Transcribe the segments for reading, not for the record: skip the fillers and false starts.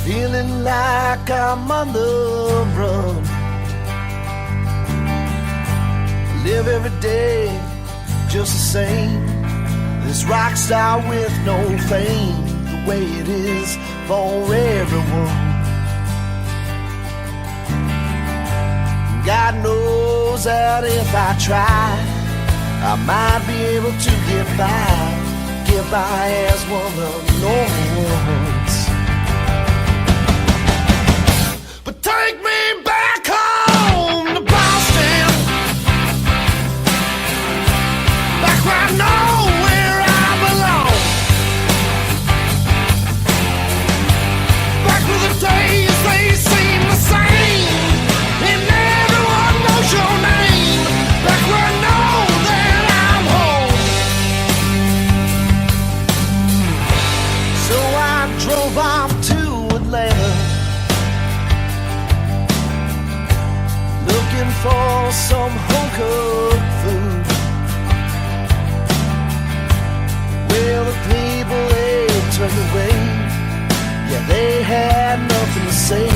feeling like I'm on the run. Live every day just the same. This rock star with no fame, the way it is for everyone. God knows that if I try, I might be able to get by as one of no ones. But take me back home to Boston, back where I know where I belong, back where the days they seem the same, and everyone knows your name, back where I know that I'm home. So I drove off to Atlanta, looking for some home-cooked food. Well, the people, they turned away. Yeah, they had nothing to say.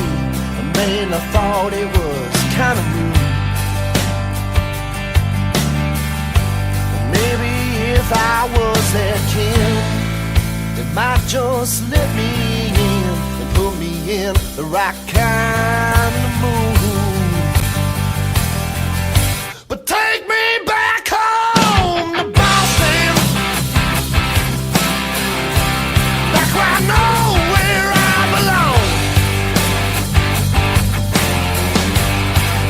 Man, I thought it was kind of rude. Maybe if I was their kid, they might just let me in and put me in the right kind of mood. But take me back home to Boston, back where I know where I belong,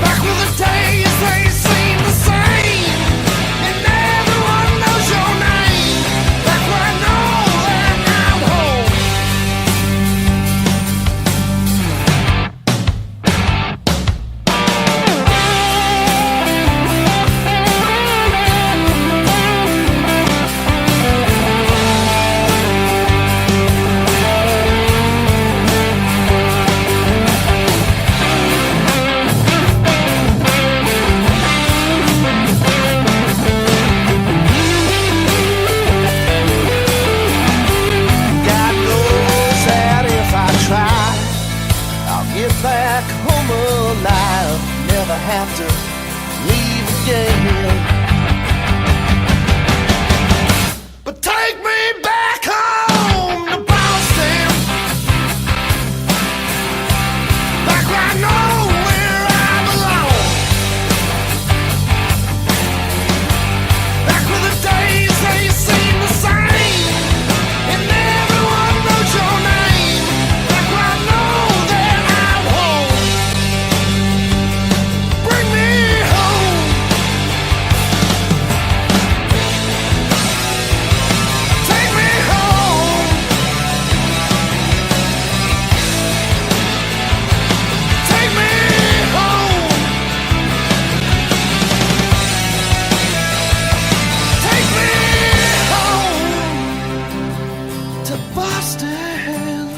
back where the days they seem the same, and everyone knows your name, back where I know that I'm home. God knows that if I try, I'll get back home alive, never have to leave again. But take me back home to Boston, back where I know where I belong, back where the days they seem the same, and everyone knows your name, back where I know that I'm home. Bring me home. Take me home. Take me home. Take me home to Boston.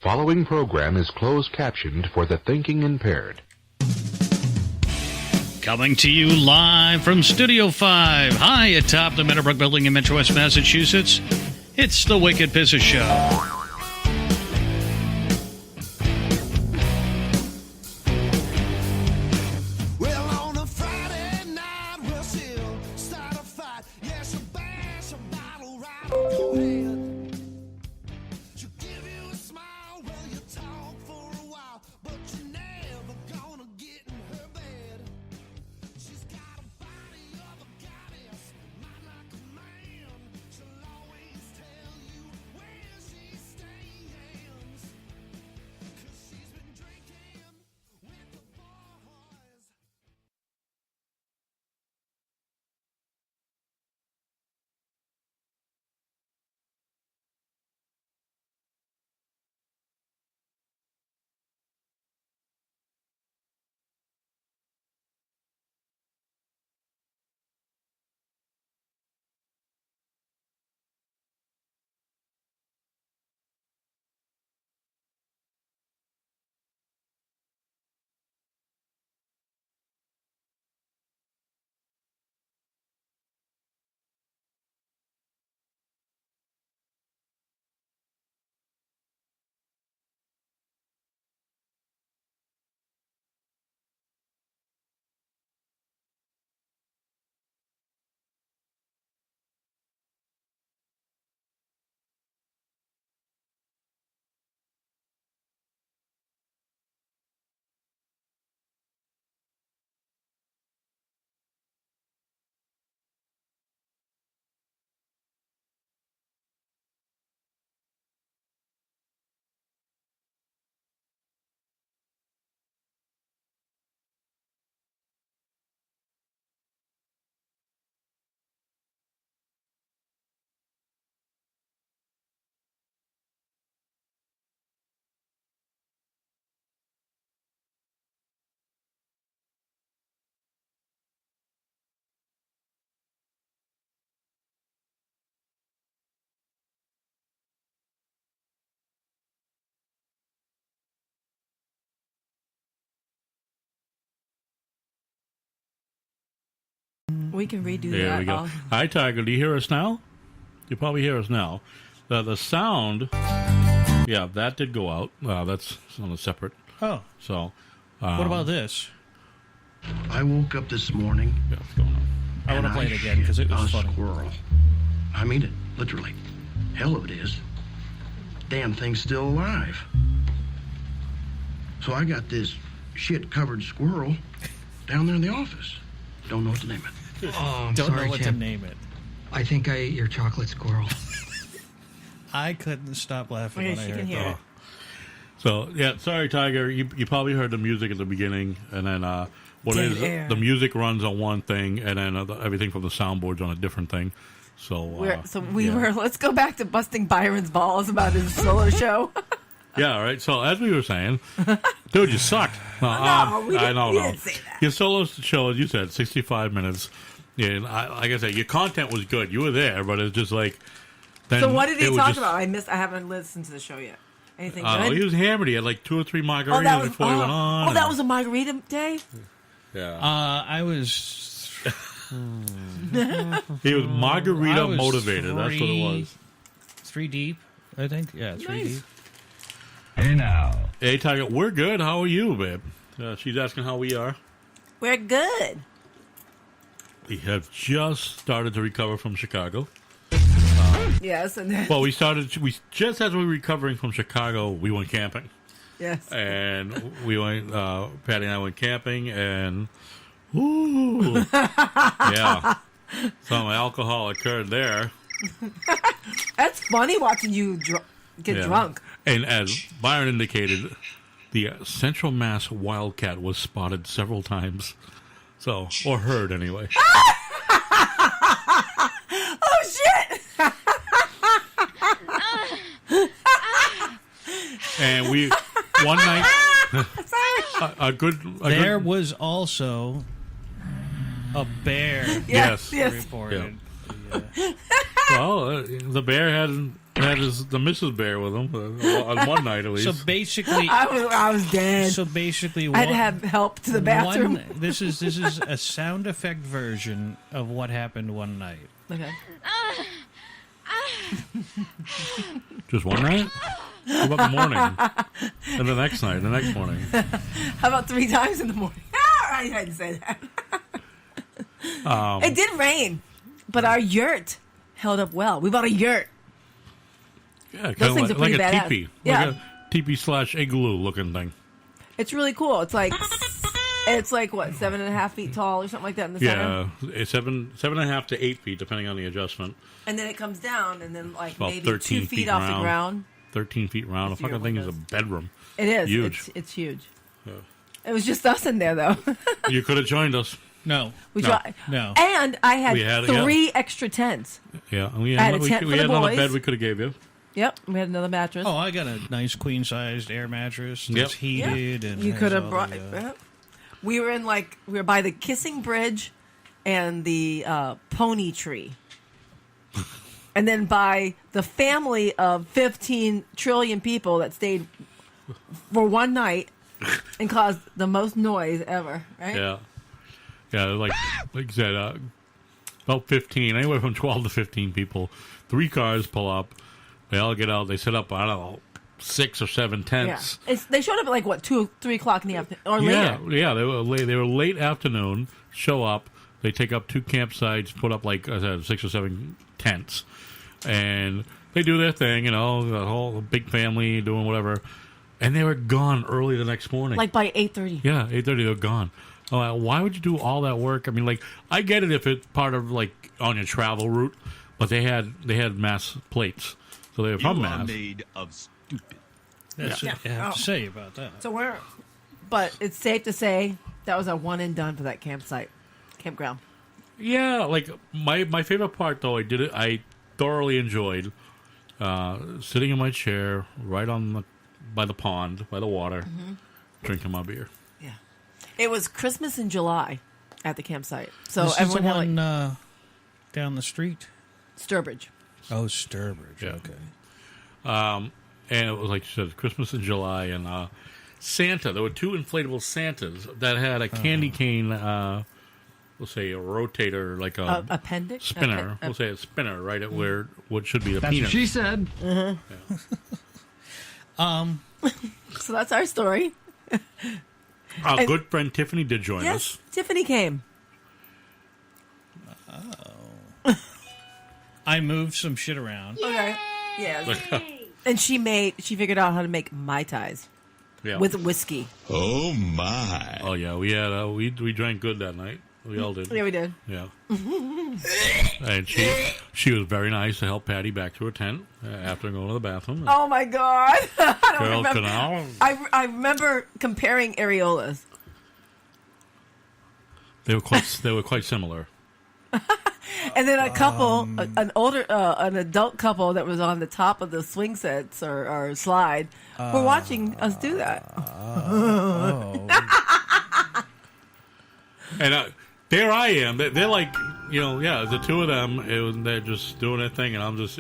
Following program is closed captioned for the thinking impaired. Coming to you live from Studio 5, high atop the Meadowbrook Building in Metro West Massachusetts. It's the Wicked Pissa Show. Well, on a Friday night, we'll still start a fight. Yes, she'll bash a bottle right on your head. She'll give you a smile while you talk for a while, but you're never gonna get in her bed. She's got a body of a goddess, mind like a man. She'll always tell you where she stands. We can redo There that. we go. Hi, Tiger. Do you hear us now? You probably hear us now. The sound, yeah, that did go out. That's on a separate. Oh, So, what about this? I woke up this morning. yeah, what's going on? I want to and play it again because it shit was a funny. squirrel. I mean it, literally. Hell of it is. Damn thing's still alive. So I got this shit-covered squirrel down there in the office. Don't know what to name it. Oh, I'm Don't sorry, know what Tim. to name it. I think I ate your chocolate squirrel. I couldn't stop laughing Okay, when I she can heard hear that. it. So, yeah, sorry, Tiger. You probably heard the music at the beginning, and then what Dead it is, air. the music runs on one thing, and then everything from the soundboard's on a different thing. So, We yeah. were. Let's go back to busting Byron's balls about his solo show. Yeah, right. So as we were saying, dude, you sucked. we I didn't- don't we know. didn't say that. Your solo show, as you said, 65 minutes. Yeah, and like I said, your content was good. You were there, but it's just like. Then So what did he it was talk just- about? I haven't listened to the show yet. Anything Oh, good? he was hammered. He had like 2 or 3 margaritas Oh, that was before he went on. oh, that was a margarita day. Yeah. I was. He was margarita I was motivated. That's what it was. 3 deep, I think. Yeah, 3 Nice. deep. Hey, Tiger, we're good. How are you, babe? She's asking how we are. We're good. We have just started to recover from Chicago. Yes, and then, Well, we just as we were recovering from Chicago, we went camping. yes. And we went, Patty and I went camping, and ooh, yeah, some alcohol occurred there. That's funny watching you get Yeah. drunk. And as Byron indicated, the Central Mass Wildcat was spotted several times. So, or heard anyway. Oh shit! And one night, a There good, was also a bear yes. Yes. reported. Well, the bear had the Mrs. Bear with him on one night at least. So basically, I was dead. so basically, I had to have help to the bathroom. This is a sound effect version of what happened one night. Okay. Just one night? What about the morning? And the next night, the next morning. How about 3 times in the morning? I had to say that. It did rain, but our yurt held up well. We bought a yurt. Yeah, kind Those of things are like pretty a badass. teepee. Yeah. Like a teepee/igloo looking thing. It's really cool. It's like what, 7.5 feet tall or something like that in the center. Yeah, it's 7.5 to 8 feet, depending on the adjustment. And then it comes down, and then like About maybe 13 2 feet feet off the round. ground. 13 feet round. The With your fucking thing is a windows. bedroom. It is Huge. It's huge. It was just us in there though. You could have joined us. No, We No. tried. no. And I had, We had- 3 extra tents. Yeah, and we I had had, a tent we for had the another boys. bed we could have gave you. Yep, we had another mattress. Oh, I got a nice queen-sized air mattress that's Yep. heated, and You has could have all brought. the, Yep. We were by the Kissing Bridge and the Pony Tree, and then by the family of 15 trillion people that stayed for one night and caused the most noise ever. Right? Yeah, like you said, about 15, anywhere from 12 to 15 people. 3 cars pull up. They all get out. They set up, I don't know, 6 or 7 Yeah. tents. They showed up at like what 2, 3 o'clock in the afternoon or Yeah, later. yeah, they were late. They were late afternoon. Show up. They take up 2 campsites, put up like I said, 6 or 7 tents, and they do their thing. You know, the whole big family doing whatever, and they were gone early the next morning. Like by 8:30. Yeah, 8:30 they're gone. Why would you do all that work? I mean, like I get it if it's part of like on your travel route, but they had Mass plates, so they were from Mass. made of stupid. That's what you have to say about that. So but it's safe to say that was a one and done for that campground. Yeah, like my favorite part though, I thoroughly enjoyed sitting in my chair right by the pond, by the water, drinking my beer. Yeah, it was Christmas in July at the campsite, so This is everyone the had one like down the street. Sturbridge. Oh, Sturbridge. Yeah. Okay. And it was like you said, Christmas in July, and Santa. There were 2 inflatable Santas that had a candy cane we'll say a rotator, like a appendix spinner. We'll say a spinner right at where what should be the That's penis. what she said. So that's our story. Our good friend Tiffany did join Yes, us. Tiffany came. I moved some shit around. Okay. Yes. And she figured out how to make Mai Tais Yeah. with whiskey. Oh my. Oh yeah, we had we drank good that night. We all did. Yeah, we did. Yeah. And she was very nice to help Patty back to her tent after going to the bathroom. Oh my God! I don't Girls remember. canal. I remember comparing areolas. They were quite similar. And then a couple, an adult couple that was on the top of the swing sets or slide, were watching us do that. And there I am. They're like, the two of them. They're just doing their thing, and I'm just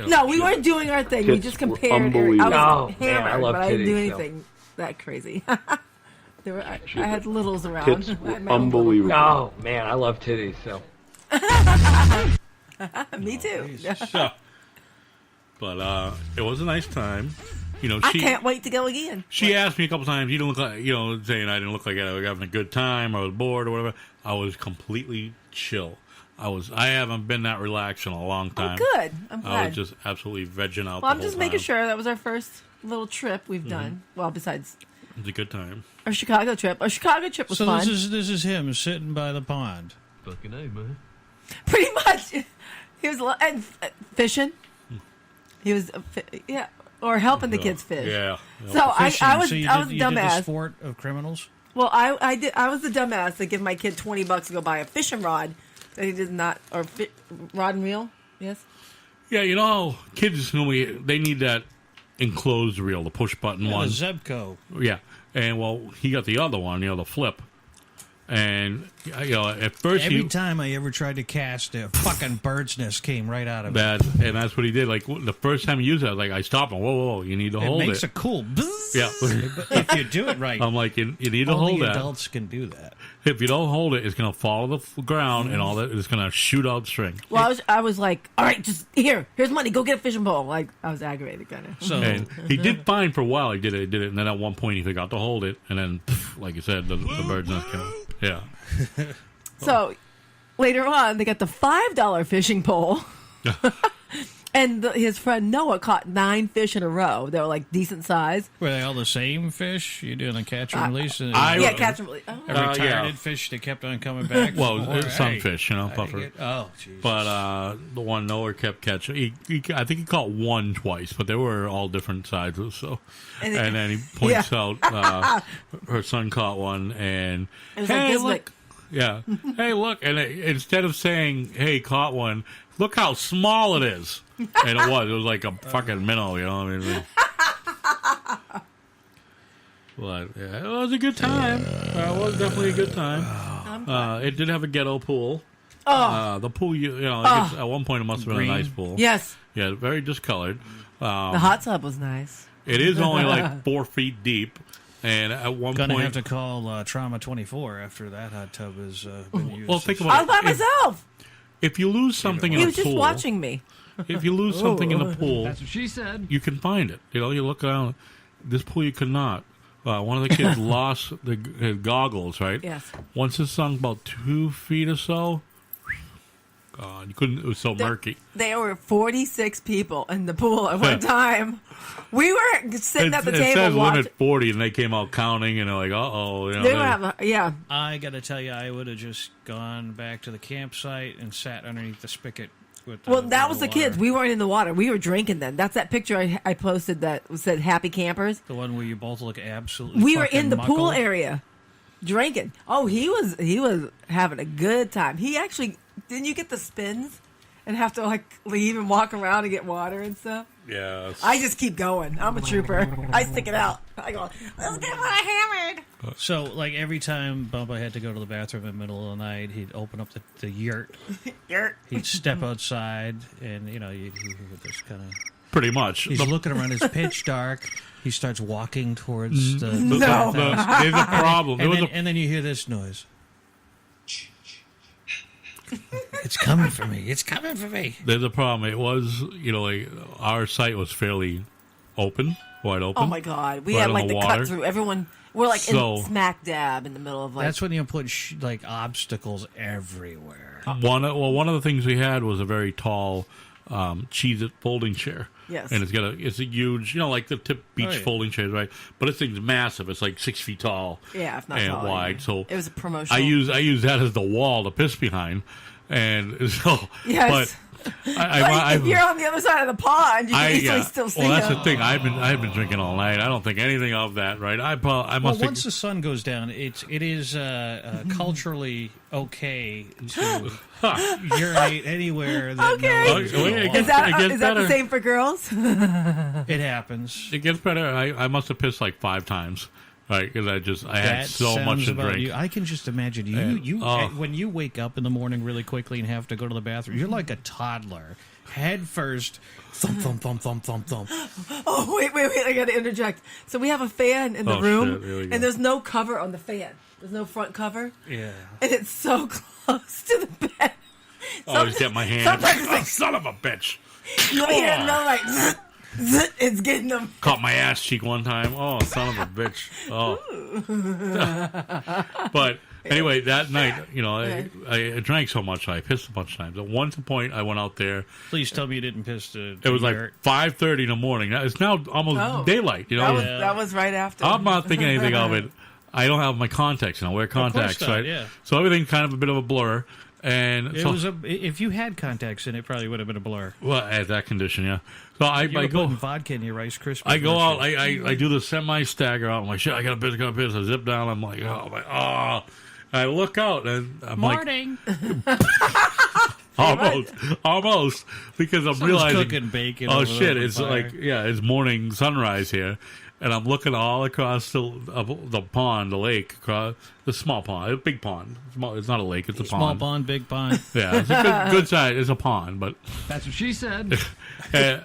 No, we weren't doing our thing. We just compared. I was Oh, hammered, man, I love but I didn't do titties, so. anything that crazy. I had littles around. Tits were I had my own unbelievable. Oh man, I love titties. So little- Me too. so. But it was a nice time. I can't wait to go again. She asked me a couple times, you don't look like, saying I didn't look like I was having a good time or I was bored or whatever. I was completely chill. I haven't been that relaxed in a long time. Good. I'm glad. I was just absolutely vegging out. Well, I'm the just whole making time. sure that was our first little trip we've done. Well, besides It was a good time. our Chicago trip. Our Chicago trip was So fun. this is him sitting by the pond. Fucking A, man. Pretty much. He was and fishing. He was or helping the kids fish. Yeah. So Fishing. I was So you I was did, you did the dumbass. sport of criminals. Well, I was the dumbass that give my kid $20 to go buy a fishing rod that he did not rod and reel. Yes. Yeah, you know how kids normally they need that enclosed reel, the push button Yeah, one. the Zebco. Yeah, and well, he got the other one, the flip. And at first Every time I ever tried to cast, a fucking bird's nest came right out of it. that's what he did. Like the first time he used it, I was like, I stopped him. Whoa, you need to It hold makes it. a cool buzz. Yeah. If you do it right. I'm like, you need to Only hold that. adults can do that. If you don't hold it, it's going to fall to the ground and all that. It's going to shoot out string. Well, I was like, all right, just here's money. Go get a fishing pole. Like I was aggravated, kind of. So And he did fine for a while. He did it, and then at one point he forgot to hold it, and then, like you said, the bird's nest came out. Yeah. So later on, they got the $5 fishing pole. And his friend Noah caught 9 fish in a row. They were like decent size. were they all the same fish? You doing a catch and release? And Yeah, catch and release. Oh. a retarded yeah. fish that kept on coming back. Well, Or, some hey, fish, I puffer. get- oh, Jesus. But the one Noah kept catching, I think he caught one twice, but they were all different sizes. So, And and, it- then he points Yeah. out her son caught one, and It was like hey, this look, big. yeah, hey, look, and instead of saying, "Hey, caught one," look how small it is, and it was like a fucking minnow, I mean. But yeah, it was a good time. It was definitely a good time. It did have a ghetto pool. The pool, at one point it must have been Green. a nice pool. Yes, Yeah, very discolored. the hot tub was nice. It is only like 4 feet deep, and at one Gonna point, have to call Trauma 24 after that hot tub has been used. well, think I about was by it. myself. If you lose something in He a was just pool, watching me. if you lose something in the pool, that's what she said. you can find it. You look around. This pool, you could not. One of the kids lost his goggles. Right. Yes. Once it sunk about 2 feet or so, God, you couldn't. It was so murky. There were 46 people in the pool at one time. We were sitting at the It table says watching. limit 40, and they came out counting, and they're like, "Uh-oh." They were having, yeah. I got to tell you, I would have just gone back to the campsite and sat underneath the spigot. With Well, that was the water. kids. We weren't in the water. We were drinking then. That's that picture I posted that said "Happy Campers." The one where you both look absolutely. We were fucking in the pool muckle. area, drinking. Oh, he was having a good time. He actually didn't. You get the spins and have to like leave and walk around and get water and stuff. Yeah. I just keep going. I'm a trooper. I stick it out. I go, let's get my hammered. So, like every time Bubba had to go to the bathroom in the middle of the night, he'd open up the yurt. Yurt. He'd step outside, and you would just kind of. Pretty much. He's looking around. It's pitch dark. He starts walking towards the. No. There's a problem. And then you hear this noise. It's coming for me. It's coming for me. There's a problem. It was, like our site was fairly open, wide open. Oh my God, we Right had on like the the water. cut through. Everyone, we're like So- in smack dab in the middle of like. That's when you put like obstacles everywhere. One of the things we had was a very tall Cheez-It folding chair. Yes. And it's a huge, like the tip beach yeah. folding chairs, right? But this thing's massive. It's like 6 feet tall. Yeah, if not and taller, wide. yeah. So It was a promotional. I use that as the wall to piss behind, and so. Yes. But if you're on the other side of the pond, you can easily still see well, that's them. the thing. I've been drinking all night. I don't think anything of that, right? I Well, must once the sun goes down, it is culturally okay to urinate anywhere. That Okay. Oh, wait, it gets- Is that, it gets is that the better. same for girls? it happens. It gets better. I must have pissed like 5 times, right? Because I had That so much sounds to about drink. you. I can just imagine when you wake up in the morning really quickly and have to go to the bathroom. You're like a toddler, head first, thump thump thump thump thump thump. Oh, wait, I got to interject. So we have a fan in the Oh, room, shit, here we go. and there's no cover on the fan. There's no front cover, Yeah. and it's so close to the bed. I just get my hand. Sometimes it's Oh, like, son of a bitch! you hear it, no, like, zzz, zzz, it's getting them. Caught my ass cheek one time. Oh, son of a bitch! Oh. But anyway, that night, I drank so much, I pissed a bunch of times. At one point, I went out there. Please tell me you didn't piss to It was like your- 5:30 in the morning. It's now almost Oh. daylight. That was right after. I'm not thinking anything of it. I don't have my contacts, and I wear contacts, not, right? yeah. So everything's kind of a bit of a blur. And It so, was if you had contacts in it, probably would have been a blur. well, at that condition, yeah. So You I were go. putting vodka in your Rice Krispies. I go out. weren't you? I do the semi stagger out. I'm like, shit, I got to piss. I zip down. I'm like, oh. I look out and I'm Morning. like, almost, because I'm Someone's realizing, cooking bacon. oh over shit, the it's fire. like, it's morning sunrise here, and I'm looking all across the pond, the lake, across the small pond, a big pond. It's not a lake, it's a small pond. pond, big pond. Yeah, it's a good size. It's a pond, but That's what she said.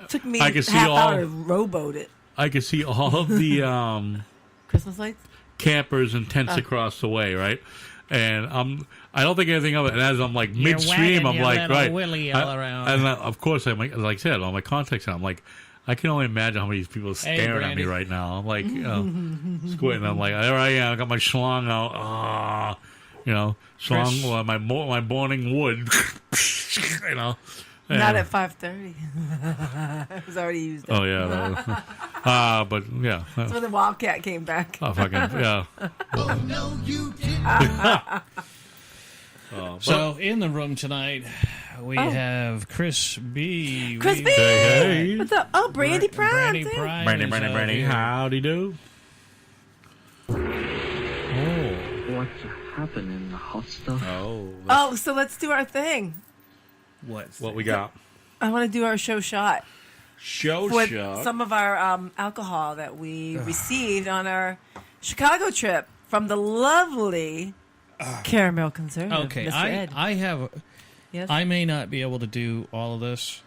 Took me I can see half all. hour to rowboat it. I can see all of the Christmas lights? campers and tents across the way, right? And I don't think anything of it. And as I'm like midstream, wagging I'm your like, little right. willy all around. And of course, like I said, on my contacts, I'm like, I can only imagine how many people are staring at me Brandy. right now. I'm like, squinting. I'm like, there I am. I got my schlong out. Schlong, Chris. my morning wood. Not And- at 5:30. It was already used. Oh yeah, but yeah, That's when the Wildcat came back. oh, fucking yeah. Oh, no, you didn't. So in the room tonight, we have Chris B. Chris B! Hey. What's up? Oh, Brandy Prime. Brandy too. Prime. Brandy, is Brandy, out Brandy. here. Howdy do. What's happening, hot stuff? Oh, so let's do our thing. What we got? I want to do our show shot Show with shot. some of our alcohol that we received on our Chicago trip from the lovely Caramel Conservative. Okay, Mr. Ed. I have. Yes. I may not be able to do all of this.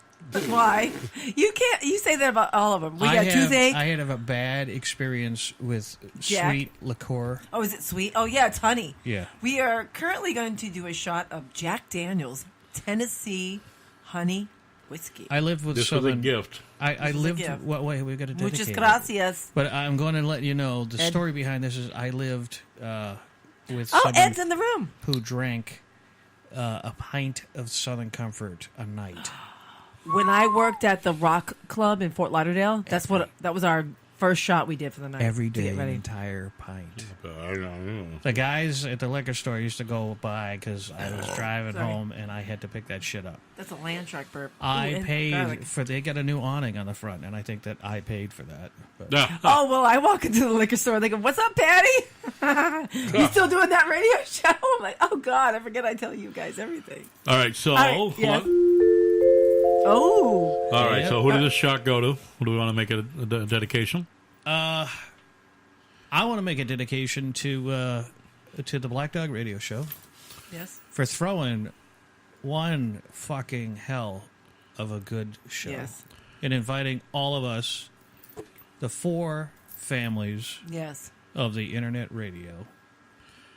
Why? You can't. You say that about all of them. We got toothache. I had a bad experience with Jack? sweet liqueur. Oh, is it sweet? Oh, yeah, it's honey. Yeah. We are currently going to do a shot of Jack Daniel's Tennessee honey whiskey. I lived with This was a Southern. gift. I is a lived. gift. Wait, we got to dedicate. Muchas it. gracias. But I'm going to let you know the Ed. story behind this is I lived with Oh, someone Ed's in the room. who drank a pint of Southern Comfort a night. When I worked at the Rock Club in Fort Lauderdale, that was our first shot we did for the night. Every to day, get an ready. entire pint. I don't know. The guys at the liquor store used to go by because I was driving Sorry. home and I had to pick that shit up. That's a land shark burp. Ooh, I and paid garlic. for. They got a new awning on the front, and I think that I paid for that. But Oh, well, I walk into the liquor store and they go, "What's up, Patty? You still doing that radio show?" I'm like, "Oh, God, I forget I tell you guys everything." All right, so right, yes. what- Oh, all right, Yeah. so who did this shot go to? Who do we want to make it a dedication? I want to make a dedication to the Black Dog Radio Show yes. for throwing one fucking hell of a good show Yes. and inviting all of us, the 4 families Yes. of the internet radio.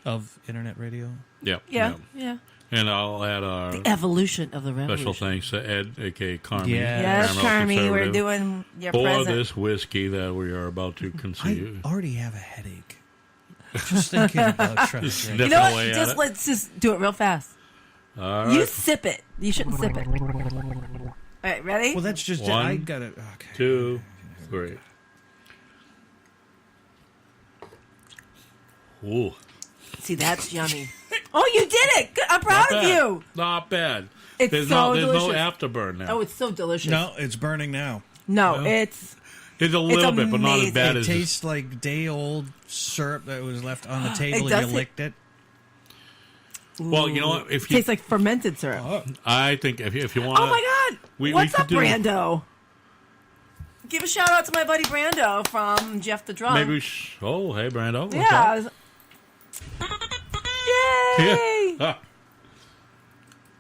Of internet radio? Yep. Yeah. Yeah. And I'll add our The evolution of the revolution. special thanks to Ed, a.k.a. Carmi. Yeah. Yes, Paramount Carmi, we're Conservative, doing your for present. this whiskey that we are about to I conceive. already have a headache. Just thinking about trying to drink. Sniffing You know what? away at Just it. let's just do it real fast. All You right. sip it. You shouldn't sip it. All right, ready? Well, that's just One, I got it. Okay. 2, 3. Ooh. See, that's yummy. Oh, you did it! Good. I'm proud Not of bad. you. Not bad. It's there's so there's no delicious. afterburn now. Oh, it's so delicious. No, it's burning now. No, it's It's a little bit, but not as amazing. bad It as tastes like day-old syrup that was left on the table and does you it. licked it. Well, you know what? If you, tastes like fermented syrup. I think if you want, Oh my God! we What's could up, do- Brando? Give a shout out to my buddy Brando from Jeff the Drum. maybe. Oh, hey, Brando. What's yeah. up? Yay! Yeah.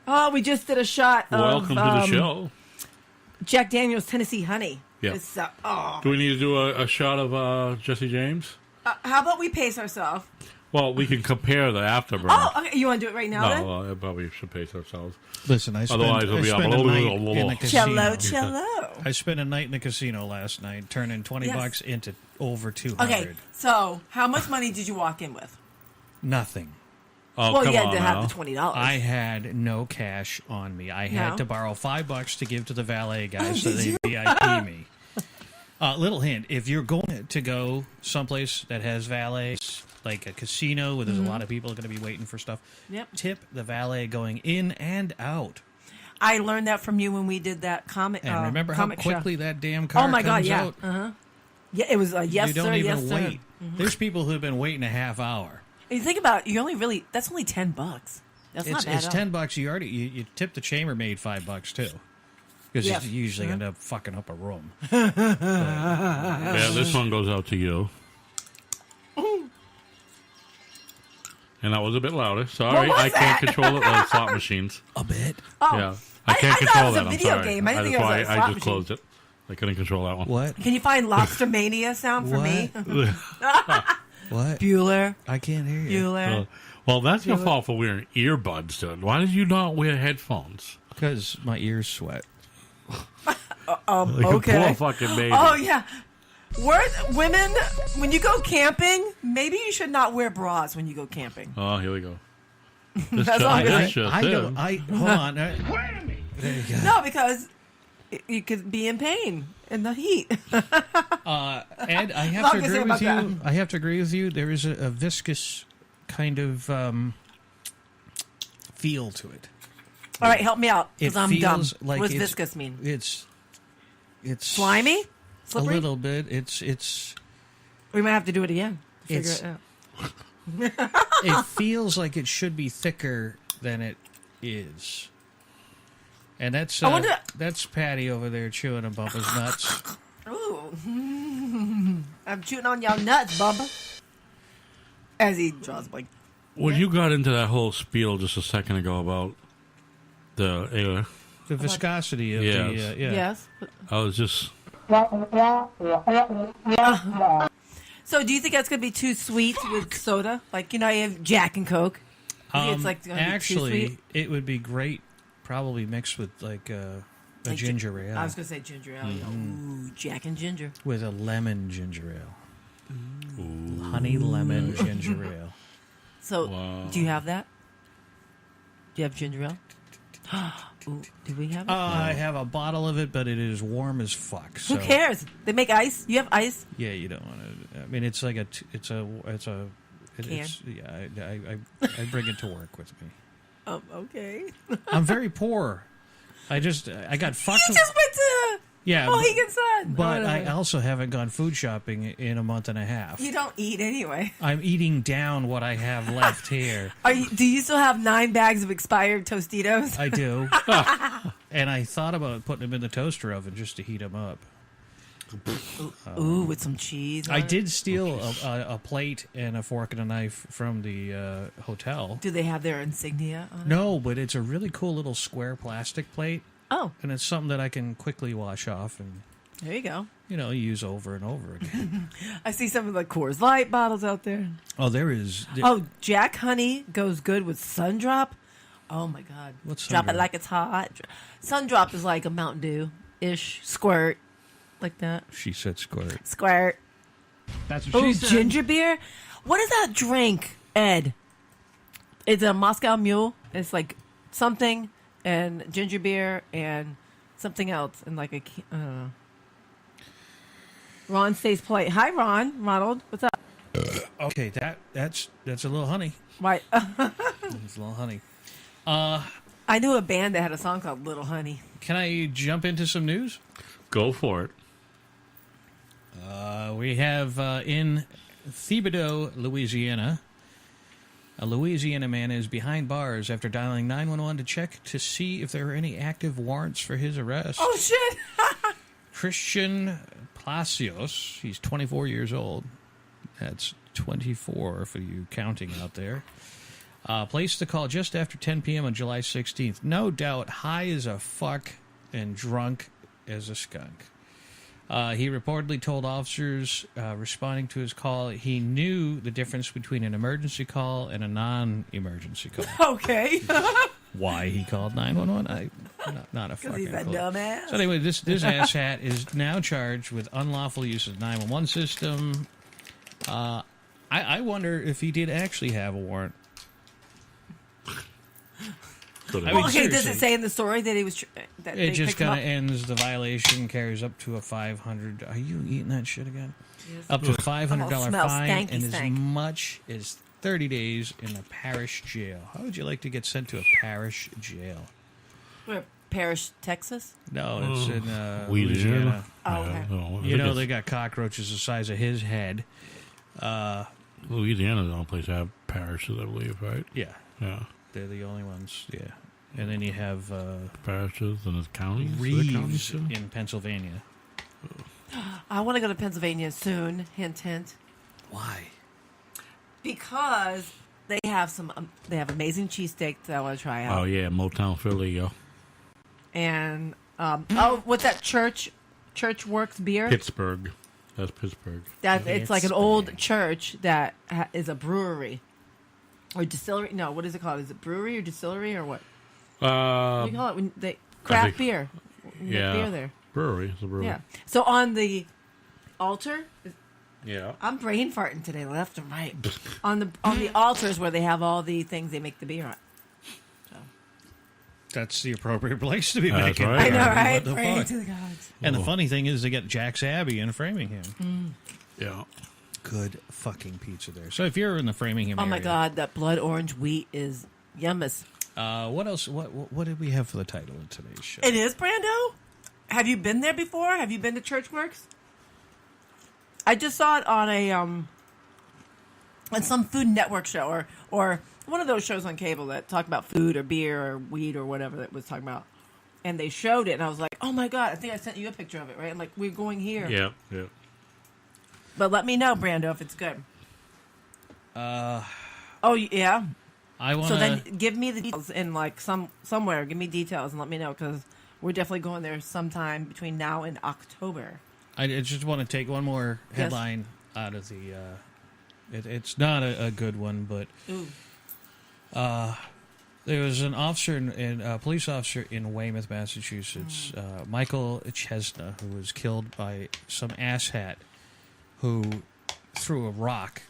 Oh, we just did a shot of Welcome to the show. Jack Daniel's Tennessee Honey. Yeah. It's, oh. Do we need to do a shot of Jesse James? How about we pace ourselves? Well, we can compare the afterburn. Oh, okay. You want to do it right now then? No, probably should pace ourselves. Listen, I spent, Otherwise, it'll I be spent up. a night in the casino. Cello, cello. I spent a night in the casino last night, turning $20 Yes. into over 200. Okay, so how much money did you walk in with? Nothing. Oh, Well, come you had on to now. have the $20. I had no cash on me. I had No? to borrow $5 to give to the valet guys so they VIP me. Little hint: if you're going to go someplace that has valets, like a casino where there's a lot of people going to be waiting for stuff, Yep. tip the valet going in and out. I learned that from you when we did that comic. And remember how comic show. quickly that damn car Oh my God! comes Yeah. out? Yeah, it was a yes You don't sir, even yes sir. wait. There's people who've been waiting a half hour. And you think about it, you only really that's only $10. That's not bad. It's at all. $10. You already you tip the chambermaid $5 too, because Yeah. you usually end up fucking up a room. Yeah, this one goes out to you. And that was a bit louder. Sorry, What was I can't that? control it. Those slot machines. A bit. Oh, Yeah, I can't I thought it control was a that. I'm video sorry. game. I didn't think That's it was why a slot I just machine. closed it. I couldn't control that one. What? Can you find Lobster Mania sound for me? What? Bueller, I can't hear you. Bueller. Well, that's your fault for wearing earbuds, dude. Why did you not wear headphones? Because my ears sweat. Like a Okay. poor fucking baby. Oh yeah. Women, when you go camping, maybe you should not wear bras when you go camping. Oh, here we go. This That's all I'm gonna say. just I in. don't. Hold on. There you go. No, because you could be in pain in the heat. Ed, I have All to I can agree say with about you. I have to agree with you. There is a viscous kind of feel to it. All right, help me out It because I'm dumb. feels like What's it's- viscous mean? It's Slimy? a Slippery? little bit. It's We might have to do it again to figure It's- it out. it feels like it should be thicker than it is. And that's I wonder- that's Patty over there chewing a bump his nuts. Ooh. I'm chewing on your nuts, Bubba. As he draws blank. When you got into that whole spiel just a second ago about the air, The viscosity of Yes. the yeah. Yes. I was just So do you think that's going to be too sweet with soda? Like, you know, you have Jack and Coke. You think it's like gonna be too Actually, sweet? it would be great, probably mixed with like a ginger ale I was going to say ginger ale. you know. Ooh, Jack and ginger. with a lemon ginger ale, honey lemon ginger ale. So, Wow. do you have that? Do you have ginger ale? Ooh, do we have it? I have a bottle of it, but it is warm as fuck. So, Who cares? They make ice. You have ice? Yeah, you don't want to. I mean, it's like it's yeah. I bring it to work with me. Okay. I'm very poor. I got fucked. You just went to yeah, Mohegan Sun. but Oh, I no. also haven't gone food shopping in a month and a half. You don't eat anyway. I'm eating down what I have left here. Do you still have 9 bags of expired Tostitos? I do. And I thought about putting them in the toaster oven just to heat them up. Ooh, with some cheese. on I it. did steal a plate and a fork and a knife from the hotel. Do they have their insignia on it? No, but it's a really cool little square plastic plate, Oh, and it's something that I can quickly wash off and, there you go. use over and over again. I see some of the Coors Light bottles out there. Oh, there is. Oh, Jack Honey goes good with Sundrop. Oh my God! What's Drop it Sundrop? like it's hot. Sundrop is like a Mountain Dew ish squirt, like that. She said squirt. Squirt. That's what Oh, she said. ginger beer. What is that drink, Ed? It's a Moscow Mule. It's like something and ginger beer and something else and like a. I don't know. Ron stays polite. Hi, Ron. Ronald, what's up? Okay, that's a little honey. Right. It's a little honey. I knew a band that had a song called Little Honey. Can I jump into some news? Go for it. We have in Thibodaux, Louisiana, a Louisiana man is behind bars after dialing 911 to check to see if there are any active warrants for his arrest. Oh, shit. Christian Palacios, he's 24 years old. That's 24 for you counting out there. Placed the call just after 10 p.m. on July 16th. No doubt high as a fuck and drunk as a skunk. He reportedly told officers responding to his call he knew the difference between an emergency call and a non-emergency call. Okay. Why he called 911? Not a Because fucking he's a clue. dumbass. So anyway, this asshat is now charged with unlawful use of the 911 system. I wonder if he did actually have a warrant. Could I have. mean, Okay, does seriously. it say in the story that he was... that It they just picked him kind of up? ends. The violation carries up to a $500. Are you eating that shit again? Yes. Up to a $500 smells fine stanky and stank. as much as 30 days in a parish jail. How would you like to get sent to a parish jail? Where, Parrish, Texas? No, it's in Louisiana. Louisiana. Oh, okay. I You think know it's- they got cockroaches the size of his head. Louisiana's the only place to have parishes, I believe, right? Yeah, Yeah. they're the only ones. Yeah, and then you have Parishes and the counties. Are there Reeves counties too? in Pennsylvania. I want to go to Pennsylvania soon. Hint, hint. Why? Because they have they have amazing cheesesteaks that I want to try out. Oh, yeah, Motown, Philly, yo. And, what's that Church Works beer? Pittsburgh. That's Pittsburgh. That it's like an old Pittsburgh. church that is a brewery or distillery. No, what is it called? Is it brewery or distillery or what? What do you call it when they craft think- beer? You make yeah. beer there. Brewery. It's a brewery. Yeah. So on the altar, Yeah. I'm brain farting today, left and right. on the altars where they have all the things they make the beer on. That's the appropriate place to be That's making. right. I know, beer. right? What the Praying fuck? to the gods. And the funny thing is, they get Jack's Abbey in Framingham. Yeah. Good fucking pizza there. So if you're in the Framingham Oh area, my God, that blood orange wheat is yummus. what else? What did we have for the title of today's show? It is, Brando? Have you been there before? Have you been to Churchworks? I just saw it on some Food Network show or one of those shows on cable that talk about food or beer or weed or whatever that was talking about. And they showed it, and I was like, oh my God, I think I sent you a picture of it, right? I'm like, we're going here. Yeah. Yeah. But let me know, Brando, if it's good. Oh, yeah? I want So to. then give me the details in like somewhere. Give me details and let me know because we're definitely going there sometime between now and October. I just want to take one more Yes. headline out of the. It's not a good one, but Ooh. there was an officer, a police officer in Weymouth, Massachusetts, Michael Chesna, who was killed by some asshat who threw a rock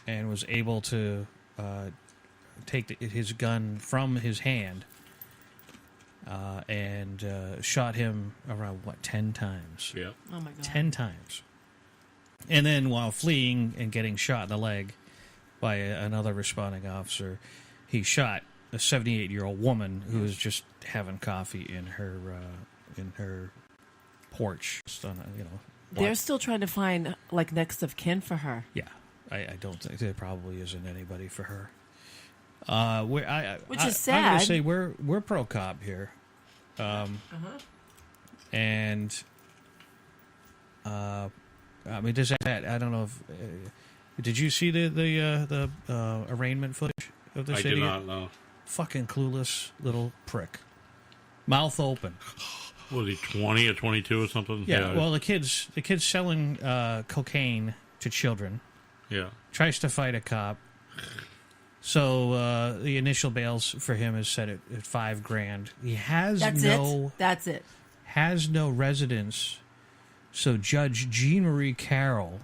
and was able to take his gun from his hand and shot him around, 10 times? Yeah. Oh my God. 10 times. And then while fleeing and getting shot in the leg by another responding officer, he shot a 78-year-old woman who was just having coffee in her porch. Just on They're still trying to find like next of kin for her. yeah. I don't think there probably isn't anybody for her. Which is I'm gonna sad. say we're pro cop here, and I mean, does that? I don't know if did you see the arraignment footage of this I idiot? did not know. Fucking clueless little prick, mouth open. Was he 20 or 22 or something? Yeah. Well, the kid's selling cocaine to children. Yeah. Tries to fight a cop. So the initial bails for him is set at $5,000. He has That's it. has no residence. So Judge Jean Marie Carroll,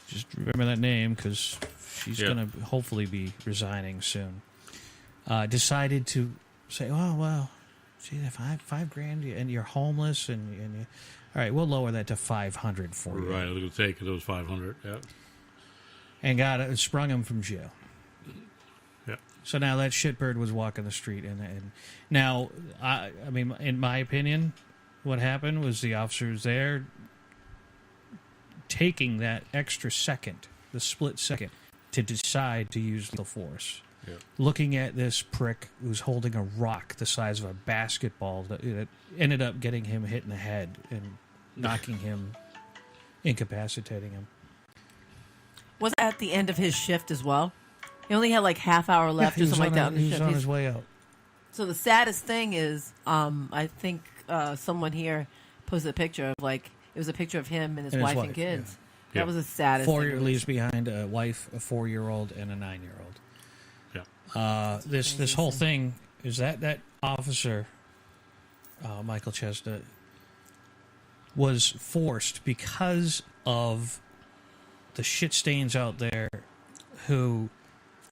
just remember that name because she's going to hopefully be resigning soon, decided to say, oh, well, gee, $5,000 and you're homeless and you, all right, we'll lower that to $500 for you. Right, I was going to say because it was $500. Yeah. And got it, sprung him from jail. Yeah. So now that shitbird was walking the street, and now I mean, in my opinion, what happened was the officers there taking that extra second, the split second, to decide to use lethal force. Yeah. Looking at this prick who's holding a rock the size of a basketball that ended up getting him hit in the head and knocking him, incapacitating him. Was that at the end of his shift as well? He only had like half hour left or something like that. He was on his way out. So the saddest thing is, I think someone here posted a picture of like it was a picture of him and his wife and kids. Yeah. That was the saddest. 4 thing. year leaves behind a wife, a 4-year-old, and a 9-year-old. Yeah. This whole thing is that officer, Michael Chestnut, was forced because of the shit stains out there who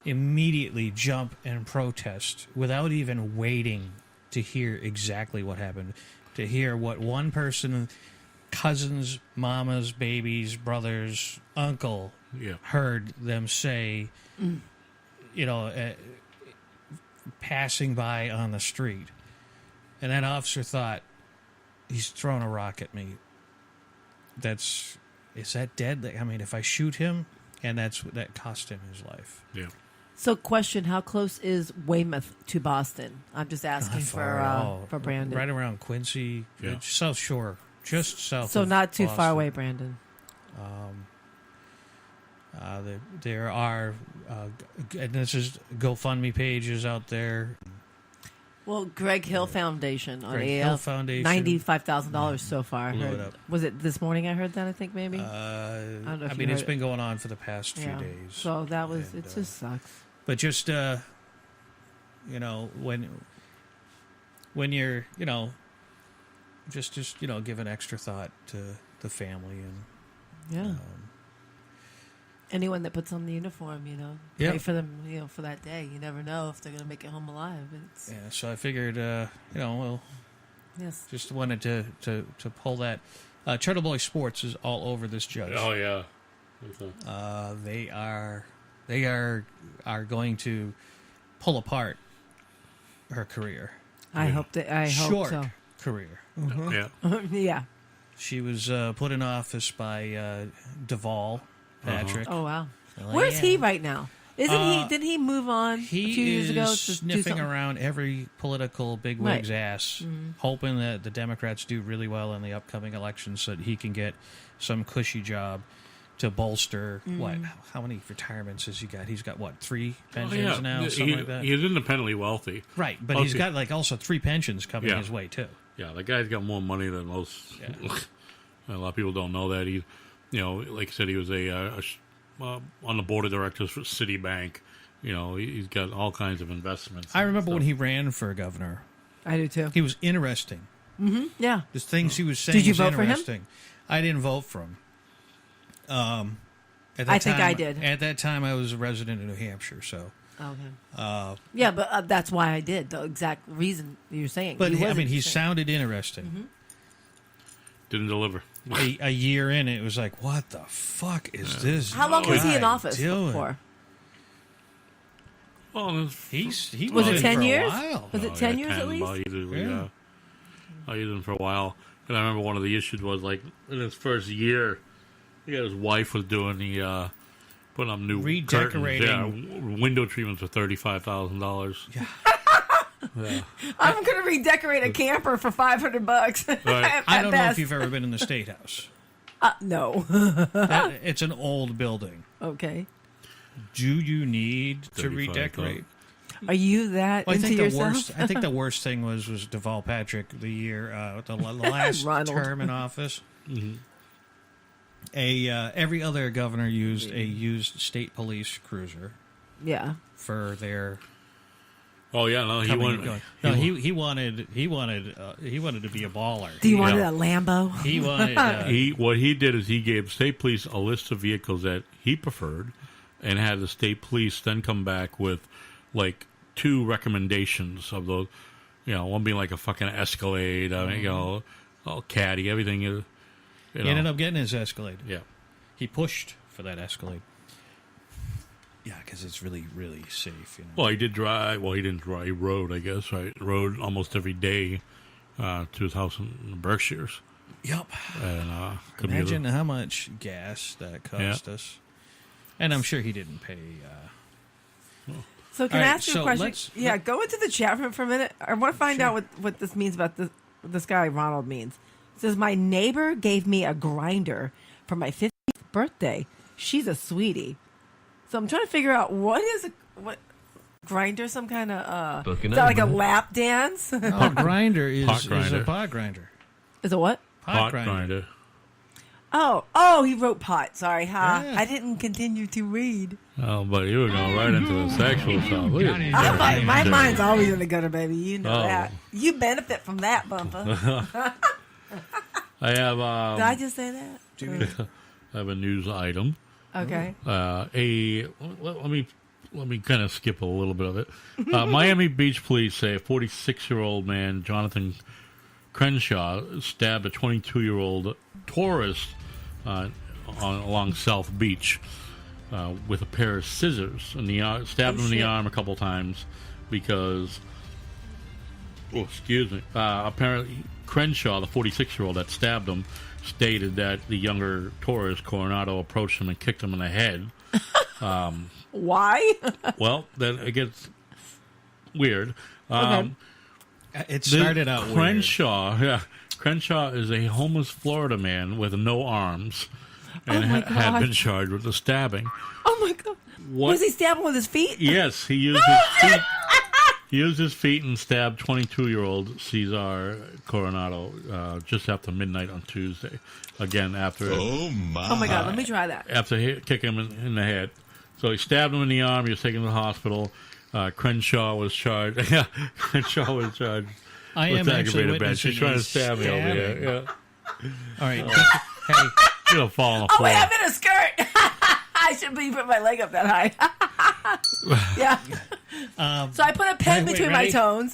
immediately jump and protest without even waiting to hear exactly what happened, to hear what one person, cousins, mamas, babies, brothers, uncle, heard them say, passing by on the street. And that officer thought, he's throwing a rock at me. Is that dead? I mean, if I shoot him, and that cost him his life. Yeah. So, question: how close is Weymouth to Boston? I'm just asking for Brandon. Right around Quincy, South Shore, just south. So of not too Boston. far away, Brandon. There are, and this is GoFundMe pages out there. Well, Greg Hill Foundation on Greg AF, Hill Foundation. $95,000 so far. I Blew heard. it up. Was it this morning? I heard that. I think maybe. I don't know if you mean, it's heard been going on for the past few days. So that was. And, it just sucks. But just when you're just give an extra thought to the family and anyone that puts on the uniform, pray for them, for that day. You never know if they're going to make it home alive. So I figured, well, yes, just wanted to pull that. Turtle Boy Sports is all over this judge. Oh yeah, they are going to pull apart her career. I hope Short so. career. Yeah. Yeah. She was put in office by Deval Patrick. Oh wow. Well, Where's he right now? Isn't he? Did he move on a few years ago? To do sniffing something? around every political bigwig's ass, hoping that the Democrats do really well in the upcoming elections so that he can get some cushy job to bolster what? How many retirements has he got? He's got what? 3 pensions now, something like that. He's independently wealthy. Right, but he's got like also 3 pensions coming his way too. Yeah, the guy's got more money than most. Yeah. A lot of people don't know that. He, like I said, he was on the board of directors for Citibank. He's got all kinds of investments. I remember when he ran for governor. I do too. He was interesting. Yeah. The things he was saying Did you was vote for him? interesting. I didn't vote for him. I think I did. At that time, I was a resident of New Hampshire, so. Okay. Yeah, but that's why I did. The exact reason you're saying. But he he sounded interesting. Didn't deliver. A year in, it was like, what the fuck is this? How long was he in guy office doing? for? Well, He Was it in 10 for a years? while. Was it 10 years at least? I used him for a while. And I remember one of the issues was like in his first year, his wife was doing the putting up new Redecorating. curtains, window treatments for $35,000. Yeah. I'm going to redecorate a camper for $500. Right. I don't know if you've ever been in the State House. No. It's an old building. Okay. Do you need to 35, redecorate? Are you that Well, into yourself? I think the worst thing was Deval Patrick the year the last Ronald. term in office. Every other governor used a used state police cruiser Yeah. for their. Oh yeah, no, he coming and wanted. going. No, he wanted to be a baller. Do you want Yeah. a Lambo? He wanted. What he did is he gave state police a list of vehicles that he preferred, and had the state police then come back with like 2 recommendations of those. You know, one being like a fucking Escalade, Caddy, everything. He ended up getting his Escalade. Yeah. He pushed for that Escalade. Yeah, because it's really, really safe. You know? Well, he did drive. Well, he didn't drive. He rode, I guess. Right, rode almost every day to his house in the Berkshires. Yep. And Imagine how much gas that cost us. And I'm sure he didn't pay. So can All I right, ask you so a question? let's- Yeah, go into the chat room for a minute. I want to find out what this means about this guy Ronald means. It says, my neighbor gave me a grinder for my 50th birthday. She's a sweetie. So I'm trying to figure out what grinder, some kind of is that like a lap dance? A grinder is Pot is grinder. a pot grinder. Is it what? pot grinder. Oh, he wrote pot. Sorry, huh? Yeah. I didn't continue to read. Oh, but you were going right into the sexual stuff. Look at that. My mind's always in the gutter, baby. You know Oh. that. You benefit from that, Bumper. I have Did I just say that? I have a news item. Okay. Let me kind of skip a little bit of it. Miami Beach police say a 46-year-old man, Jonathan Crenshaw, stabbed a 22-year-old tourist along South Beach with a pair of scissors, and stabbed him in the arm a couple times because. Oh, excuse me. Apparently, Crenshaw, the 46-year-old that stabbed him, stated that the younger tourist, Coronado, approached him and kicked him in the head. Why? Well, then it gets weird. It started out weird. Crenshaw is a homeless Florida man with no arms and Oh my had God. been charged with the stabbing. Oh my God. What? Was he stabbing with his feet? Yes, he used his feet. He used his feet and stabbed 22-year-old Cesar Coronado just after midnight on Tuesday. Again, after Oh my God. Let me try that. after kicking him in the head. So he stabbed him in the arm. He was taken to the hospital. Crenshaw was charged. Crenshaw was charged I with am actually aggravated battery. She's trying to stab me over stabbing. here. Yeah. All right. Hey, You're gonna fall on the Oh, floor. wait, I'm in a skirt. I shouldn't be putting my leg up that high. Yeah. So I put a pen wait, between my ready? toes.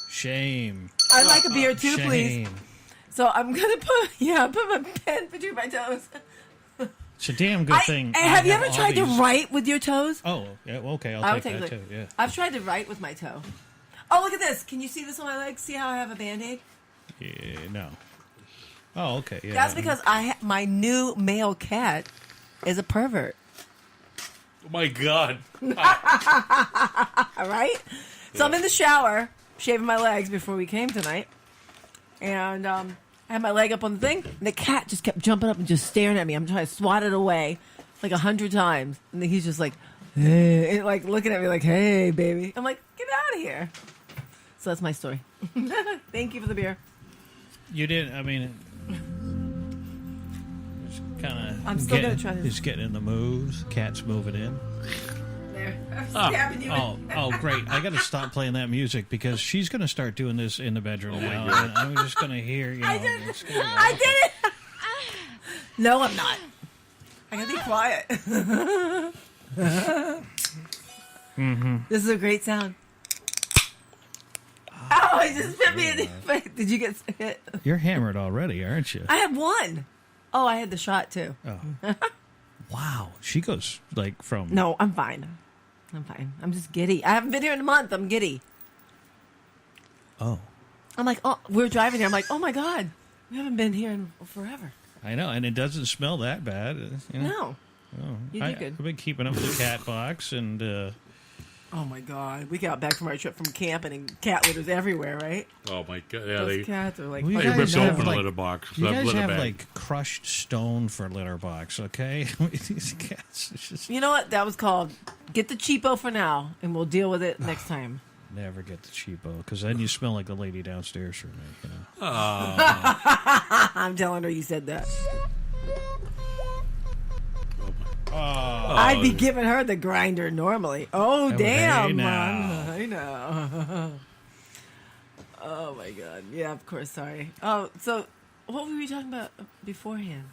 shame. I like a beer too, please. Shame. So I'm going to put my pen between my toes. It's a damn good thing. I Have you ever all tried to these- write with your toes? Oh, yeah, well, okay, I I'll would take take that a look. too. Yeah. I've tried to write with my toe. Oh, look at this. Can you see this on my leg? See how I have a Band-Aid? Yeah, no. Oh, okay. Yeah. That's because my new male cat is a pervert. Oh my God! All right? So I'm in the shower, shaving my legs before we came tonight. And I had my leg up on the thing, and the cat just kept jumping up and just staring at me. I'm trying to swat it away like 100 times. And then he's just like, hey, and like looking at me like, hey, baby. I'm like, get out of here. So that's my story. Thank you for the beer. You didn't. I mean, it's kind of. I'm still gonna try to- It's getting in the moves. Cat's moving in. There. I'm stabbing you. Oh, great! I got to stop playing that music because she's going to start doing this in the bedroom now, God. and I'm just going to hear. You know, I did it's gonna be I did it. No, I'm not. I gotta be quiet. This is a great sound. Oh, it just bit me in the face. Did you get hit? You're hammered already, aren't you? I had one. Oh, I had the shot too. Wow, she goes like from. No, I'm fine. I'm fine. I'm just giddy. I haven't been here in a month. I'm giddy. Oh, I'm like, oh, we're driving here. I'm like, oh my God, we haven't been here in forever. I know, and it doesn't smell that bad. You know? No. You I, did good. I've been keeping up with the cat box, and Oh my God, we got back from our trip from camping and cat litters everywhere, right? Oh my God! Yeah, Those they cats are like. Well, you they guys ripped have, open a like- litter box. you guys litter have bag. like crushed stone for litter box, okay? These cats it's just You know what? That was called get the cheapo for now, and we'll deal with it next time. never get the cheapo because then you smell like the lady downstairs for me. You know. I'm telling her you said that. I'd be giving her the grinder normally. Oh, Hey, damn. now. I know. Oh, my God. Yeah, of course. Sorry. Oh, so what were we talking about beforehand?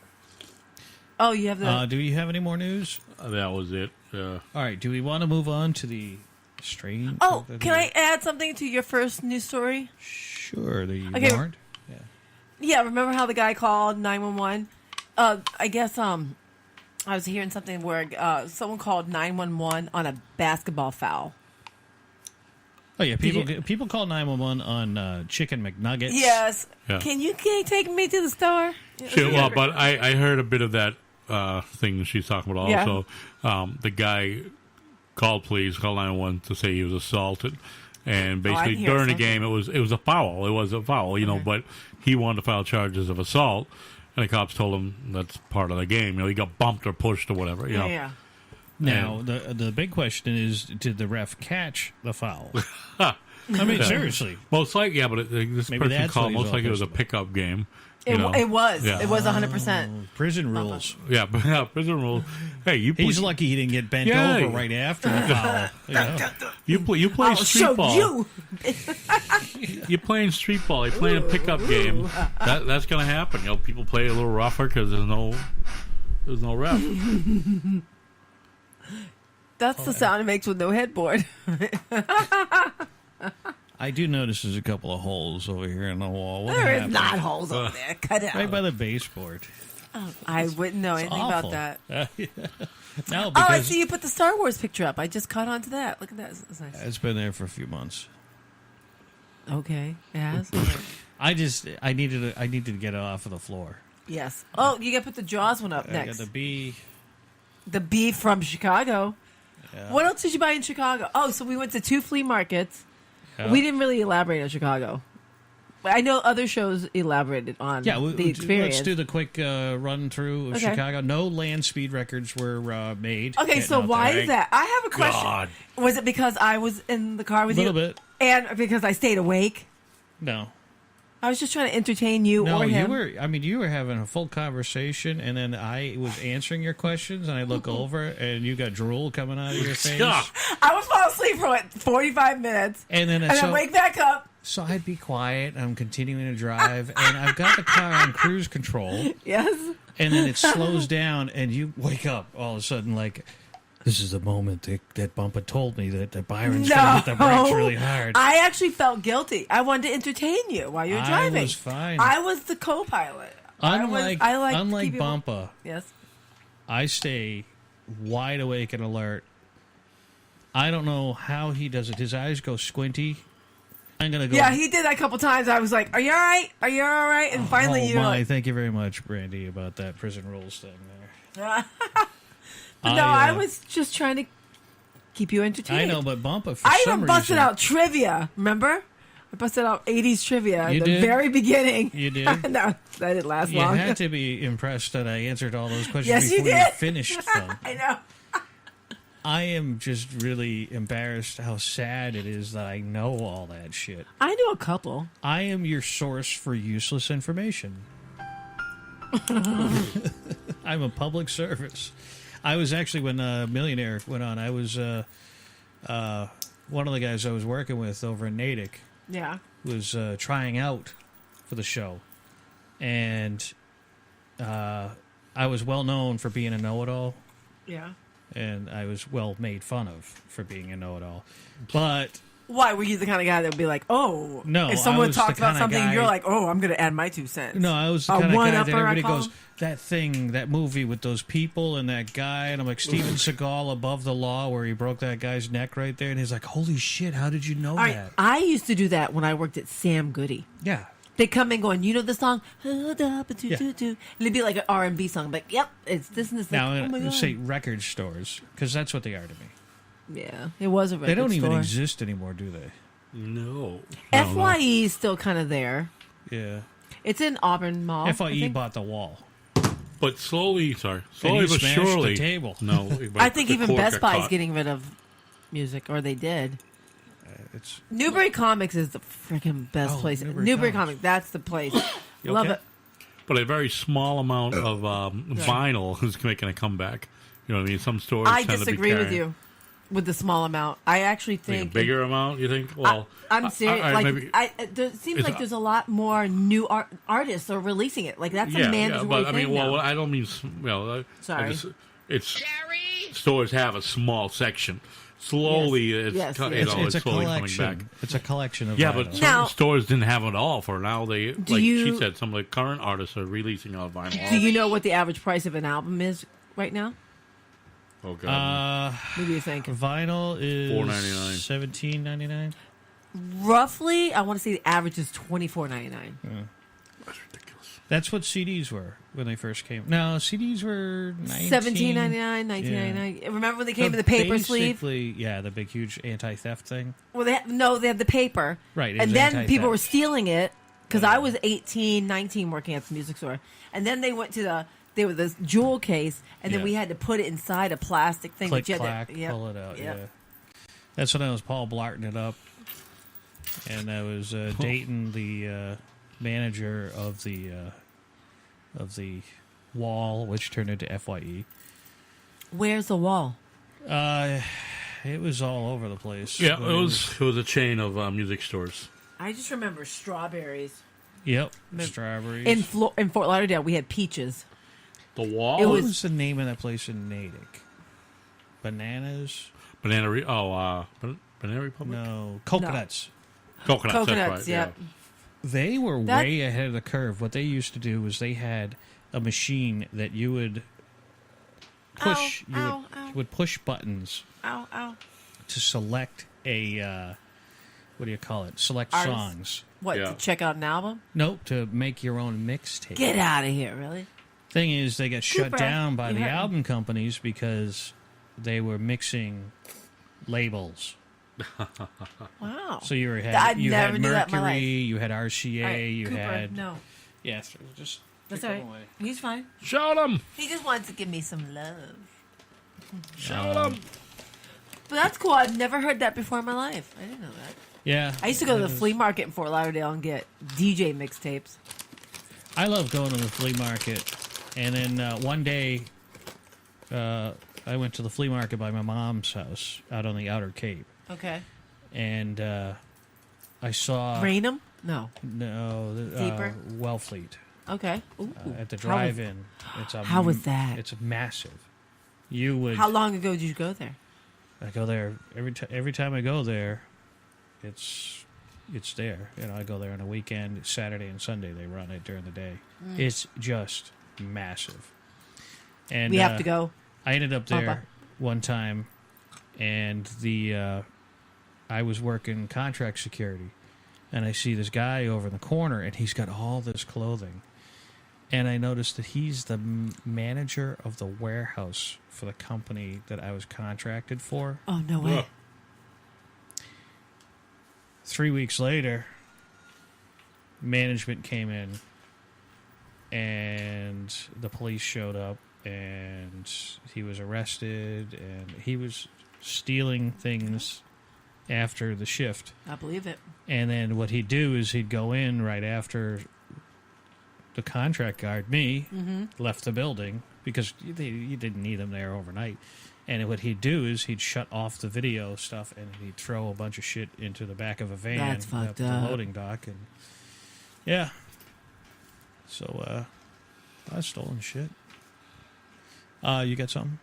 Oh, you have the... Do you have any more news? That was it. All right. Do we want to move on to the strange? Oh, can I add something to your first news story? Sure. The Okay. warrant. Yeah, remember how the guy called 911? I guess I was hearing something where someone called 911 on a basketball foul. Oh yeah, people call 911 on Chicken McNuggets. Yes. Yeah. Can you take me to the store? Sure, well, but I heard a bit of that thing she's talking about Yeah. also. The guy called 911 to say he was assaulted. And basically, hear during the something. game, it was a foul. It was a foul, you know, but he wanted to file charges of assault. And the cops told him that's part of the game. You know, he got bumped or pushed or whatever, you know. Yeah. Now the big question is, did the ref catch the foul? I mean, seriously. Most likely, yeah, but this Maybe person that's called, what he's most all likely it was a pissed about. pickup game. It, you know. it was. Yeah. It was 100%. Prison rules. Yeah, but prison rules. Hey, you He's play, lucky he didn't get bent Yeah. over right after the foul. You know? you play I'll street show ball. you. You're playing street ball. You're playing a pickup game. That's going to happen. You know, people play a little rougher because there's no ref. That's the sound it makes with no headboard. I do notice there's a couple of holes over here in the wall. What There is happened? not holes over there. Cut it Right out. by the baseboard. I wouldn't know anything Awful. about that. No, Oh, I because see you put the Star Wars picture up. I just caught on to that. Look at that. It's nice. it's been there for a few months. Okay. It has? I needed to get it off of the floor. Yes. Oh, you got to put the Jaws one up I next. got the bee. The bee from Chicago. What else did you buy in Chicago? Oh, so we went to 2 flea markets. Yeah. We didn't really elaborate on Chicago. I know other shows elaborated on Yeah, the experience. let's do the quick run through of Okay. Chicago. No land speed records were made. Okay, so Getting out why there. is that? I have a question. God. Was it because I was in the car with A you? little bit. And because I stayed awake? No. I was just trying to entertain you No, or him. you were having a full conversation, and then I was answering your questions, and I look over, and you got drool coming out of your face. Yeah. I would fall asleep for, 45 minutes. And then And then wake back up. So I'd be quiet. I'm continuing to drive, and I've got the car on cruise control, Yes. and then it slows down, and you wake up all of a sudden like, this is the moment that Bumpa told me that Byron's going to hit the brakes really hard. I actually felt guilty. I wanted to entertain you while you were I driving. was fine. I was the co-pilot. Unlike I like to unlike keep you- Bumpa, Yes. I stay wide awake and alert. I don't know how he does it. His eyes go squinty. I'm going to go... Yeah, he did that a couple times. I was like, "Are you all right? Are you all right?" And finally, Oh you were my! like, Thank you very much, Brandy, about that prison rules thing there. "But no, I was just trying to keep you entertained." I know, but Bumpa for I some even busted reason, out trivia. Remember? I busted out 80s trivia You at the did? very beginning. You did? No, that didn't last You long. had to be impressed that I answered all those questions Yes, you before you did. finished them. I know. I am just really embarrassed how sad it is that I know all that shit. I knew a couple. I am your source for useless information. I'm a public service. I was actually, when Millionaire went on, I was one of the guys I was working with over in Natick Yeah. was trying out for the show. And I was well known for being a know-it-all. Yeah. And I was well made fun of for being a know-it-all. But Why were you the kind of guy that would be like, "Oh, No, if I someone was talks the about kinda something, guy- you're like, "Oh, I'm going to add my 2 cents." no, I was the A kind of guy that one-upper, I everybody call goes, him? that thing, that movie with those people and that guy, and I'm like, Steven Seagal, Above the Law, where he broke that guy's neck right there, and he's like, holy shit, how did you know All right, that? I used to do that when I worked at Sam Goody. Yeah. They come in going, "You know the song?" And Yeah. it'd be like an R&B song. But yep, it's this and this. Now, Like, I'm oh my going to God. say record stores, because that's what they are to me. Yeah, it was a record They don't even store. exist anymore, do they? No. FYE is still kind of there. Yeah. It's in Auburn Mall. I FYE think. bought the wall. But slowly you but smashed the surely. table. No. I think the even cord Best got Buy is caught. getting rid of music, or they did. It's Newbury Comics is the freaking best Oh, place. Newbury Newbury Comics. Comics, that's the place. You Love okay? it. But a very small amount of vinyl is making a comeback. You know what I mean? Some stores I tend to be disagree with carrying- you with the small amount. I actually Like a think bigger amount, you think? Well, I'm serious. maybe- It seems It's like a- there's a lot more new artists are releasing it. Like that's a mandatory but I thing mean, well, now. I don't mean, Sorry. it's stores have a small section. Slowly, Yes. it's, Yes, you yes. know, It's a slowly coming collection. back. It's a collection of Yeah, vinyl. but some Now- stores didn't have it all for now. They, like she you- said, some of the current artists are releasing on vinyl. Do you know what the average price of an album is right now? Oh god, What do you think? Vinyl is $4.99. $17.99. Roughly, I want to say the average is $24.99. that's ridiculous. That's what CDs were when they first came. No, CDs were $17.99, $19.99. Remember when they came in the paper sleeve? Basically, yeah, the big, huge anti-theft thing. Well, they had the paper. Right, it And was then anti-theft. people were stealing it because I was 18, 19 working at the music store. And then they went to there was this jewel case, and then Yeah. we had to put it inside a plastic thing. Click, but you had clack, to, yep, pull it out. yep. Yeah, that's when I was Paul Blarting it up, and I was dating the manager of the Wall, which turned into FYE. Where's the wall? It was all over the place. Yeah, But it was a chain of music stores. I just remember strawberries. Yep, strawberries. In Fort Lauderdale, we had peaches. The Wall. It what was- was the name of that place in Natick? Bananas? Banana Republic. No, coconuts. Coconuts. Coconuts, That's right. yep. Yeah. They were That- way ahead of the curve. What they used to do was they had a machine that you would push. Ow, You would push buttons Ow, ow. to select a what do you call it? Select Artist? songs. What, Yeah. to check out an album? Nope, to make your own mixtape. Get out of here, really? Thing is, they got shut Cooper, down by you the heard- album companies because they were mixing labels. Wow. So you had I you never had knew that in my Mercury, life. you had RCA, All right, you Cooper, had no. yeah. Just That's take all them right. away. He's fine. Shout 'em. He just wants to give me some love. Shout 'em. But that's cool. I've never heard that before in my life. I didn't know that. Yeah, I used to go to it the is. flea market in Fort Lauderdale and get DJ mixtapes. I love going to the flea market, and then one day, I went to the flea market by my mom's house out on the Outer Cape, Okay. and I saw Rainham? No. no Wellfleet Okay. Ooh. at the How was- drive-in. It's a how was that? It's massive. You would How long ago did you go there? I go there every time I go there. It's there. You know, I go there on a weekend, Saturday and Sunday. They run it during the day. It's just massive. And We have to go. I ended up there Papa. one time, and I was working contract security, and I see this guy over in the corner, and he's got all this clothing, and I noticed that he's the manager of the warehouse for the company that I was contracted for. Oh, no way. Ugh. 3 weeks later, management came in, and the police showed up, and he was arrested, and he was stealing things after the shift. I believe it. And then what he'd do is he'd go in right after the contract guard, me, left the building because you didn't need him there overnight. And what he'd do is he'd shut off the video stuff and he'd throw a bunch of shit into the back of a van. That's fucked up the up. loading dock. And yeah. So, I was stolen shit. You got something?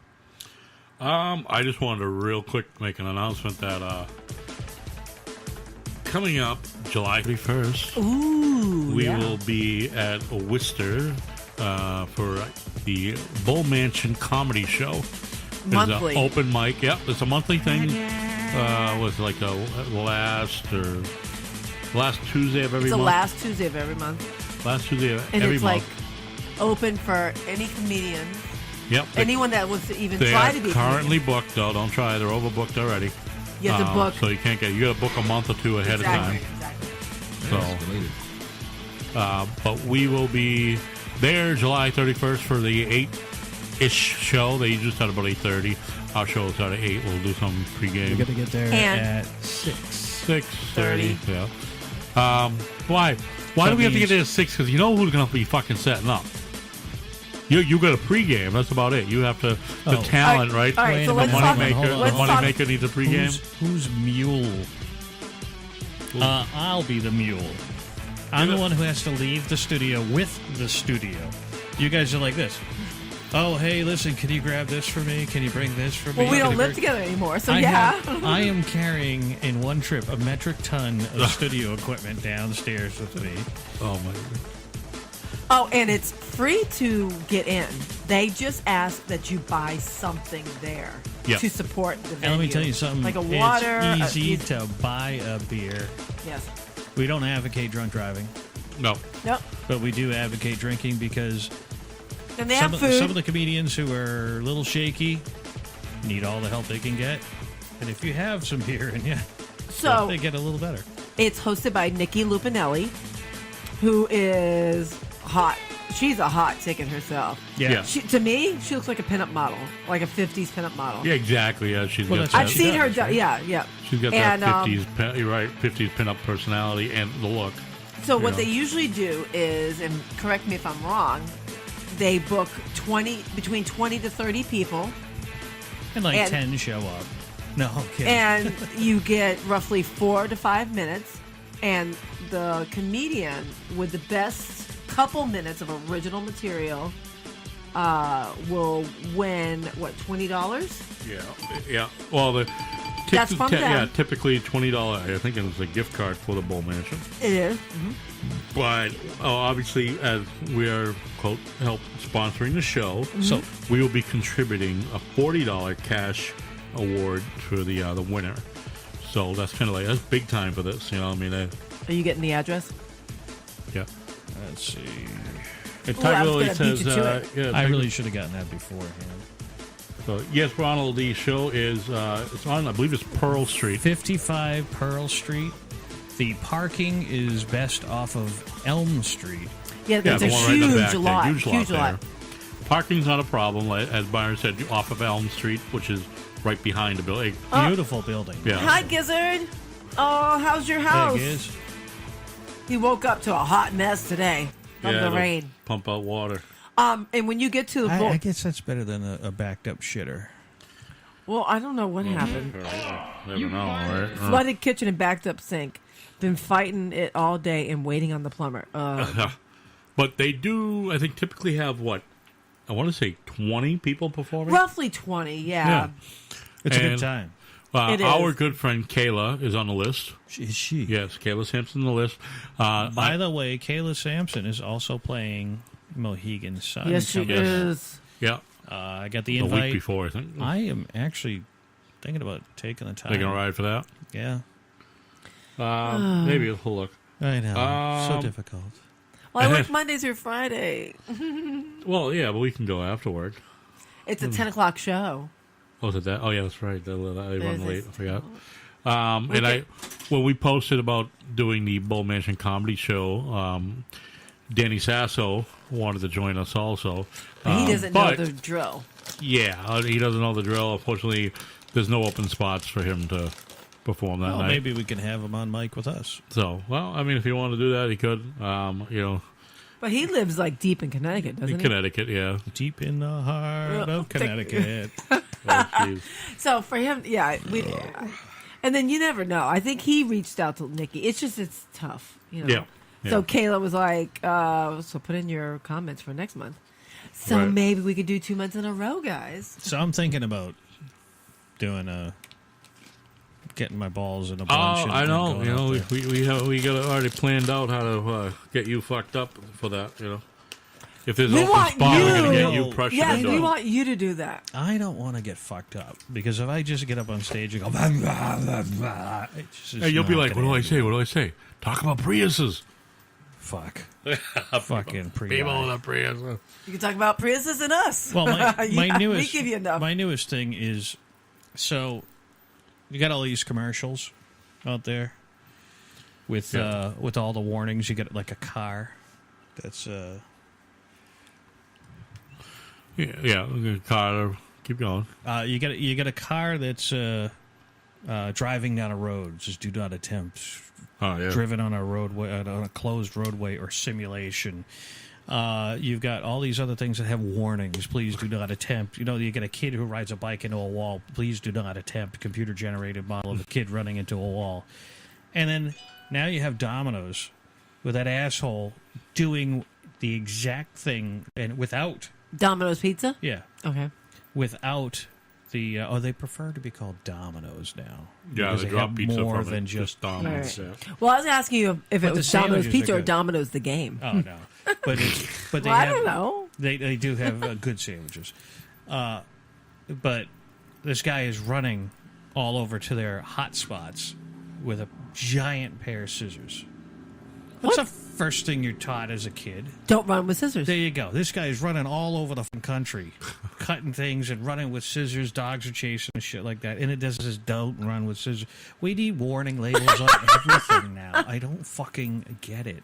I just wanted to real quick make an announcement that coming up July 31st, we will be at Worcester for the Bull Mansion Comedy Show. There's Monthly. an open mic. Yep, it's a monthly thing. Was like the last Tuesday of every It's the month. last Tuesday of every month. Last Tuesday of And every it's month. like open for any comedian, Yep. anyone that wants to even They try are to be a currently booked, though. Don't try. They're overbooked already. comedian. You have to book. So you can't get. You got to book a month or two ahead Exactly, of time. exactly. So, but we will be there July 31st for the 8-ish show. They usually start about 8:30. Our show will start at 8. We'll do some pregame. You got to get there And- at 6. 6:30. Yeah. Why? Why do we have to get there at 6? Because you know who's going to be fucking setting up. You got a pregame. That's about it. You have to the Oh. talent, right? All right, Wait so a let's minute, talk. hold on, The Let's hold talk. moneymaker needs a pregame. Who's mule? I'll be the mule. I'm the one who has to leave the studio with the studio. You guys are like this. Oh, hey, listen, can you grab this for me? Can you bring this for me? Well, we Can don't you live bring-" together anymore, so I yeah. I am carrying in one trip a metric ton of studio equipment downstairs with me. Oh my! Oh, and it's free to get in. They just ask that you buy something there Yeah. to support the venue. And let me tell you something. like a water. It's easy to buy a beer. Yes. We don't advocate drunk driving, No. Nope. but we do advocate drinking because And they have food. some of the comedians who are a little shaky need all the help they can get. And if you have some beer in you, so they get a little better. it's hosted by Nikki Lupinelli, who is hot. She's a hot ticket herself. Yeah. To me, she looks like a pinup model, like a 50s pinup model. Yeah, exactly. Yeah, she's Well, got that's that. what I've she seen does, her. right? Yeah. She's got And, that 50s. You're right. 50s pinup personality and the look. So what Yeah. they usually do is, and correct me if I'm wrong, they book between 20 to 30 people, And like And- 10 show up. No, I'm kidding. and you get roughly 4 to 5 minutes, and the comedian with the best couple minutes of original material will win $20? Yeah. Well, That's from them. yeah, typically $20. I think it was a gift card for the Bowl Mansion. It is. But obviously, as we are quote help sponsoring the show, Mm-hmm. so we will be contributing a $40 cash award for the winner. So that's kind of like that's big time for this. You know, what I mean, Are you getting the address? yeah. Let's see. And Ooh, I Tiger was Lily gonna beat says, you to it. yeah, I Tiger- really should have gotten that beforehand. So, yes, Ronald, the show is it's on. I believe it's Pearl Street. 55 Pearl Street. The parking is best off of Elm Street. Yeah, Yeah, there's the a one right in the huge back there, lot. huge lot there. lot. Parking's not a problem, like, as Byron said, off of Elm Street, which is right behind the building. Beautiful building. Yeah. Hi, Gizzard. Oh, how's your There house? it is. He woke up to a hot mess today from the to rain. Pump out water. And when you get to the I guess that's better than a backed up shitter. well, I don't know what happened. Never know, right? Flooded kitchen and backed up sink. Been fighting it all day and waiting on the plumber. But they do, I think, typically have what? I want to say 20 people performing. Roughly 20, yeah. Yeah. It's a And- good time. It Our is. good friend Kayla is on the list. Is she? Yes, Kayla Sampson on the list. By the way, Kayla Sampson is also playing Mohegan Sun. Yes, she coming up. is. Yeah, I got the the invite. week before, I think. I am actually thinking about taking the time. Taking a ride for that. Yeah. Maybe we'll look. I know. So Um, difficult. Well, I work Monday through Friday. Well, yeah, but we can go after work. It's a 10 o'clock show. Oh, is it that? Oh, yeah, that's right. They run There's late. this- I forgot. And when we posted about doing the Bull Mansion comedy show, Danny Sasso wanted to join us also. But he doesn't know but- the drill. Yeah, he doesn't know the drill. Unfortunately, there's no open spots for him to perform that Well, night. maybe we can have him on mic with us. So, well, I mean, if he wanted to do that, he could. But he lives like deep in Connecticut, doesn't In Connecticut, yeah. Deep in the heart of Connecticut. Oh, jeez. he? So for him, yeah. And then you never know. I think he reached out to Nikki. It's tough, you know. Yeah. So Kayla was like, so put in your comments for next month. So Right. maybe we could do 2 months in a row, guys. So I'm thinking about doing getting my balls in a Oh, bunch. and I know. going You up know, there. we got already planned out how to get you fucked up for that. You know, if there's We open want spot, we're gonna you. get you pressured Yes, into we it. want you to do that. I don't want to get fucked up because if I just get up on stage and go, blah, blah, blah, blah, it's just Hey, you'll be not like, what gonna do I end say? well. What do I say? Talk about Priuses. Fuck. Fucking pre. People with a Prius. You can talk about Priuses and us. Well, my Yeah, newest we give you enough. my newest thing is so you got all these commercials out there with with all the warnings. You get like a car that's Yeah. Car. Keep going. you get a car that's driving down a road. Just do not attempt. Oh yeah. Driven on a roadway, on a closed roadway, or simulation. You've got all these other things that have warnings. Please do not attempt. You get a kid who rides a bike into a wall. Please do not attempt. Computer-generated model of a kid running into a wall. And then now you have Domino's with that asshole doing the exact thing and without. Domino's Pizza? Yeah. Okay. Without the. They prefer to be called Domino's now. Yeah, because they drop have pizza more from than it. just Domino's. Right. Yeah. Well, I was asking you if But it the was Domino's sandwiches Pizza are or good. Domino's the game. Oh no, but they Well, I have, don't know. They do have good sandwiches, but this guy is running all over to their hot spots with a giant pair of scissors. What's the first thing you're taught as a kid? Don't run with scissors. There you go. This guy is running all over the f***ing country, cutting things and running with scissors. Dogs are chasing and shit like that. And it does this don't run with scissors. We need warning labels on everything now. I don't fucking get it.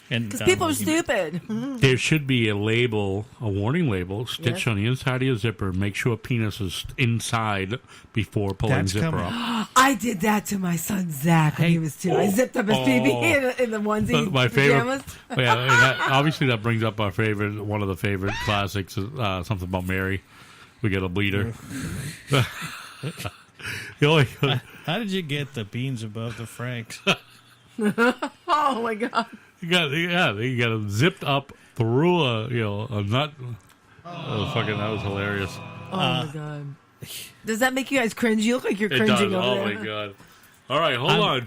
Because people are stupid. There should be a label, a warning label, stitched Yes. on the inside of your zipper. Make sure penis is inside before pulling That's zipper coming. up. I did that to my son Zach when he was 2. I zipped up his BB in the onesie My favorite, pajamas. yeah, and obviously that brings up our favorite, one of the favorite classics, something about Mary. We get a bleeder. The only- How did you get the beans above the Franks? Oh my god! you got it zipped up through a nut. Fucking, that was hilarious. Oh my god! Does that make you guys cringe? You look like you're It cringing does. over Oh there. my god! All right, hold on.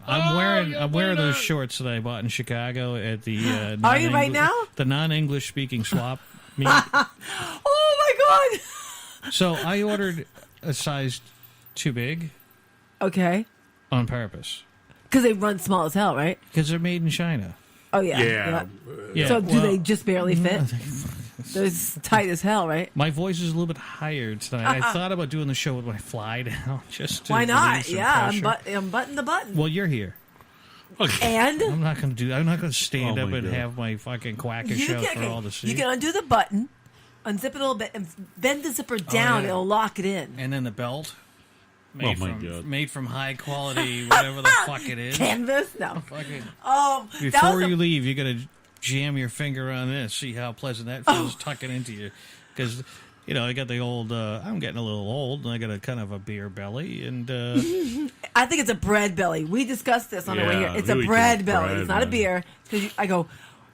I'm wearing those shorts that I bought in Chicago at the. Are you right now? The non-English speaking swap meet. Oh my god! So I ordered a size too big Okay, on purpose because they run small as hell, right? because they're made in China. Oh yeah. Yeah. Yeah. So do well, they just barely fit? They're tight as hell, right? My voice is a little bit higher tonight. I thought about doing the show with my fly down, just to Why not? relieve some Yeah, pressure. unbutton the button. Well, you're here. And I'm not going to stand Oh, up my and God. have my fucking quacker you show can, for all to see. you can undo the button, unzip it a little bit, and bend the zipper down. yeah. It'll lock it in. And then the belt. Oh, my God. Made from high quality, whatever the fuck it is. Canvas? No. Fucking, That before was you leave, you got to jam your finger on this, see how pleasant that feels tucking into you. Because, I got the old, I'm getting a little old, and I got a kind of a beer belly, and I think it's a bread belly. We discussed this on the way here. Yeah, It's a we bread did belly. bread, It's not a man. beer. Because I go,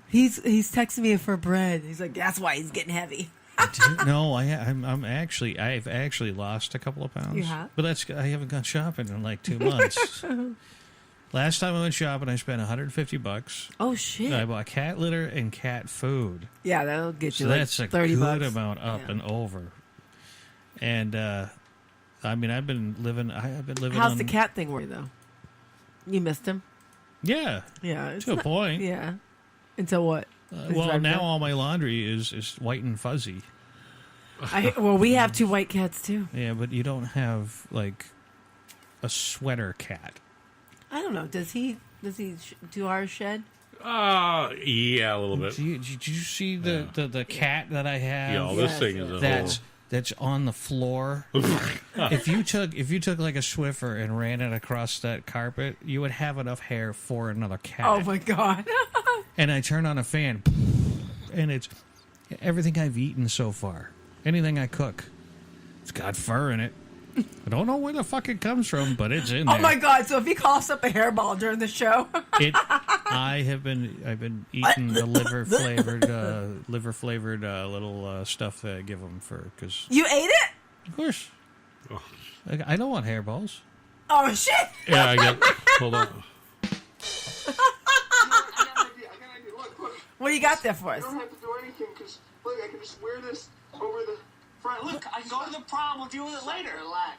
he's texting me for bread. He's like, that's why he's getting heavy. no, I've actually lost a couple of pounds. You have? But I haven't gone shopping in like 2 months. Last time I went shopping, I spent $150. Oh shit! I bought cat litter and cat food. Yeah, that'll get you So like that's a $30. good amount up Yeah. and over. And I've been living. How's on, the cat thing working though? You missed him. Yeah, Yeah, it's to a not- point. Yeah. Until what? He's Well, driving now back? all my laundry is white and fuzzy. Well, we have 2 white cats too. Yeah, but you don't have like a sweater cat. I don't know. Does he do our shed? Yeah, a little bit. Did you see the cat that I have? Yeah, this Yes, thing is a That's on the floor. if you took like a Swiffer and ran it across that carpet, you would have enough hair for another cat. Oh my god! And I turn on a fan, and it's everything I've eaten so far. Anything I cook, it's got fur in it. I don't know where the fuck it comes from, but it's in there. Oh my god! So if he coughs up a hairball during the show, I've been eating the liver flavored little stuff that I give them because you ate it? of course I don't want hairballs. Oh shit! Yeah, I get. Hold on. What do you got there for us? I don't have to do anything because, look, I can just wear this over the front. Look, I can go to the prom. We'll deal with it later. Relax.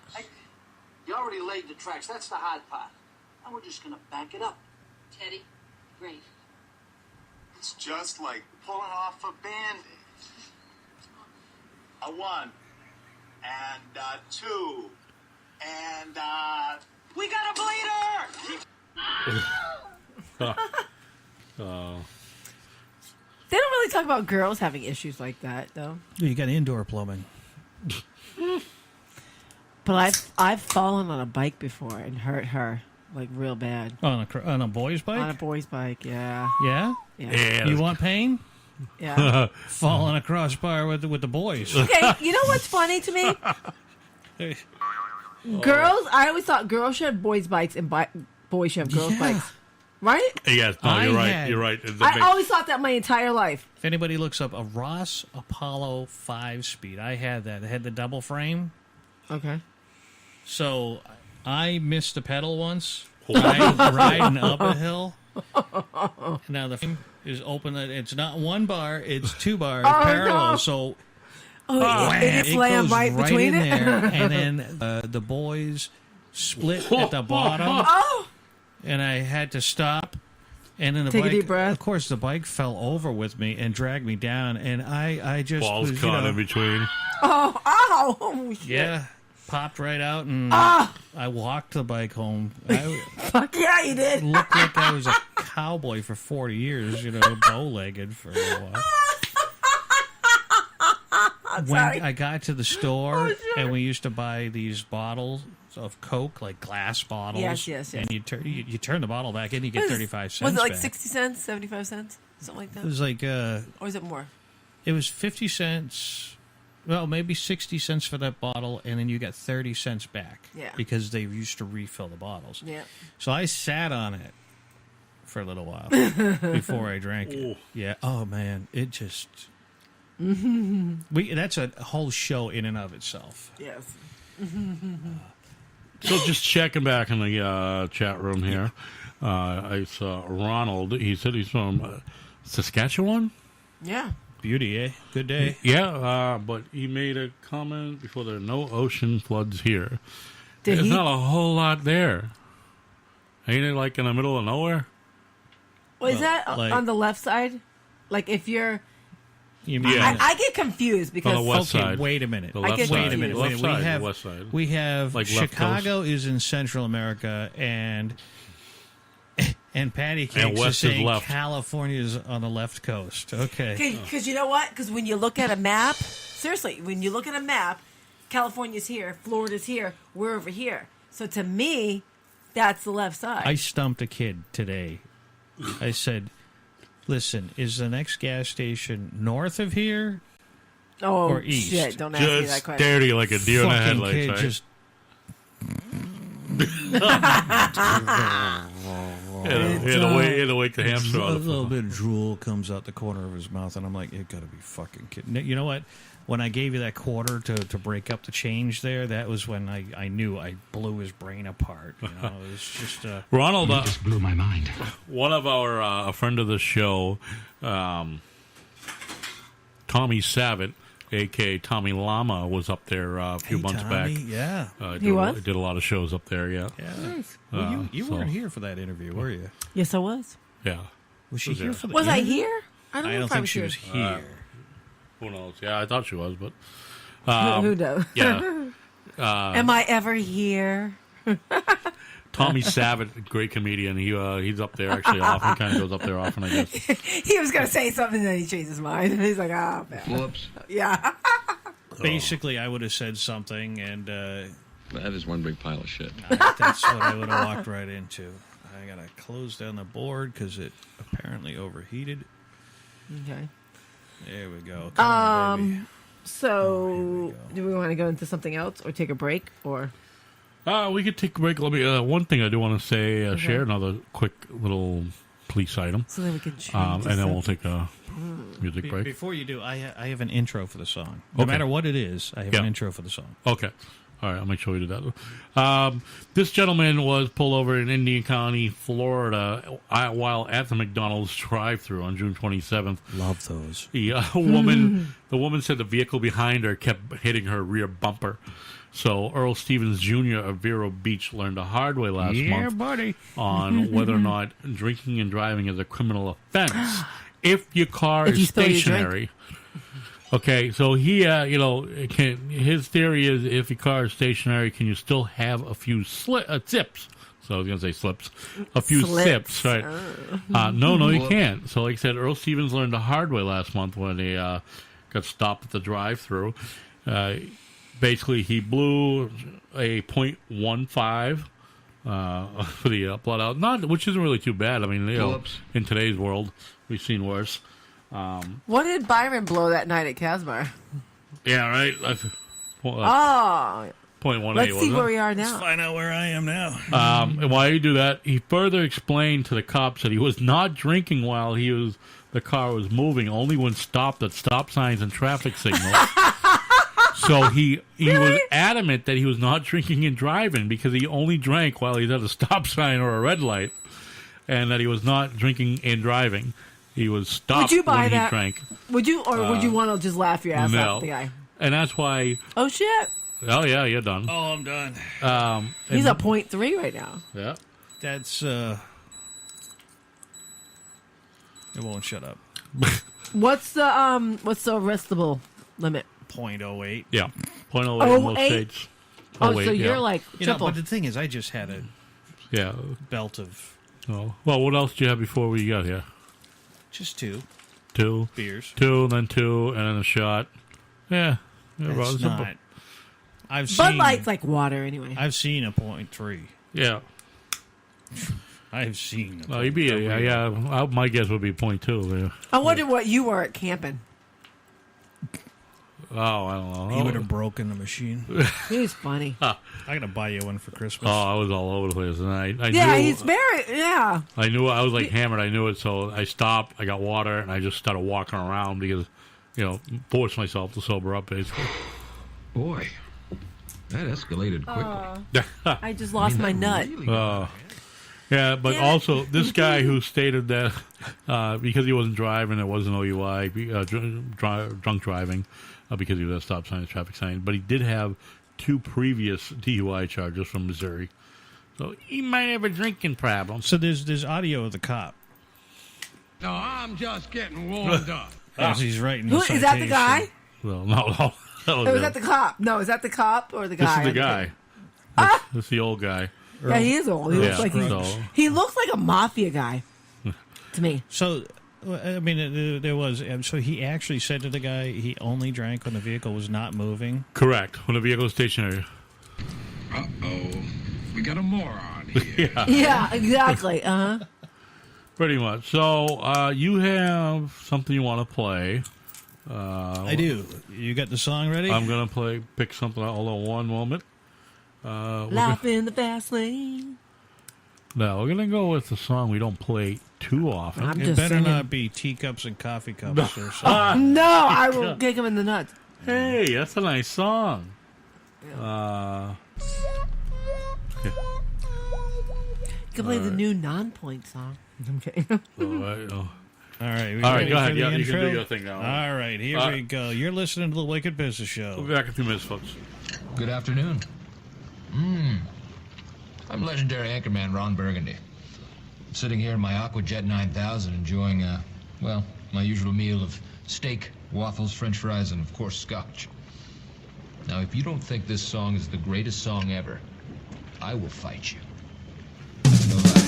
You already laid the tracks. That's the hard part. Now we're just going to back it up. Teddy, great. It's just like pulling off a Band-Aid. A 1 and 2 and we got a bleeder. They don't really talk about girls having issues like that, though. You got indoor plumbing. But I've fallen on a bike before and hurt her like real bad. On a boy's bike? On a boy's bike, yeah. Yeah? Yeah. You want pain? Yeah. Fall on a crossbar with the boys. Okay, you know what's funny to me? Girls, I always thought girls should have boys' bikes and boys should have girls' bikes. Right? Yes, no, you're right. You're right. I always thought that my entire life. If anybody looks up a Ross Apollo 5-speed, I had that. It had the double frame. Okay. So I missed a pedal once riding up a hill. Now the frame is open. It's not one bar; it's 2 bars parallel. No. So it it slammed goes right between in it. there, and then the boys split at the bottom, Oh, and I had to stop. And then the Take a bike, deep breath. of course, the bike fell over with me and dragged me down, and I just balls was, caught in between. oh, shit. yeah, popped right out, and Ah! I walked the bike home. I Fuck yeah, you did. looked like I was a cowboy for 40 years, bow-legged for a while. When I got to the store, and we used to buy these bottles of Coke, like glass bottles. Yes. And you turn the bottle back in, you get 35 cents. Was it like back. 60 cents, 75 cents? Something like It that? was like Or is it more? it was 50 cents. Well, maybe 60 cents for that bottle, and then you got 30 cents back. Yeah. Because they used to refill the bottles. Yeah. So I sat on it for a little while before I drank it. Yeah. Oh man, it just. That's a whole show in and of itself. Yes. So just checking back in the chat room here. I saw Ronald. He said he's from Saskatchewan. Yeah. Beauty, eh? Good day. Yeah, but he made a comment before there are no ocean floods here. Did There's he? not a whole lot there. Ain't it like in the middle of nowhere? Was that like- on the left side? Like if you're... You mean Yeah. I get confused because... On the west okay, side. wait a minute. The I left get side. Wait a minute. The left We side, have the west side. we have Like left Chicago is in Central America, and Patty Cakes And west is saying is left. California's on the left coast. Okay. Because you know what? Because when you look at a map, seriously, when you look at a map, California's here, Florida's here, we're over here. So to me, that's the left side. I stumped a kid today. I said, "Listen, is the next gas station north of here oh, or east?" shit. Don't ask me that Just question. stared at you like a deer in the Fucking headlights, kid right? just He had to wake the hamster a out of little bit of drool comes out the corner of his mouth, and I'm like, "You gotta be fucking kidding!" You know what? When I gave you that quarter to break up the change there, that was when I knew I blew his brain apart. You know, it was just Ronald, just blew my mind. one of our a friend of the show, Tommy Savitt, a.k.a. Tommy Lama, was up there a few months Tommy, back. yeah. He was? Did a lot of shows up there, yeah. Yeah. Well, you so- weren't here for that interview, were you? Yes, I was. Yeah. Was she Was here there. for the Was I interview? here? I don't I know don't if I think was she here. was here. Who knows? Yeah, I thought she was, but... Who knows? Yeah. Am I ever here? Tommy Savitt, great comedian. He's up there actually often. Kind of goes up there often, I guess. He was going to say something, then he changed his mind. He's like, oh, man. Whoops. Yeah. Basically, I would have said something, and That is one big pile of shit. that's what I would have walked right into. I gotta close down the board because it apparently overheated. Okay. There we go. Come on, baby. So, do we want to go into something else or take a break? Or We could take a break. Let me. One thing I do want to say, share another quick little police item, so then we can change and this then up. we'll take a music break. Before you do, I have an intro for the song. No Okay. matter what it is, I have Yeah. an intro for the song. Okay. All right, I'll make sure we do that. This gentleman was pulled over in Indian County, Florida, while at the McDonald's drive-thru on June 27th. Love those. The woman said the vehicle behind her kept hitting her rear bumper. So Earl Stevens Jr. of Vero Beach learned the hard way last month buddy. on whether or not drinking and driving is a criminal offense if your car If you is spill your drink. stationary. Okay, so he, his theory is if your car is stationary, can you still have a few sips? So I was going to say slips. A few Slips. sips, right? No, you can't. So like I said, Earl Stevens learned the hard way last month when he got stopped at the drive-thru. Basically, he blew a .15 for the blood out. Not, which isn't really too bad. I mean, Phillips. in today's world, we've seen worse. What did Byron blow that night at Casmar? Yeah, right. That's, Oh, 0.18. let's see wasn't where it? we are Let's now. find out where I am now. And why you do that? He further explained to the cops that he was not drinking while the car was moving, only when stopped at stop signs and traffic signals. So he was adamant that he was not drinking and driving because he only drank while he's at a stop sign or a red light, and that he was not drinking and driving. He was stopped Would you buy when that? he drank. Would you, or would you want to just laugh your ass off No. at the guy? And that's why. Oh shit! Oh yeah, you're done. Oh, I'm done. He's at 0.3 right now. Yeah. That's it won't shut up. What's the arrestable limit? 0.08. Yeah. 0.08 in most 08? states. Oh, 08, so yeah. you're like You know, triple. but the thing is, I just had a Yeah. belt of Oh. Well, what else did you have before we got here? just 2 Two, beers. then two, and then a shot. Yeah. Yeah, It's rather simple. not. I've Bud seen. Light's like water anyway. I've seen a 0.3. Yeah. I've seen. Well, you'd be, yeah. My guess would be 0.2. Yeah. I wonder what you were at camping. Oh, I don't know. He would have broken the machine. He was funny. I'm gonna buy you one for Christmas. Oh, I was all over the place, and I Yeah, knew, he's very I knew I was like hammered. I knew it, so I stopped. I got water, and I just started walking around because, forced myself to sober up, basically. Boy, that escalated quickly. I just lost my nut. Yeah, but Damn it. also this guy who stated that because he wasn't driving, it wasn't OUI, drunk driving, because he was at a stop sign, a traffic sign. But he did have 2 previous DUI charges from Missouri, so he might have a drinking problem. So there's audio of the cop No, I'm just getting warmed up. as he's writing. Who the is that? The citation. guy? Well, no, that was Or was him. that the cop? No, is that the cop or the This guy? is the guy. This is the old guy. Yeah, he is old. He Yeah, looks like so- he looks like a mafia guy to me. So, I mean, there was. So he actually said to the guy he only drank when the vehicle was not moving. Correct. When the vehicle is stationary. Uh-oh. We got a moron here. Yeah, exactly. Pretty much. So you have something you want to play. I do. You got the song ready? I'm going to pick something out. Hold on one moment. Life in the fast lane. No, we're going to go with the song we don't play too often. I'm It just better singing. not be teacups and coffee cups or something. No, I will kick him in the nuts. Hey, that's a nice song. You can play the new non-point song. I'm kidding. All right, All right. All right, ready go for ahead. the Yeah, you can intro? do your thing now. All right, here we go. You're listening to the Wicked Business Show. We'll be back in 2 minutes, folks. Good afternoon. I'm legendary anchorman Ron Burgundy. I'm sitting here in my Aquajet 9000 enjoying, my usual meal of steak, waffles, french fries, and, of course, scotch. Now, if you don't think this song is the greatest song ever, I will fight you. No lie.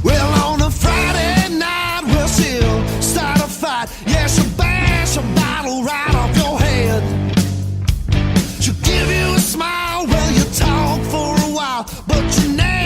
Well, on a Friday night, we'll still start a fight. Yeah, she'll bash a bottle right off your head. She'll give you a smile while you talk for a while, but you never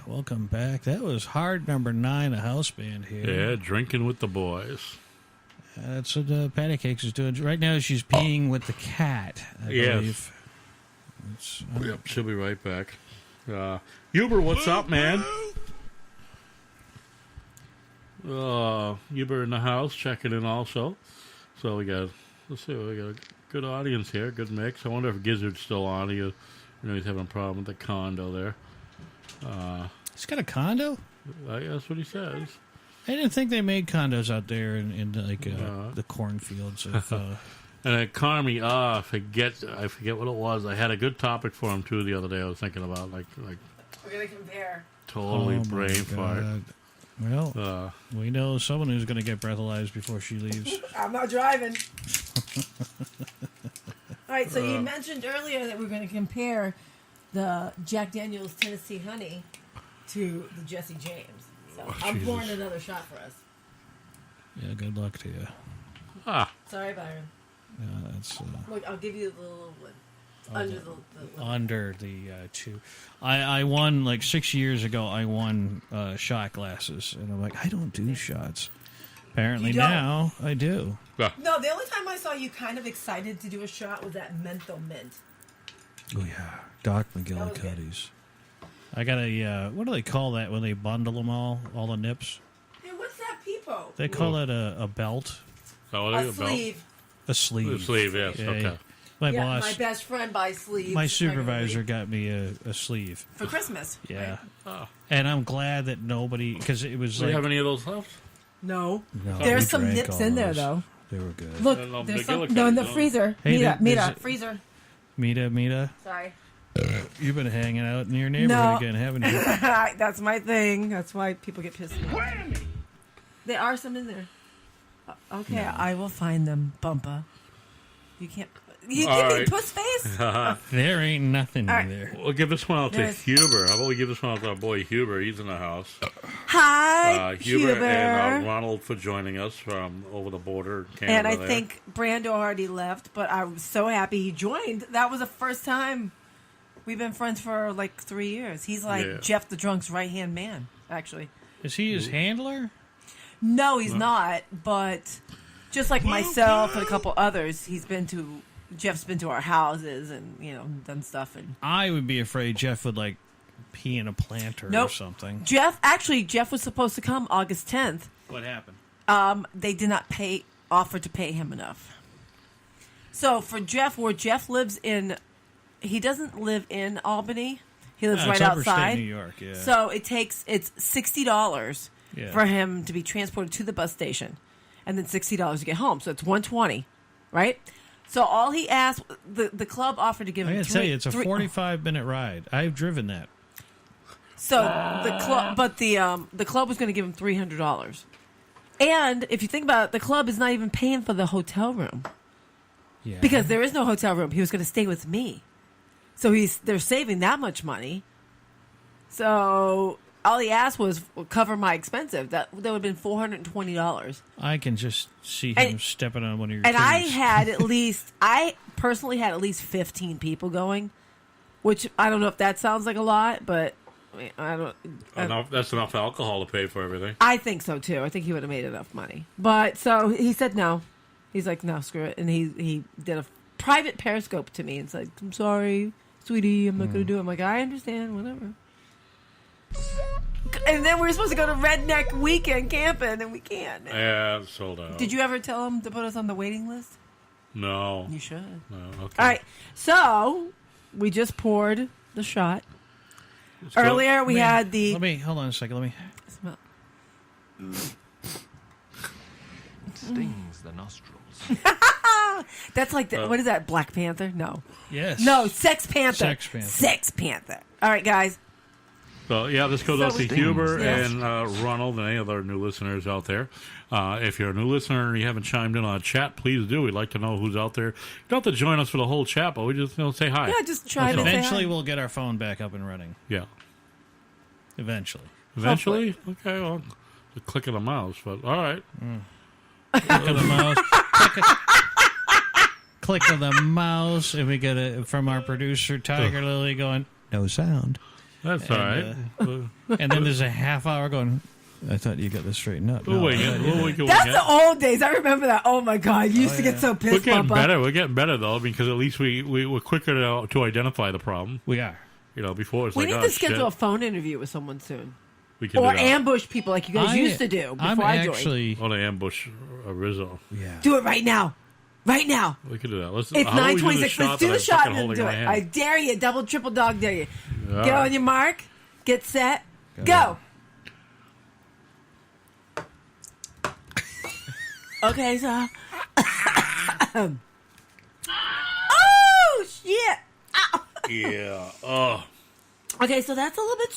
welcome back. That was hard number 9, a house band here. Yeah, drinking with the boys. That's what Patty Cakes is doing. Right now she's peeing with the cat, I believe. Yep, she'll be right back. Huber, what's up, man? Huber in the house, checking in also. So let's see, we got a good audience here, good mix. I wonder if Gizzard's still on. He's having a problem with the condo there. He's got a condo? That's what he says. I didn't think they made condos out there in the cornfields of... And Carmi, I forget what it was. I had a good topic for him, too, the other day. I was thinking about, like we're going to compare. Totally brain fart. Well, we know someone who's going to get breathalyzed before she leaves. I'm not driving. All right, so you mentioned earlier that we're going to compare the Jack Daniel's Tennessee Honey to the Jesse James. So I'm pouring another shot for us. Yeah, good luck to you. Sorry, Byron. Yeah, that's... Look, I'll give you the little one. Under the two. I won, like 6 years ago, I won shot glasses. And I'm like, I don't do shots. Apparently now I do. No, the only time I saw you kind of excited to do a shot was that Menthol Mint. Oh, yeah. Doc McGillicuddy's. I got a, what do they call that when they bundle them all the nips? Hey, what's that peepo? They call it a belt. A sleeve. A sleeve. A sleeve, yes. Yeah, okay. yeah. My boss. My best friend buys sleeves. My supervisor got me a sleeve. For Christmas. Yeah. Right? And I'm glad that nobody, because it was Do you have any of those left? No. There's some nips in there, though. They were good. Look, there's some in the freezer. Hey, Mita, freezer. Mita. Sorry. You've been hanging out in your neighborhood again, haven't you? That's my thing. That's why people get pissed at me. There are some in there. Okay, no. I will find them, Bumpa. You can't... You give me puss face? There ain't nothing in there. We'll give this one out to Huber. How about we give this one out to our boy Huber? He's in the house. Hi, Huber. And Ronald for joining us from over the border. Canada and I think Brando already left, but I was so happy he joined. That was the first time. We've been friends for like 3 years. He's like Jeff the Drunk's right-hand man, actually. Is he his handler? No, he's not, but just like myself and a couple others, Jeff's been to our houses and, done stuff. And I would be afraid Jeff would, like, pee in a planter or something. Jeff was supposed to come August 10th. What happened? They did not offer to pay him enough. So for Jeff, where Jeff lives he doesn't live in Albany. He lives right outside New York, yeah. So it's $60 for him to be transported to the bus station, and then $60 to get home. So it's $120, right? So all he asked, the club offered to give him. I gotta tell you, it's a 45-minute ride. I've driven that. So the club was going to give him $300, and if you think about it, the club is not even paying for the hotel room. Yeah. Because there is no hotel room. He was going to stay with me. So they're saving that much money. So all he asked was cover my expenses. That would have been $420. I can just see him stepping on one of your And keys. I personally had at least 15 people going, which I don't know if that sounds like a lot, but I don't. That's enough alcohol to pay for everything. I think so too. I think he would have made enough money. But so he said no. He's like, no, screw it. And he did a private Periscope to me and said, I'm sorry, sweetie, I'm not going to do it. I'm like, I understand, whatever. And then we were supposed to go to Redneck Weekend camping, and we can't. Yeah, it's sold out. Did you ever tell him to put us on the waiting list? No. You should. No, okay. All right, so we just poured the shot. Earlier we had the... Hold on a second, let me... Smell. It stings the nostrils. That's like, what is that, Black Panther? No. Yes. No, Sex Panther. Sex Panther. Sex Panther. All right, guys. So, this goes out to Huber and Ronald and any other new listeners out there. If you're a new listener and you haven't chimed in on chat, please do. We'd like to know who's out there. You don't have to join us for the whole chat, but we just say hi. Yeah, just try to say hi. Eventually we'll get our phone back up and running. Yeah. Eventually? Okay, well, the click of the mouse, but all right. Click of the mouse. Click of the mouse, and we get it from our producer, Tiger Lily, going, no sound. That's all right. And then there's a half hour going, I thought you got this straightened up. We'll wait. That's the old days. I remember that. Oh my God, you used to get so pissed. We're getting Papa. better. We're getting better though, because at least we're quicker to identify the problem. We are. Before it's We like, need oh, to schedule shit. a phone interview with someone soon, We can or do that. ambush people like you guys used to do before I joined. On an ambush Rizzo. Yeah. Do it right now. Right now. We can do that. It's It's 9:26. Let's do the shot and then holding do my it. hand? I dare you. Double, triple dog dare you. All Get right. on your mark. Get set. Go. Okay, so. Oh, shit. Ow. Yeah. Oh. Okay, so that's a little bit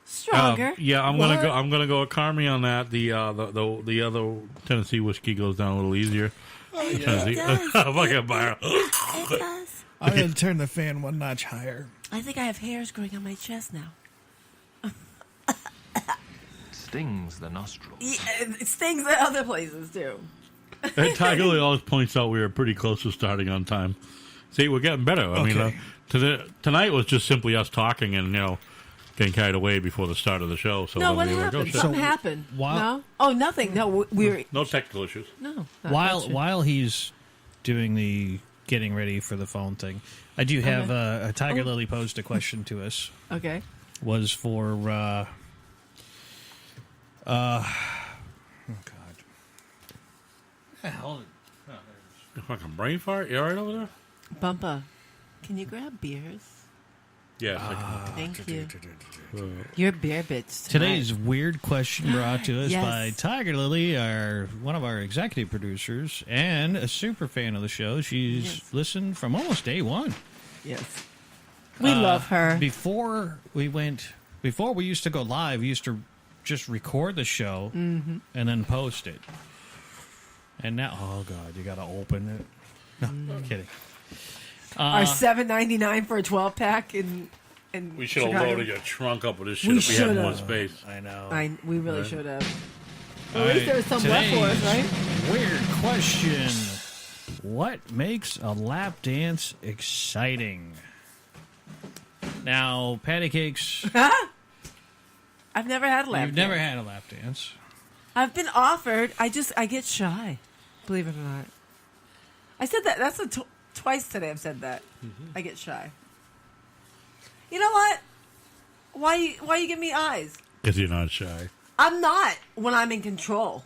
stronger. Yeah, I'm What? gonna go with Carmi on that. The other Tennessee whiskey goes down a little easier. Tennessee. does. Fucking bar. It does. I'm going to turn the fan one notch higher. I think I have hairs growing on my chest now. Stings the nostril. Yeah, it stings at other places, too. And Tiger Lily always points out we were pretty close to starting on time. See, we're getting better. I mean, tonight was just simply us talking and getting carried away before the start of the show. So No, what we were like, oh, happened? shit. Something happened. While- No? Oh, nothing. No, we were... No technical issues. No. While he's doing the getting ready for the phone thing, I do have a Tiger Lily posed a question to us. Okay. Was for oh God. Hold it. Fucking brain fart. You all right over there? Bumpa, can you grab beers? Yes. Thank you. You're beer bitch. Today's weird question brought to us Yes. by Tiger Lily, one of our executive producers and a super fan of the show. She's listened from almost day one. Yes. We love her. Before we used to go live, we used to just record the show and then post it. And now, oh God, you got to open it. No, I'm kidding. Our $7.99 for a 12-pack in We should have Chicago. loaded your trunk up with this shit We if we had more should've. space. I know. We really Right. should have. All At least right, there was some left for us, right? Weird question. What makes a lap dance exciting? Now, patty cakes. I've never had a lap You've dance. never had a lap dance. I've been offered. I get shy. Believe it or not. I said that. That's twice today I've said that. I get shy. You know what? Why you give me eyes? Because you're not shy. I'm not when I'm in control.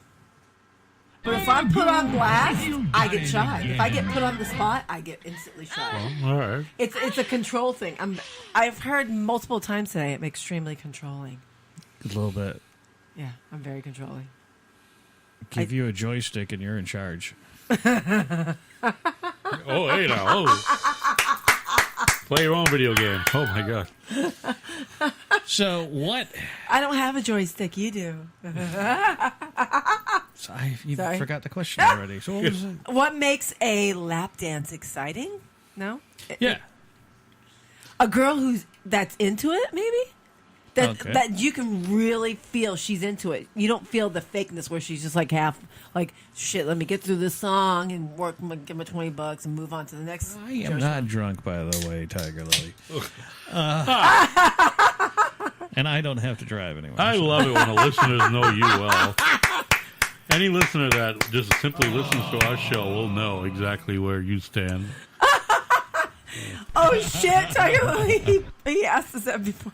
But if I'm put on blast, I get shy. If I get put on the spot, I get instantly shy. All right. It's a control thing. I've heard multiple times today I'm extremely controlling. A little bit. Yeah, I'm very controlling. Give you a joystick and you're in charge. Oh, hey now. Oh. Play your own video game. Oh, my God. So what? I don't have a joystick. You do. You Sorry. forgot the question already. So what was it? What makes a lap dance exciting? No? Yeah. A girl that's into it, maybe? Okay. That you can really feel she's into it. You don't feel the fakeness where she's just like half, like, shit, let me get through this song and give me $20 and move on to the next. I am not drunk, by the way, Tiger Lily. And I don't have to drive anyway. I love it when the listeners know you well. Any listener that just simply listens to our show will know exactly where you stand. Oh, shit, Tiger Lily. He asked us that before.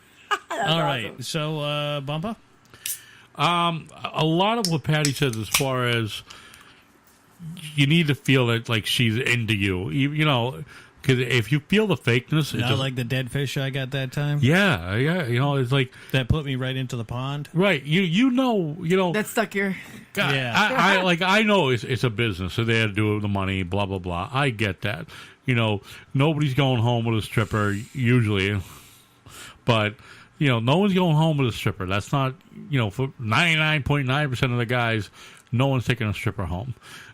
That's All right. awesome. So, Bumpa? A lot of what Patty says as far as you need to feel it like she's into you. You know, because if you feel the fakeness... it Not just- like the dead fish I got that time? Yeah, you know, it's like... That put me right into the pond? Right, you know... That stuck your... God, Yeah. I know it's a business, so they had to do it with the money, blah, blah, blah. I get that. You know, nobody's going home with a stripper, usually. But, you know, no one's going home with a stripper. That's not, you know, for 99.9% of the guys, no one's taking a stripper home.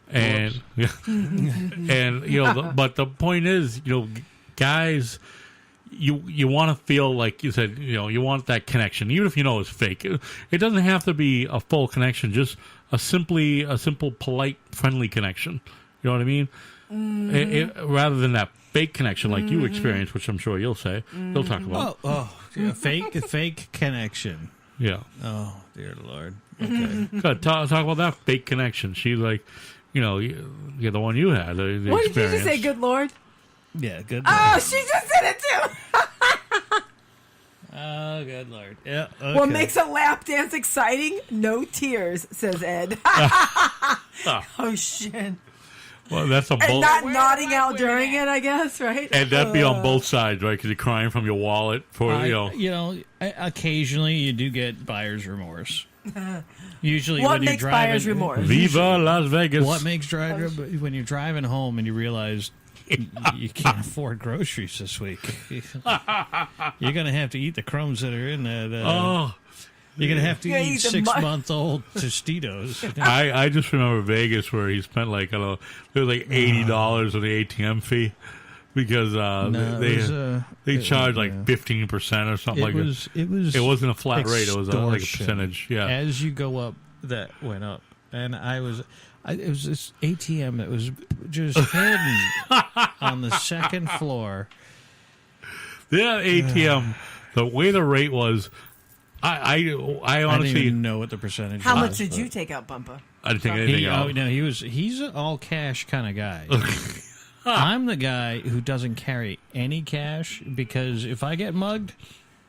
And, and you know, but the point is, you know, guys, you want to feel like you said, you know, you want that connection, even if you know it's fake. It doesn't have to be a full connection, just a simple, polite, friendly connection. You know what I mean? Rather than that fake connection like you experienced, which I'm sure you'll say. You'll talk about. Yeah, fake connection. Yeah. Oh, dear Lord. Okay. Good. Talk about that fake connection. She's like, you're the one you had. The What did experience. you just say, good Lord? Yeah, good Lord. Oh, she just said it too. Oh, good Lord. Yeah. Okay. What makes a lap dance exciting? No tears, says Ed. Oh, shit. Well, that's on And both. not nodding out during it, I guess, right? And that'd be on both sides, right? Because you're crying from your wallet for, occasionally you do get buyer's remorse. Usually, What when you're makes driving, buyer's remorse? Viva Las Vegas. What makes when you're driving home and you realize you can't afford groceries this week? You're gonna have to eat the crumbs that are in that. You're gonna have to eat 6-month-old Tostitos. I just remember Vegas where he spent like there was like $80 on the ATM fee because they charged like 15% or something like that. It wasn't a flat rate; it was like a percentage. Yeah. As you go up, that went up, and it was this ATM that was just hidden on the second floor. Yeah, ATM. The way the rate was, I honestly I didn't even know what the percentage. How was, much did you take out, Bumpa? I didn't take anything out. Oh no, he's an all cash kind of guy. I'm the guy who doesn't carry any cash because if I get mugged,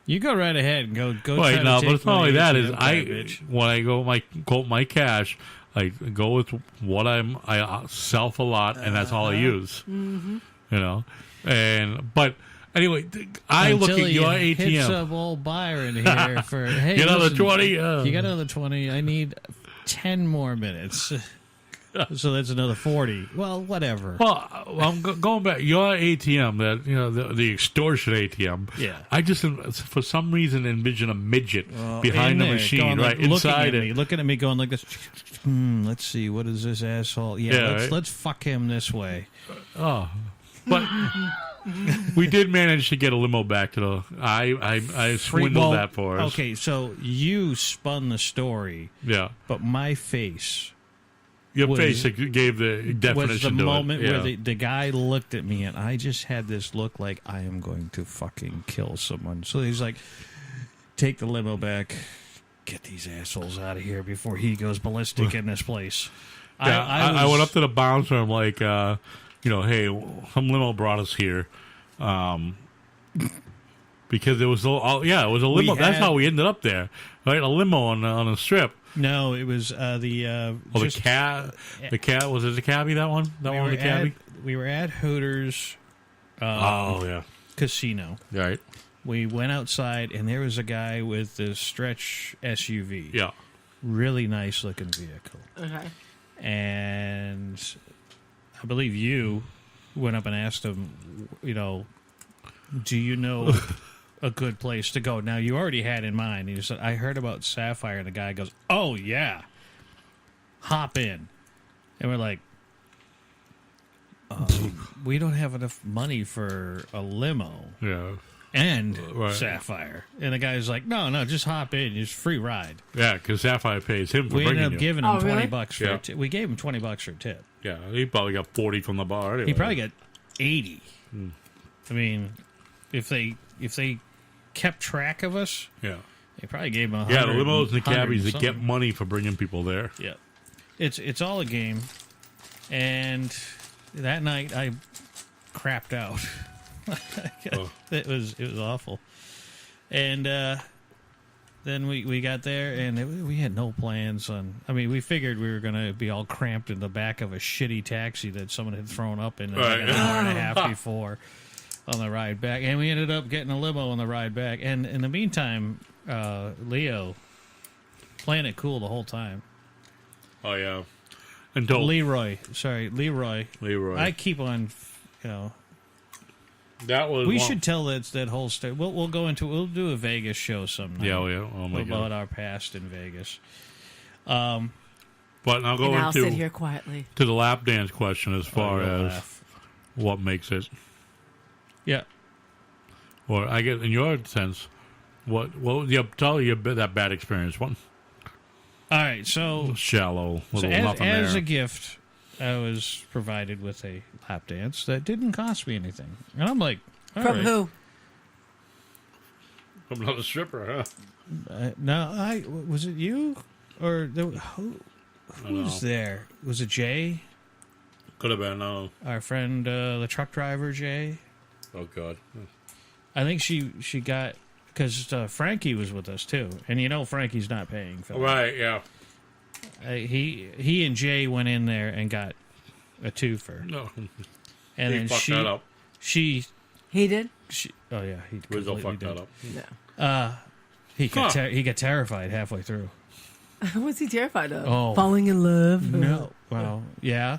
you go right ahead and go. Right, try no, to but take it's not my only that. Is ATM I garbage. when I go my cash, I go with what I self a lot, and that's all I use. Mm-hmm. But anyway, I look at your Hit ATM. some old buyer in here for hey, Get another listen, 20. You got another 20. I need 10 more minutes. So that's another 40. Well, whatever. Well, I'm going back. Your ATM, that the extortion ATM. Yeah. I just for some reason envision a midget behind in the there, machine, going right like, inside it. looking at me, going like this. Let's see, what is this asshole? Yeah, let's fuck him this way. Oh, but we did manage to get a limo back to the. I swindled that for us. Okay, so you spun the story. Yeah. But my face. Your face gave the definition was the to moment it. where the guy looked at me and I just had this look like I am going to fucking kill someone. So he's like, take the limo back, get these assholes out of here before he goes ballistic in this place. Yeah, I went up to the bouncer. I'm like, hey, some limo brought us here, because it was it was a limo. That's how we ended up there, right? A limo on a strip. No, it was the cab. The cab, was it the cabbie? That one was the cabbie. We were at Hooters. Casino. Right. We went outside and there was a guy with this stretch SUV. Yeah. Really nice looking vehicle. Okay. And I believe you went up and asked him, do you know a good place to go? Now, you already had in mind. You said, I heard about Sapphire. And the guy goes, oh, yeah. Hop in. And we're like, we don't have enough money for a limo. Yeah. And Sapphire. And the guy's like, no, just hop in. It's free ride. Yeah, because Sapphire pays him for we bringing ended up giving him $20 for yeah. a tip. We gave him $20 for a tip. Yeah, he probably got 40 from the bar. Anyway. He probably got 80. Hmm. I mean, if they kept track of us, yeah, they probably gave him 100. Yeah, the limos and the cabbies that get something. money for bringing people there. Yeah, it's all a game. And that night I crapped out. It was awful. And then we got there and we had no plans on. I mean, we figured we were going to be all cramped in the back of a shitty taxi that someone had thrown up in like an hour and a half before on the ride back, and we ended up getting a limo on the ride back. And in the meantime, Leo playing it cool the whole time. Oh yeah, until Leroy. Leroy. I keep on, That was. We should tell that whole story. We'll do a Vegas show sometime. Yeah, yeah. Oh my about God. our past in Vegas. But I'll go I'll into sit here quietly to the lap dance question as far as what makes it. Yeah. Or I guess in your sense, what tell you that bad experience one. All right, so shallow, so little nothing as there. a gift, I was provided with a lap dance that didn't cost me anything. And I'm like, all From right. who? I'm not a stripper, huh? No, was it you? Or who was there? Was it Jay? Could have been, no. Our friend, the truck driver, Jay? Oh, God. I think she got... Because Frankie was with us, too. And you know Frankie's not paying for that. Right, yeah. He and Jay went in there and got a twofer. No. And He then fucked that up. He did? Oh, yeah. He Rizzo completely fucked did. that up. Yeah. He got terrified halfway through. What's he terrified of? Oh. Falling in love? No. Well, yeah.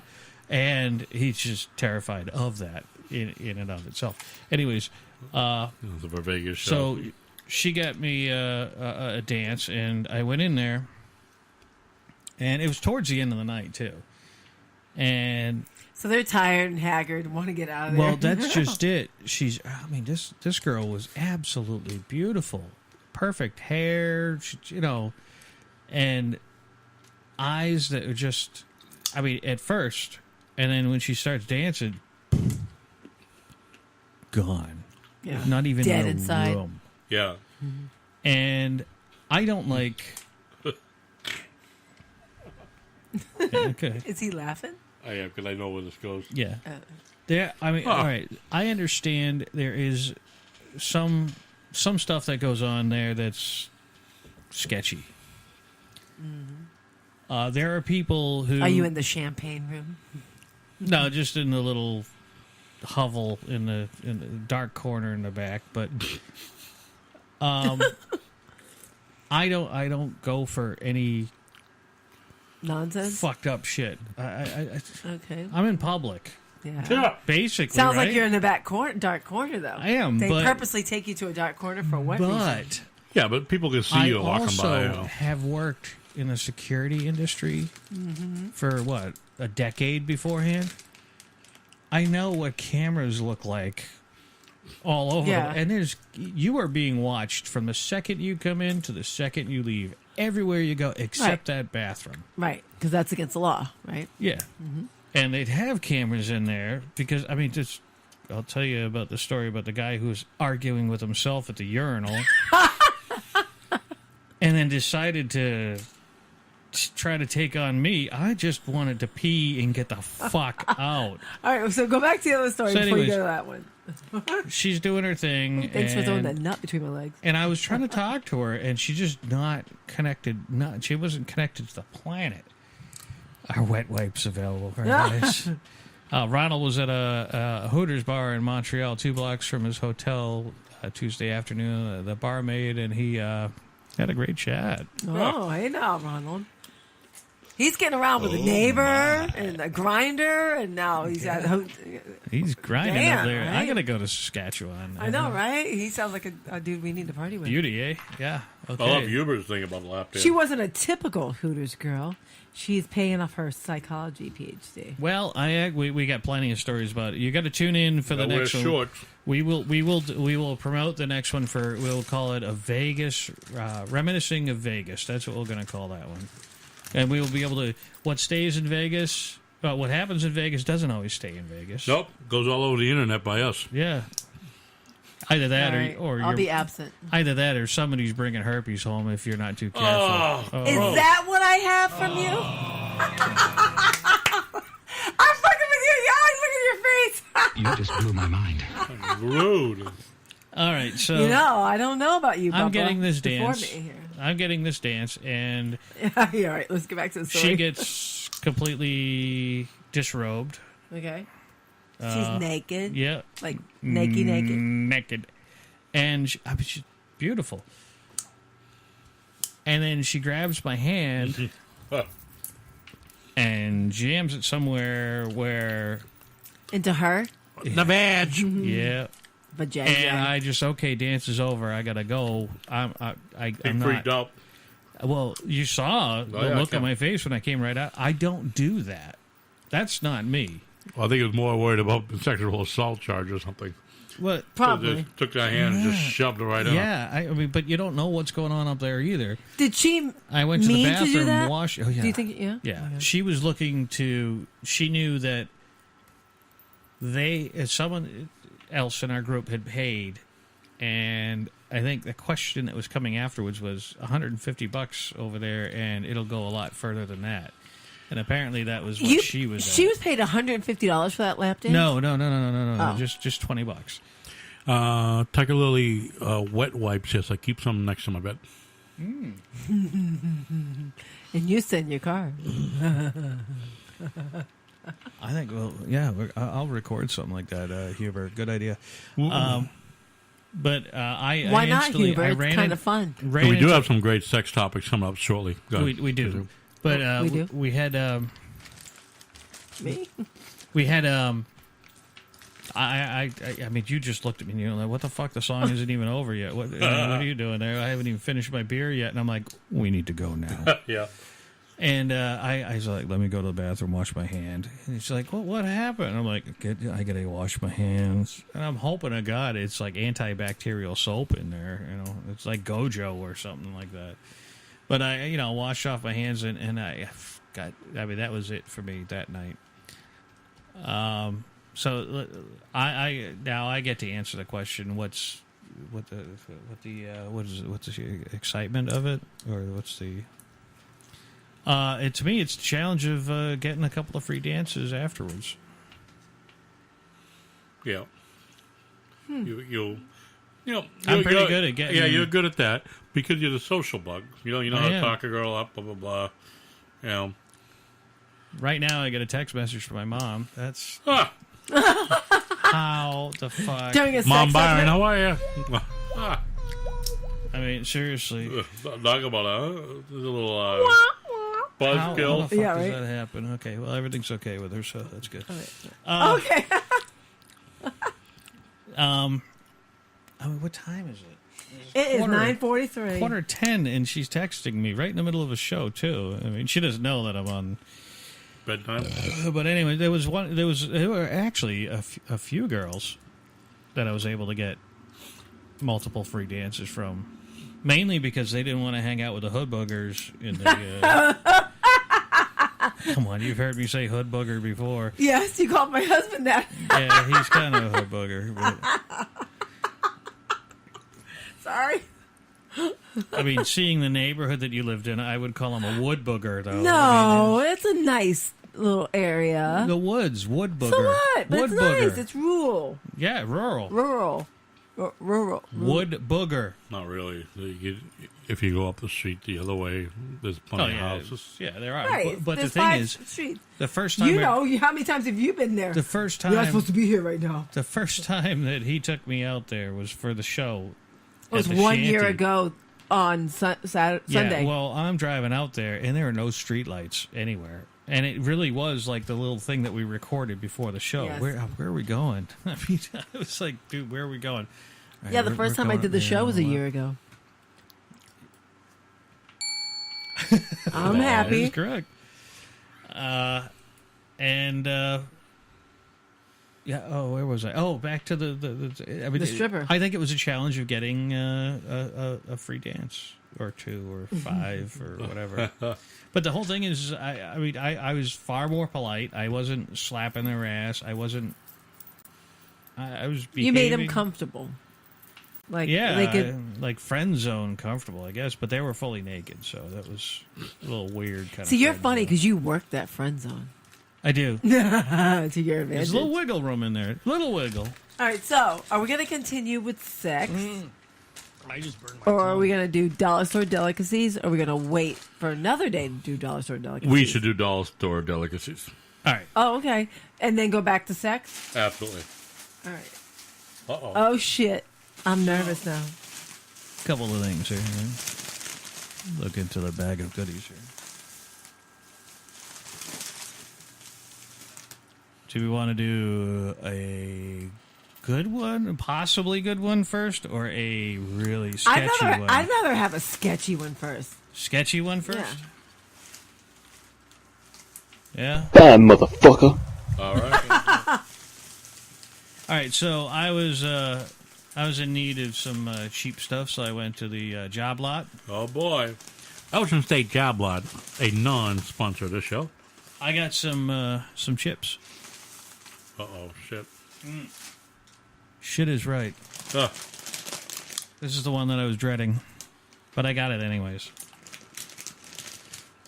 And he's just terrified of that in and of itself. Anyways, It was a Vegas show. so she got me a dance, and I went in there, and it was towards the end of the night, too. And So they're tired and haggard and want to get out of there. well, that's just it. This girl was absolutely beautiful. Perfect hair, and eyes that were just, at first, and then when she starts dancing, gone. Yeah. Not even Dead in a inside. room. Yeah. And I don't like... Okay. Is he laughing? I am, because I know where this goes. Yeah. All right. I understand there is some stuff that goes on there that's sketchy. Mm-hmm. There are people who... Are you in the champagne room? No, just in the little hovel in the dark corner in the back. But I don't go for any nonsense, fucked up shit. Okay. I'm in public. Yeah. Basically, Sounds right? like you're in the dark corner, though. I am, They but- purposely take you to a dark corner for what reason? But Yeah, but people can see you walking by. I You also know. have worked in the security industry Mm-hmm. for a decade beforehand. I know what cameras look like all over, Yeah. and you are being watched from the second you come in to the second you leave, everywhere you go, except that bathroom. Right, because that's against the law, right? Yeah, and they'd have cameras in there because I'll tell you about the story about the guy who was arguing with himself at the urinal, and then decided to try to take on me. I just wanted to pee and get the fuck out. All right, so go back to the other story So before you anyways, go to that one. She's doing her thing. Thanks for throwing and- that nut between my legs. And I was trying to talk to her, and she's just not connected. She wasn't connected to the planet. Our wet wipes available. Very nice. Ronald was at a Hooters bar in Montreal, 2 blocks from his hotel, Tuesday afternoon. The barmaid, and he had a great chat. Oh, hey now, Ronald. He's getting around with a neighbor and a grinder, and now he's at. He's grinding Damn, up there. I right? gotta go to Saskatchewan. I know, right? He sounds like a dude we need to party with. Beauty, eh? Yeah. Okay. I love Huber's thing about the lap dance. She wasn't a typical Hooters girl. She's paying off her psychology PhD. Well, we got plenty of stories about it. You got to tune in for the Gotta wear next one. shorts. We will promote the next one we'll call it a Vegas, reminiscing of Vegas. That's what we're going to call that one. And we will be able to, what stays in Vegas, what happens in Vegas doesn't always stay in Vegas. Nope, goes all over the internet by us. Yeah. Either that All right, or I'll you're- be absent. Either that or somebody's bringing herpes home if you're not too careful. Is that what I have from you? I'm fucking with you. Yeah, look at your face. You just blew my mind. Rude. All right, so You know, I don't know about you, I'm Bubba, getting this before dance. me here. I'm getting this dance, and Yeah, all right, let's get back to the story. she gets completely disrobed. Okay. She's naked. Yeah. Like naked. Naked. And she's beautiful. And then she grabs my hand and jams it somewhere where... Into her? The badge. Yeah. Vajayjay. And I just, okay, dance is over. I got to go. I'm freaked not... out. Well, you saw the yeah, look I on can. my face when I came right out. I don't do that. That's not me. Well, I think he was more worried about sexual assault charge or something. What? Probably. They took that hand and just shoved it right in. Yeah, I mean, but you don't know what's going on up there either. Did she? I went to the mean bathroom, to do that? wash. Oh yeah. Do you think? Yeah. Yeah, Okay. she was looking to. She knew that someone else in our group had paid, and I think the question that was coming afterwards was $150 over there, and it'll go a lot further than that. And apparently that was what she was. She at. was paid $150 for that lap dance. No, Oh. just $20. Tiger Lily wet wipes. Yes, I keep some next to my bed. And you send your car. I think. Well, yeah, I'll record something like that, Huber. Good idea. But Why I not, instantly- Huber? I It's ran kind in- of fun. ran We do into- have some great sex topics coming up shortly. Go ahead. We do. But We do? we had Me? we had I mean, you just looked at me and you're like, what the fuck? The song isn't even over yet. What are you doing there? I haven't even finished my beer yet. And I'm like, we need to go now. Yeah. And I was like, let me go to the bathroom, wash my hand. And she's like, what happened? And I'm like, I got to wash my hands. And I'm hoping to God it's like antibacterial soap in there. You know, it's like Gojo or something like that. But I, washed off my hands and I mean, that was it for me that night. So now I get to answer the question: what's the excitement of it, or what's the? To me, it's the challenge of getting a couple of free dances afterwards. Yeah. I'm pretty good at getting. Yeah, you're good at that because you're the social bug. You know how to am. talk a girl up, blah blah blah. You know. Right now, I get a text message from my mom. That's Ah, how the fuck. During a Mom sex Byron, segment? how are you? Ah, I mean, seriously. talk about a little How the buzzkill. fuck Yeah, does right. that happen? Okay, well, everything's okay with her, so that's good. Okay. I mean, what time is it? It is Quarter- 9:43. 10:10, and she's texting me right in the middle of a show too. I mean, she doesn't know that I'm on Bedtime. But anyway, there were actually a few girls that I was able to get multiple free dances from, mainly because they didn't want to hang out with the hood boogers in the. Come on, you've heard me say hood booger before. Yes, you called my husband that. Yeah, he's kind of a hood booger. But, Sorry. I mean, seeing the neighborhood that you lived in, I would call him a wood booger, though. No, it's a nice little area. The woods, wood booger. So what? But Wood it's booger. nice. It's rural. Yeah, rural. Rural. Wood booger. Not really. If you go up the street the other way, there's plenty of yeah, houses. Yeah, there are. Right. But the There's thing 5 is, streets. the first time how many times have you been there? the first time You're not supposed to be here right now. the first time that he took me out there was for the show. It was at the 1 year shanty. ago on Sunday. Yeah, well, I'm driving out there, and there are no streetlights anywhere. And it really was like the little thing that we recorded before the show. Yes. Where are we going? I mean, I was like, dude, where are we going? All right, Yeah, the we're first time I going- did the show was a well, year ago. I'm that happy. is correct. Yeah. Oh, where was I? Oh, back to the I mean, The stripper. I think it was a challenge of getting a free dance or 2 or 5 or whatever. But the whole thing is, I mean, I was far more polite. I wasn't slapping their ass. I wasn't. I was. You made them behaving- comfortable. Like Yeah, they could. like friend zone comfortable, I guess. But they were fully naked, so that was a little weird. Kind See, of you're friend funny zone. because you work that friend zone. I do. To your There's advantage. a little wiggle room in there. Little wiggle. All right, so are we going to continue with sex? I just burned my Or are we going to do dollar store delicacies? Or are we going to wait for another day to do dollar store delicacies? We should do dollar store delicacies. All right. Oh, okay. And then go back to sex? Absolutely. All right. Uh-oh. Oh, shit. I'm nervous now. Couple of things here. Look into the bag of goodies here. Do we want to do a good one, possibly good one first, or a really sketchy one? I'd rather have a sketchy one first. Sketchy one first? Yeah. Bad motherfucker. All right. All right, so I was in need of some cheap stuff, so I went to the Job Lot. Oh, boy. Ocean State Job Lot, a non-sponsor of this show. I got some chips. Uh-oh, shit. Shit is right. This is the one that I was dreading, but I got it anyways.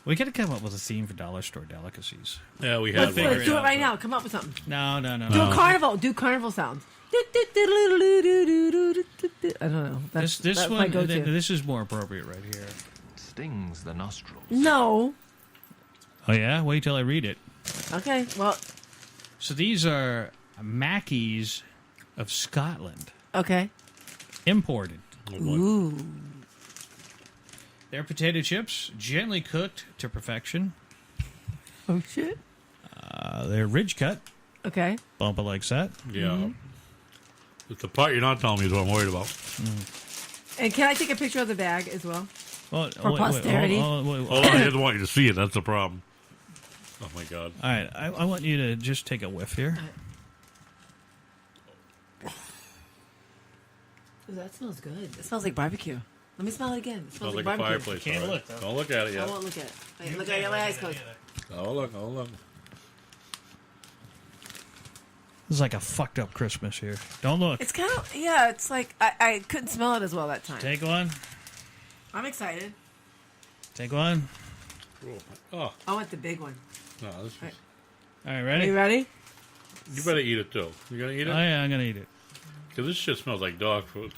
We got to come up with a theme for dollar store delicacies. Yeah, we have. Let's do it right now. Come up with something. No. Do a carnival. Do carnival sounds. I don't know. That's my one. go-to. This is more appropriate right here. Stings the nostrils. No. Oh yeah. Wait till I read it. Okay. Well. So these are Mackeys of Scotland. Okay. Imported. Ooh. They're potato chips, gently cooked to perfection. Oh shit. They're ridge cut. Okay. Bumper like that. Yeah. It's the part you're not telling me is what I'm worried about. And can I take a picture of the bag as well? Oh, for posterity. Hold on, I just want you to see it. That's the problem. Oh, my God. All right, I want you to just take a whiff here. Ooh, that smells good. It smells like barbecue. Let me smell it again. It Smells like a barbecue. fireplace. Can't all right. look, though. Don't look at it I yet. won't look at it. Wait, look, I got my eyes closed. Oh, look. This is like a fucked up Christmas here. Don't look. It's kind of, yeah, it's like, I couldn't smell it as well that time. Take one. I'm excited. Take one. Oh, I want the big one. no, this is... All right, Are ready? you ready? You better eat it, too. You gonna eat it? Oh, yeah, I'm going to eat it. Because this shit smells like dog food.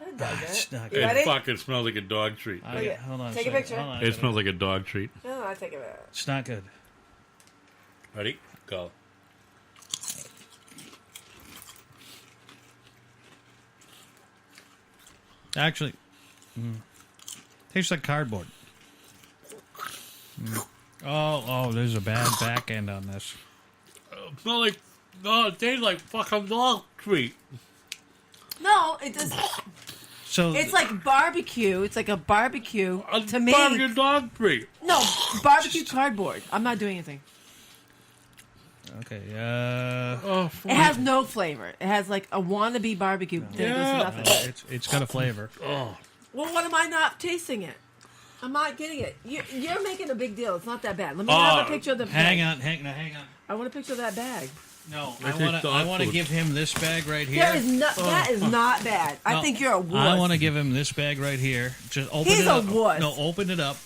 It does It's it. not You good. ready? It fucking smells like a dog treat. Okay, it. hold on Take a second. picture. Hold on, It smells like a dog treat. No, I take it back. It's not good. Ready? Go. Actually, tastes like cardboard. Oh, there's a bad back end on this. It smells like... No, it tastes like fucking dog treat. No, it does. So It's like barbecue. It's like a barbecue to me. Barbecue dog treat. No, barbecue cardboard. I'm not doing anything. okay. It has no flavor. It has like a wannabe barbecue. There's nothing. It's got a flavor. Oh. Well, what am I not tasting it? I'm not getting it. You're making a big deal. It's not that bad. Let me have a picture of the bag. Hang on. I want a picture of that bag. No, That I tastes dog want to food. give him this bag right here. That is not bad. I think you're a wuss. I want to give him this bag right here. Just open He's it a up. wuss. No, open it up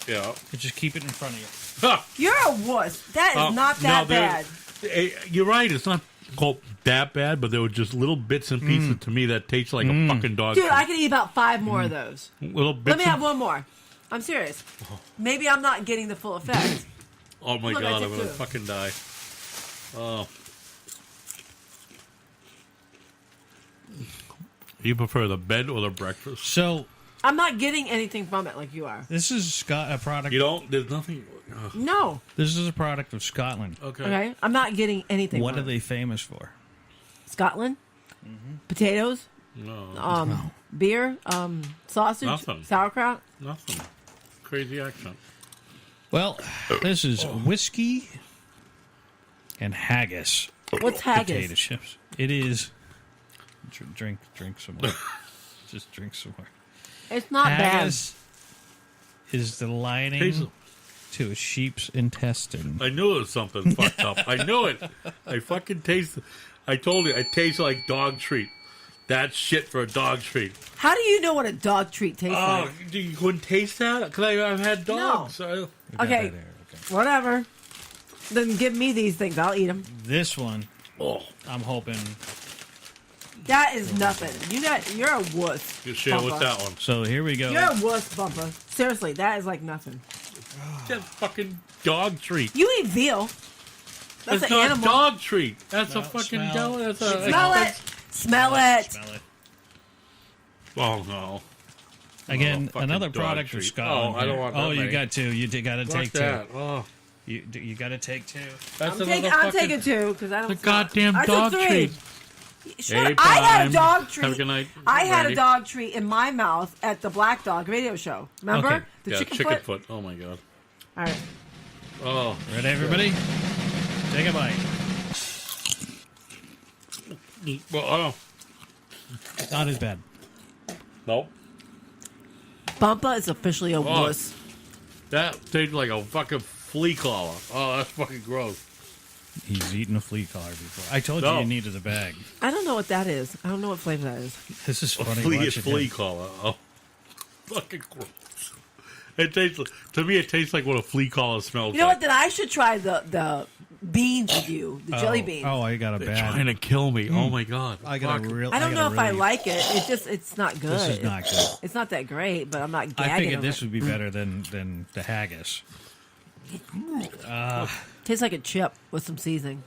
Yeah. and just keep it in front of you. You're a wuss. That is not that bad. You're right. It's not quote that bad, but there were just little bits and pieces to me that taste like a fucking dog. Dude, I could eat about 5 more of those. Little bits. Let me have one more. I'm serious. Maybe I'm not getting the full effect. Oh my Look, I God! took I'm gonna 2. fucking die. Oh. You prefer the bed or the breakfast? So I'm not getting anything from it like you are. this is a product. You don't. There's nothing. No. This is a product of Scotland. Okay. I'm not getting anything What from are it. they famous for? Scotland? Potatoes? No. Beer? Sausage? Nothing. Sauerkraut? Nothing. Crazy accent. Well, this is whiskey and haggis. What's Potato haggis? chips. It is. Drink some more. Just drink some more. It's not Haggis is the lining Tastes- to a sheep's intestine. I knew it was something fucked up. I knew it. I fucking taste. I told you, it tastes like dog treat. That's shit for a dog treat. bad. How do you know what a dog treat tastes Oh, like? you couldn't taste that? Because I've had dogs. We got Okay. that there, Whatever. Then give me these things. I'll eat them. This one, Oh, I'm hoping. That is nothing. You're a wuss. you share with Bumper. that one. So here we go. You're a wuss, Bumper. Seriously, that is like nothing. That's fucking dog treat. You eat veal. That's That's an not animal. dog treat. That's a No, fucking smell. dog. That's a. Smell it. Smell it. Smell it. Oh no. Again, fucking another dog product of treat. Scotland. Oh, I don't here. want that Oh, you many. got 2. You got to Fuck take 2. that. Oh, You got to take 2. that's I'm another taking fucking. 2 because I don't. The smell it. goddamn I took dog 3. treat. Shut Hey, up. I had Prime. a dog treat. Have a good night. I had Randy. a dog treat in my mouth at the Black Dog radio show. Remember? Okay. The Yeah, chicken, foot? Oh my god. All right. Oh. Ready, everybody? Take a bite. Well, Not as bad. nope. Bumpa is officially a wuss. That tastes like a fucking flea collar. Oh, that's fucking gross. He's eaten a flea collar before. I told No. you you needed a bag. I don't know what that is. I don't know what flavor that is. This is A funny. flea watching collar. Oh, fucking gross. It tastes to me. It tastes like what a flea collar smells You know like. what? Then I should try the beans with you, the jelly beans. Oh, I got a They're bad. trying to kill me. Oh my god. I got a Fuck. real. I don't know got if a I really- like it. It's not good. This is not good. It's not that great, but I'm not gagging. I figured on this it. would be better than the haggis. Tastes like a chip with some seasoning.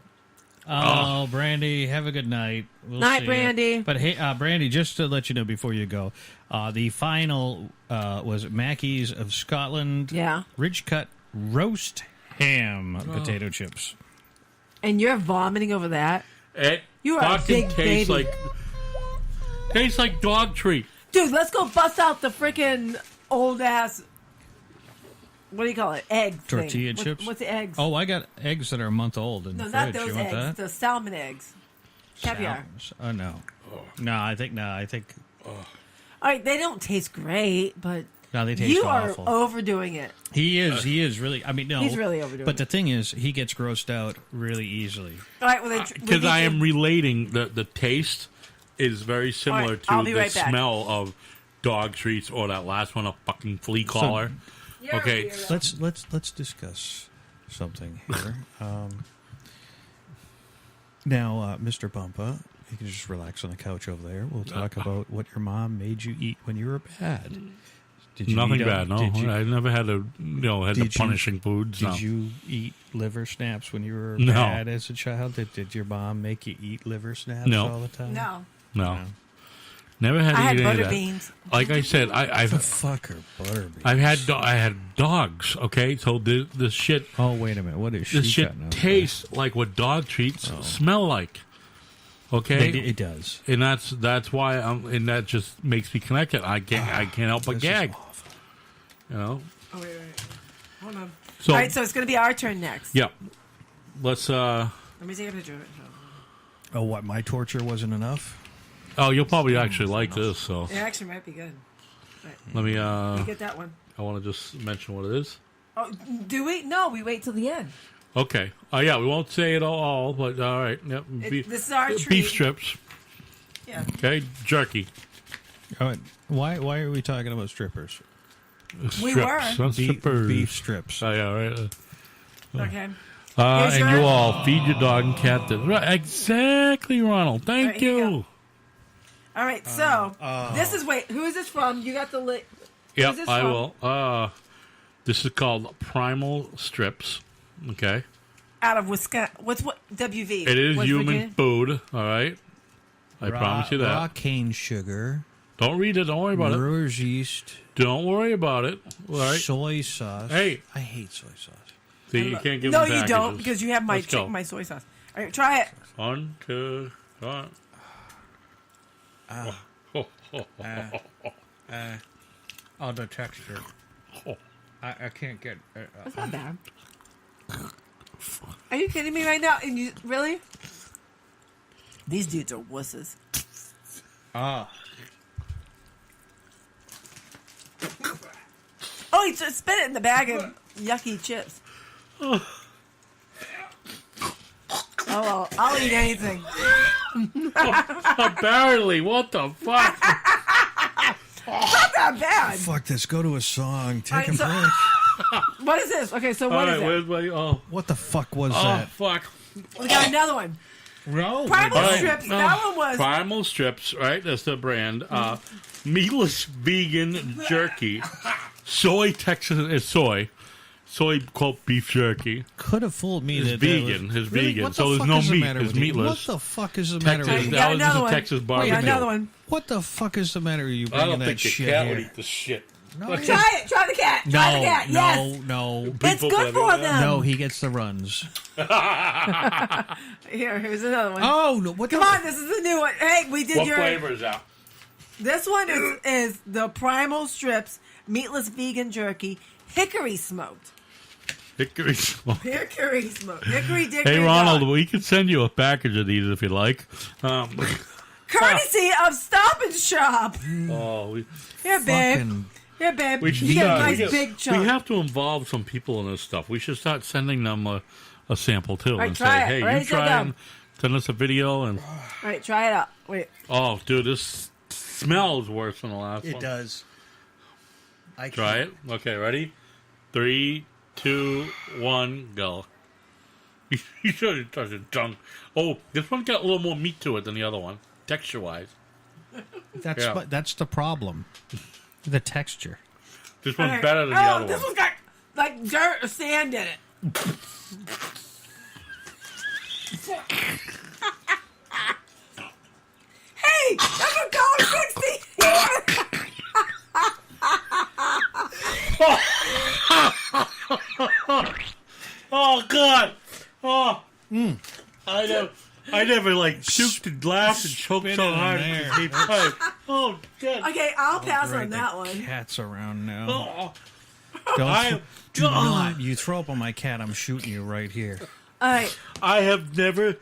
Oh, Brandy, have a good night. We'll Night, see ya. Brandy. But hey, Brandy, just to let you know before you go, the final was Mackey's of Scotland. Yeah. Ridge cut roast ham potato chips. And you're vomiting over that, It You are a fucking big tastes baby. tastes like dog treat. dude. Let's go bust out the freaking old ass. What do you call it? Egg thing. Tortilla chips? What's the eggs? Oh, I got eggs that are a month old in no, the not fridge. those You want eggs. that? The salmon eggs. Caviar. No. No, I think All right, they don't taste great, but no, they taste you awful. are overdoing it. He is really. I mean, no, He's really overdoing But the it. thing is, he gets grossed out really easily. All right, well, Because I am relating the taste is very similar All right, I'll to be the right back. smell of dog treats or that last one, a fucking flea collar. Okay, Let's discuss something here. Now, Mr. Bumpa, you can just relax on the couch over there. We'll talk about what your mom made you eat when you were bad. Did you nothing eat, bad. No, did you- I never had the Did you- punishing foods. Did No. you eat liver snaps when you were No. bad as a child? Did your mom make you eat liver snaps No. all the time? No. No. Never had I had any of butter that. beans. Like I said, I've The fuck are butter beans? I had dogs. Okay, so this shit Oh, wait a minute. What is this she shit cutting up tastes like what dog treats smell like. Okay, there? It does. and that's why and that just makes me connect it. I can't help but This is gag. awful. You know. Oh, wait. Hold on. So All right, so it's going to be our turn next. yeah, let's. Let me take a picture of it. Oh, what? My torture wasn't enough? Oh, you'll probably actually like this. So It actually might be good. let me. You get that one. I want to just mention what it is. Oh, do we? No, we wait till the end. Okay. Yeah, we won't say it all, but all right. Yep. This is our treat. Beef strips. Yeah. Okay, jerky. Oh, why are we talking about strippers? We Strips. were. Not strippers. Beef strips. Oh, yeah, right. Okay. Here's And your- you all feed your dog and cat this. Right, exactly, Ronald. Thank Right, here you you. go. All right, so this is who is this from? You got the who's Yep, this I from? will. This is called Primal Strips. Okay. Out of Wisconsin. What's WV? It is West human Virginia? food, all right? I promise you that. Raw cane sugar. Don't read it. Don't worry about it. Brewer's yeast. Don't worry about it. All right? Soy sauce. Hey. I hate soy sauce. See, you can't give No, them you packages. don't, because you have my Let's go. my soy sauce. All right, try it. 1, 2, 3. Oh, the texture. I can't get. That's not bad. Are you kidding me right now? And you really? These dudes are wusses. Oh, he just spit it in the bag of yucky chips. Oh, well, I'll eat anything. Apparently, what the fuck? Not that bad. Fuck this. Go to a song. Take All right, a break. What is this? Okay, so All what right, is it? where's my... Oh, What the fuck was oh that? fuck. We got another one. No. Primal All right, strips. no. That one was. Primal Strips, right? That's the brand. Meatless vegan jerky. Soy quote beef jerky. Could have fooled me. It's that vegan. That was, It's really? vegan. What the So there's fuck no is the meat. matter It's with you? meatless. What the fuck is the Texas, matter with you? We that got was another just a one. Texas We barbecue. got another one. What the fuck is the matter with you I bringing don't that think the shit cat here? would eat the shit. No, Try it. Try the cat. Try the cat. Yes. no. It's good for them. No, he gets the runs. Here's another one. Oh no! What? Come on, this is a new one. Hey, we did What your. flavor is that? This one is the Primal Strips meatless vegan jerky, hickory smoked. Hickory smoke. Hickory smoke. Hickory dickory. Hey, Ronald, dock. we can send you a package of these if you like. Courtesy of Stop and Shop. We Here, babe. Here, babe. We should You get a start- nice big chunk. We have to involve some people in this stuff. We should start sending them a sample too, Right, and try say, it. "Hey, Ready, you set, try go. and send us a video." And All right, try it out. Wait. oh, dude, this smells worse than the last It one. does. Try it. Okay, ready? 3, 2, 1, go. You should have touched your tongue. Oh, this one got a little more meat to it than the other one, texture-wise. That's the problem. The texture. This one's All right. better than the other this one. one's got like dirt or sand in it. Hey, that's what Colin 60. Oh God! Oh, I never like shook and laughed and choked Spit so it in hard. there. at the same time. Oh God! Okay, I'll pass Right, on the that one. Cat's around now. Oh, Don't do not. You throw up on my cat, I'm shooting you right here. All right. I have never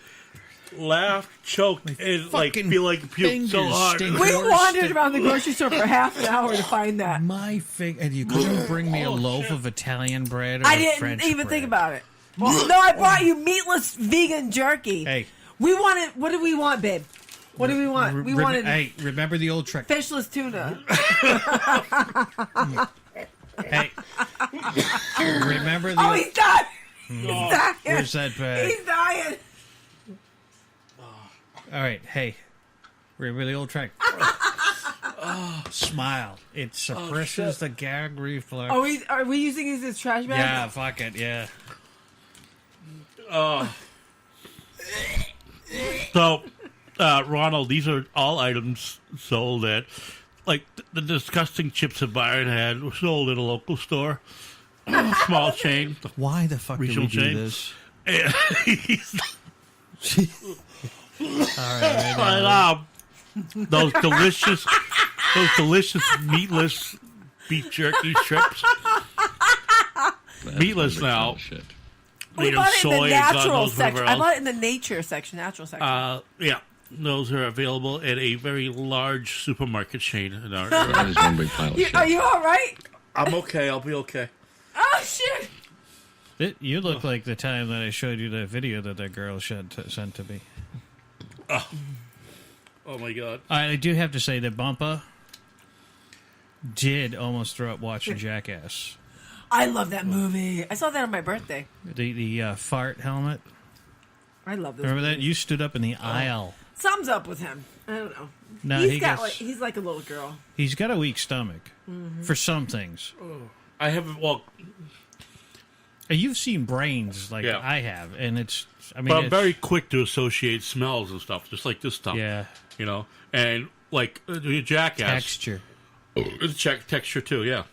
laughed, choked, and like fucking feel like puked so fingers hard. stink. We Worst wandered thing- around the grocery store for half an hour to find that. My fig, and you couldn't bring me a loaf of Italian bread or I a didn't French even bread. think about it. Well, no, I brought you meatless vegan jerky. Hey, We wanted. What do we want, babe? What do we want? We wanted Hey, remember the old trick? fishless tuna. Hey, remember the? Oh, old- he's dying. He's dying. Where's that bag? He's dying. All right, hey, remember the old trick? Smile. It suppresses the gag reflex. Are we using these as trash bags? Yeah, fuck it, yeah. So, Ronald, these are all items sold at, like, the disgusting chips that Byron had were sold at a local store, small chain. Why the fuck do we Regional do chain. this? And All right, and, those delicious meatless beef jerky strips. Meatless now. Shit. We Made of bought it in soy the and God natural knows section. whatever I else. bought it in the nature section, natural section. Yeah, those are available at a very large supermarket chain in our That area. is one big pile of shit. Are you all right? I'm okay. I'll be okay. Oh shit! You look like the time that I showed you that video that girl sent to me. Oh my God. I do have to say that Bumpa did almost throw up watching Jackass. I love that movie. I saw that on my birthday. The fart helmet. I love this. Remember that? movie. You stood up in the aisle. Something's up with him. I don't know. No, He's like a little girl. he's got a weak stomach for some things. I haven't. Well, You've seen Brains like Yeah. I have, and it's. I mean, but I'm it's- very quick to associate smells and stuff, just like this stuff. Yeah. You know, and like Jackass. texture. It's texture too, yeah.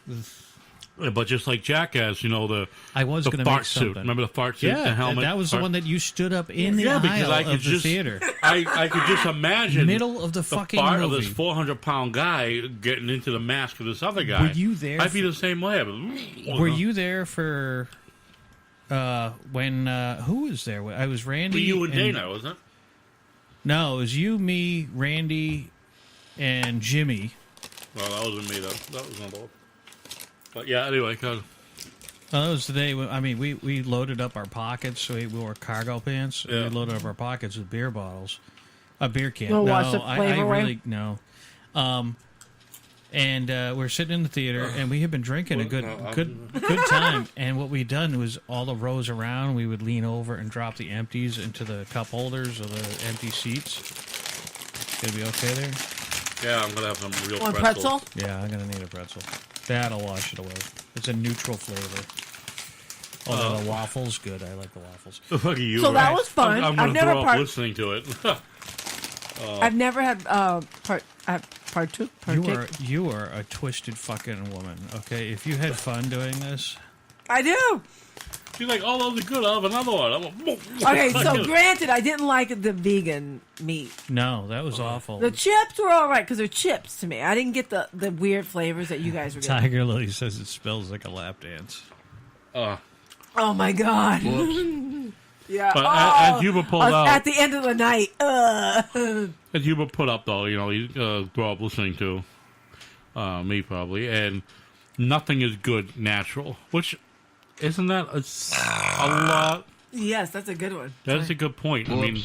But just like Jackass, you know, the I was the going to fart make suit. something. Remember the fart suit, Yeah, the helmet. that was the fart- one that you stood up in the Yeah, because aisle I could of the just theater. I could just imagine Middle of the fucking fart movie. of this 400-pound guy getting into the mask of this other guy. Were you there I'd be for- the same way. Were you there for when who was there? I was Randy. Were you and Dana, wasn't it? No, it was you, me, Randy, and Jimmy. Well, that wasn't me though. That was another one. But yeah, anyway, cause That was the day when, I mean, we loaded up our pockets. So we wore cargo pants. And Yeah. we loaded up our pockets with beer bottles. A beer can. You'll no, wash the I flavor away? really, no. And we're sitting in the theater, and we had been drinking a good time. And what we'd done was all the rows around, we would lean over and drop the empties into the cup holders of the empty seats. Gonna be okay there? yeah, I'm gonna have some real One pretzels. pretzel? Yeah, I'm gonna need a pretzel. That'll wash it away. It's a neutral flavor. Although the waffles, good. I like the waffles. Fuck you. So that right? was fun. I'm I've gonna never throw up listening to it. I've never had partook. You are a twisted fucking woman. Okay, if you had fun doing this, I do. She's like, "Oh, those are good. I'll have another one." I'm like, Okay, so granted, I didn't like the vegan meat. no, that was awful. The chips were all right because they're chips to me. I didn't get the weird flavors that you guys were getting. Tiger Lily says it smells like a lap dance. Oh my God. Yeah. But as Huber pulled out, at the end of the night. as Huber put up though, you grew up listening to me probably, and nothing is good natural. Which isn't that a lot? Yes, that's a good one. That's a good point. I mean,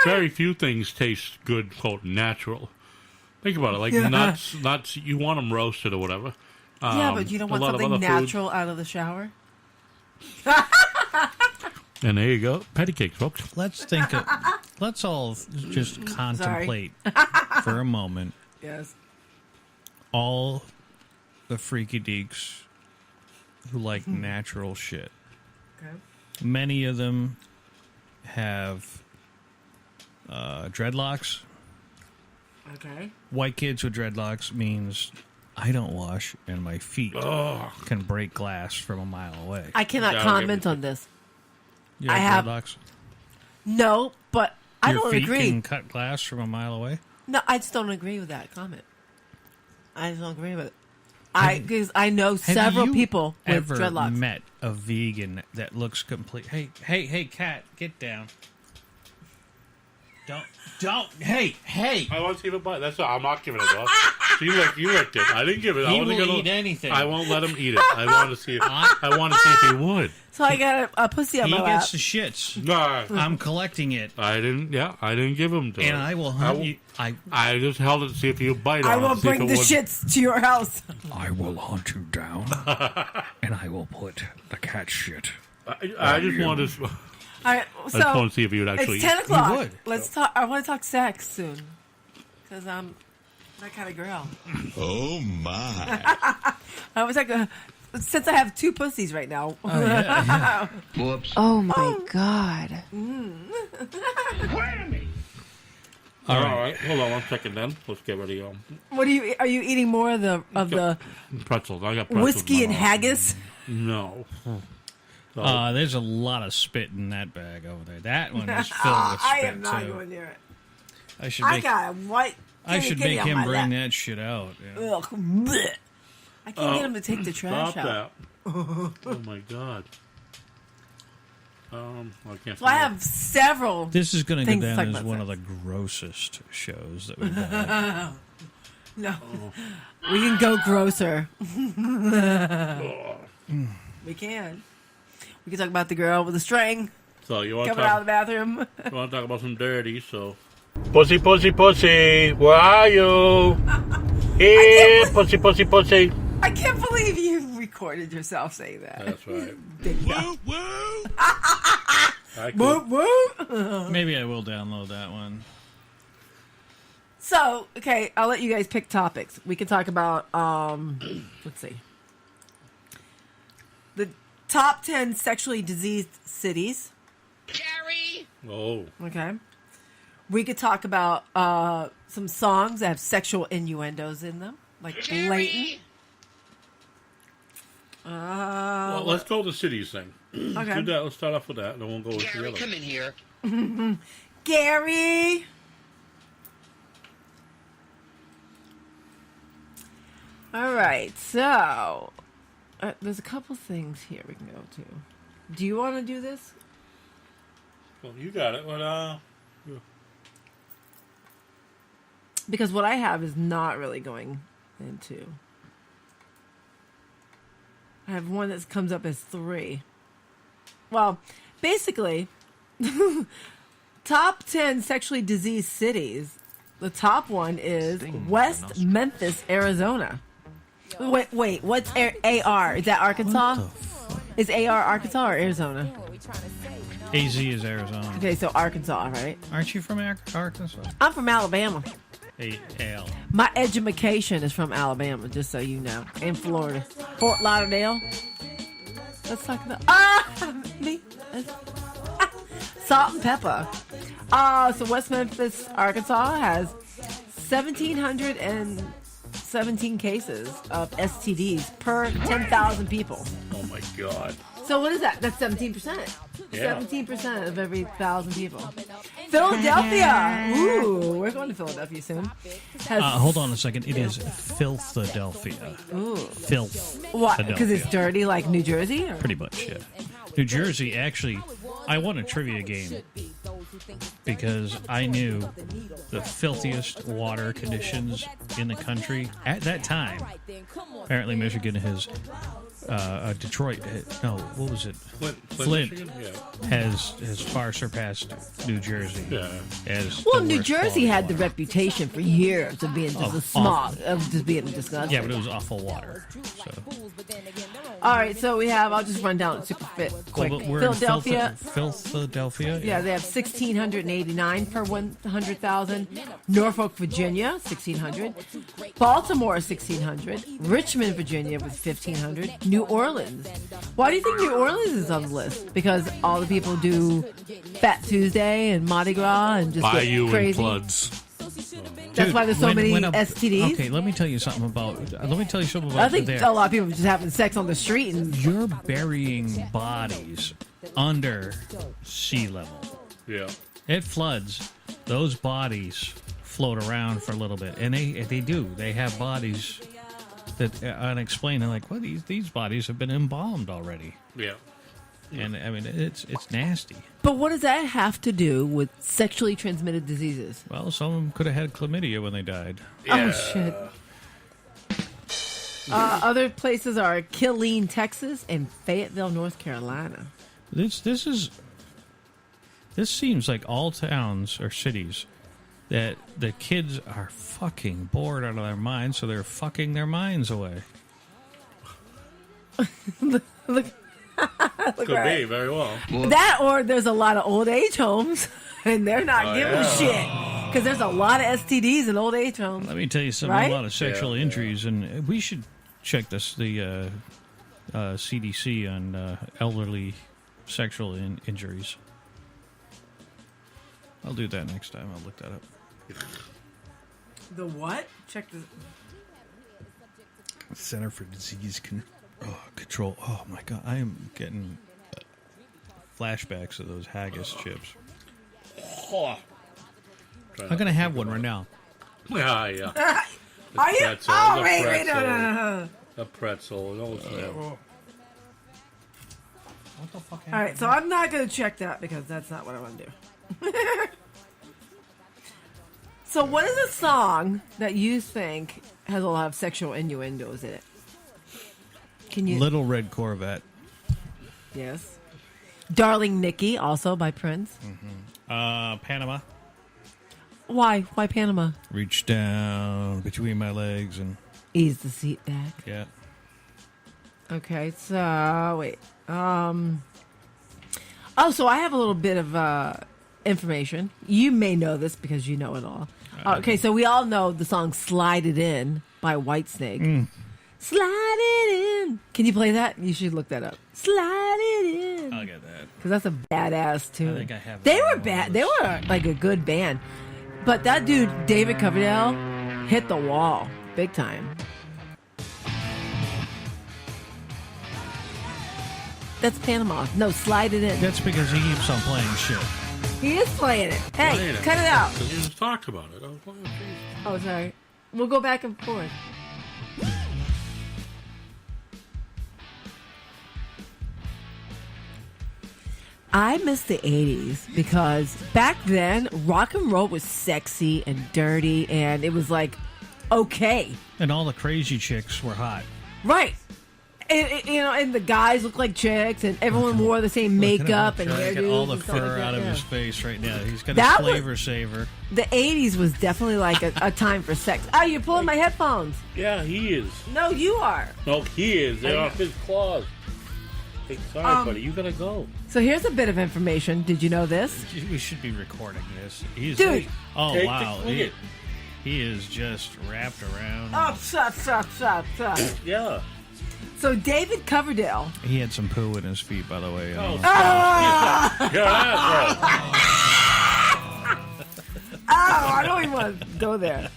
very few things taste good, quote, natural. Think about it. Like nuts, you want them roasted or whatever. Yeah, but you don't want something natural out of the shower? And there you go. Patty cakes, folks. Let's all just contemplate for a moment. Yes. All the freaky deeks who like natural shit. Okay. Many of them have dreadlocks. Okay. White kids with dreadlocks means I don't wash and my feet can break glass from a mile away. I cannot comment on this. You have dreadlocks? No, but I don't Your feet agree. can cut glass from a mile away? No, I just don't agree with that comment. I just don't agree with it. Because I know several people with ever dreadlocks. Met a vegan that looks complete? Hey, cat, get down! Don't! Hey! I want to see if it bite. That's all. I'm not giving it up. You licked it. I didn't give it. He will eat anything. I won't let him eat it. I want to see if he would. So I got a pussy on my lap. He gets the shits. Nah. I'm collecting it. I didn't give him to And it. I will hunt you. I just held it to see if you bite on it. I will bring the shits to your house. I will hunt you down, and I will put the cat shit. I just wanted to. All right, so I just want to see if you would actually. It's 10 o'clock. You would. Let's talk. I want to talk sex soon, because I'm that kind of girl. Oh my. I was like, since I have two pussies right now. Whoops. Oh my God. All right, hold on 1 second. Then let's get ready. What are you eating more of the Pretzels. I got pretzels. whiskey and haggis? No. There's a lot of spit in that bag over there. That one is filled with spit. I am not too. going near it. I got a white. I should kitty make on him my bring lap. that shit out. Yeah. Ugh, bleh. I can't get him to take the trash Stop out. that. Oh my God. I can't. So I have several. This is going to things go to down talk as about one of sex. the grossest shows that we've done. No, we can go grosser. We can. We can talk about the girl with the string So you want to coming out of the bathroom. You want to talk about some dirty? So. Pussy, pussy, pussy. Where are you? Here, pussy, pussy, pussy. I can't believe you recorded yourself saying that. That's right. Woo, woo. Maybe I will download that one. So, okay, I'll let you guys pick topics. We can talk about, let's see. The top 10 sexually diseased cities. Jerry! Oh. Okay. We could talk about some songs that have sexual innuendos in them, like blatant. Well, let's go to the cities thing. Okay. Do that. Let's start off with that, and then we'll go with the Gary, other. come in here. Gary! All right, so there's a couple things here we can go to. Do you want to do this? Well, you got it. But, Because what I have is not really going into. I have one that comes up as 3. Well, basically, top 10 sexually diseased cities. The top one is West Memphis, Arizona. Wait, what's AR? Is that Arkansas? Is AR Arkansas or Arizona? AZ is Arizona. Okay, so Arkansas, right? Aren't you from Arkansas? I'm from Alabama. AL. My education is from Alabama, just so you know. In Florida. Fort Lauderdale. Let's talk about... me. Salt and pepper. So West Memphis, Arkansas has 1,717 cases of STDs per 10,000 people. oh my God. So what is that? That's 17%. Yeah. 17% of every 1,000 people. Philadelphia. Ooh, we're going to Philadelphia soon. Has, Hold on a second. It is Philadelphia. Ooh. Filth. What? Because it's dirty like New Jersey? Or? Pretty much, yeah. New Jersey, actually, I won a trivia game because I knew the filthiest water conditions in the country at that time. Apparently, Michigan has Detroit. No, what was it? Flint Michigan? Yeah. has far surpassed New Jersey. Yeah. As Well, the New worst Jersey quality had the water. reputation for years of being just Of a smog, of just being disgusting. Yeah, but it was awful water. So. All right, so we have. I'll just run down super fit quick. Well, we're Philadelphia. in Philadelphia. Yeah, they have 1,689 per 100,000. Norfolk, Virginia, 1,600. Baltimore, 1,600. Richmond, Virginia, with 1,500. New Orleans. Why do you think New Orleans is on the list? Because all the people do Fat Tuesday and Mardi Gras and just Bayou get crazy. and floods. That's why there's so many when STDs. Okay, let me tell you something about. I think there. a lot of people are just having sex on the street and You're burying bodies under sea level. Yeah. It floods. Those bodies float around for a little bit, and they do. They have bodies that are unexplained. They're like, well, these bodies have been embalmed already. Yeah. And I mean, it's nasty. But what does that have to do with sexually transmitted diseases? Well, some of them could have had chlamydia when they died. Oh, shit. Other places are Killeen, Texas, and Fayetteville, North Carolina. This seems like all towns or cities that the kids are fucking bored out of their minds, so they're fucking their minds away. Look, Could be, very well. that or there's a lot of old age homes, and they're not giving a shit because there's a lot of STDs in old age homes. Let me tell you something. Right? A lot of sexual injuries, and we should check the CDC on elderly sexual injuries. I'll do that next time. I'll look that up. The what? Check the Center for Disease Control. Oh my god, I am getting flashbacks of those haggis chips. I'm gonna have one right now. Yeah. Are you? Pretzel, Oh, the wait, pretzel. no. A pretzel. Those What the fuck? All right, so I'm not going to check that because that's not what I want to do. So, what is a song that you think has a lot of sexual innuendos in it? Can you? Little Red Corvette. Yes. Darling Nikki, also by Prince. Panama. Why? Why Panama? Reach down between my legs and Ease the seat back. yeah. Okay, so wait. Oh, so I have a little bit of information. You may know this because you know it all. Okay, so we all know the song "Slide It In" by Whitesnake. Slide it in. Can you play that? You should look that up. Slide it in. I'll get that. Because that's a badass tune. I think I have They that were on bad. my They list. were like a good band. But that dude, David Coverdale, hit the wall big time. That's Panama. No, Slide It In. That's because he keeps on playing shit. He is playing it. Hey, cut it out. You just talked about it. Oh, sorry. We'll go back and forth. I miss the 80s because back then rock and roll was sexy and dirty and it was like okay. And all the crazy chicks were hot. Right. And the guys looked like chicks and everyone wore the same makeup and Look at hairdos. all the and stuff like fur that, out of yeah. his face right now. He's got That a was- flavor saver. The 80s was definitely like a time for sex. Oh, you're pulling my headphones. Yeah, he is. No, you are. No, he is. They're off his claws. Hey, sorry, buddy. You gotta go. So here's a bit of information. Did you know this? We should be recording this. He's Dude. Oh, Take the wow. clip. He is just wrapped around. Oh, stop. Yeah. So David Coverdale. He had some poo in his feet, by the way. Oh, Oh, You're an asshole. I don't even want to go there.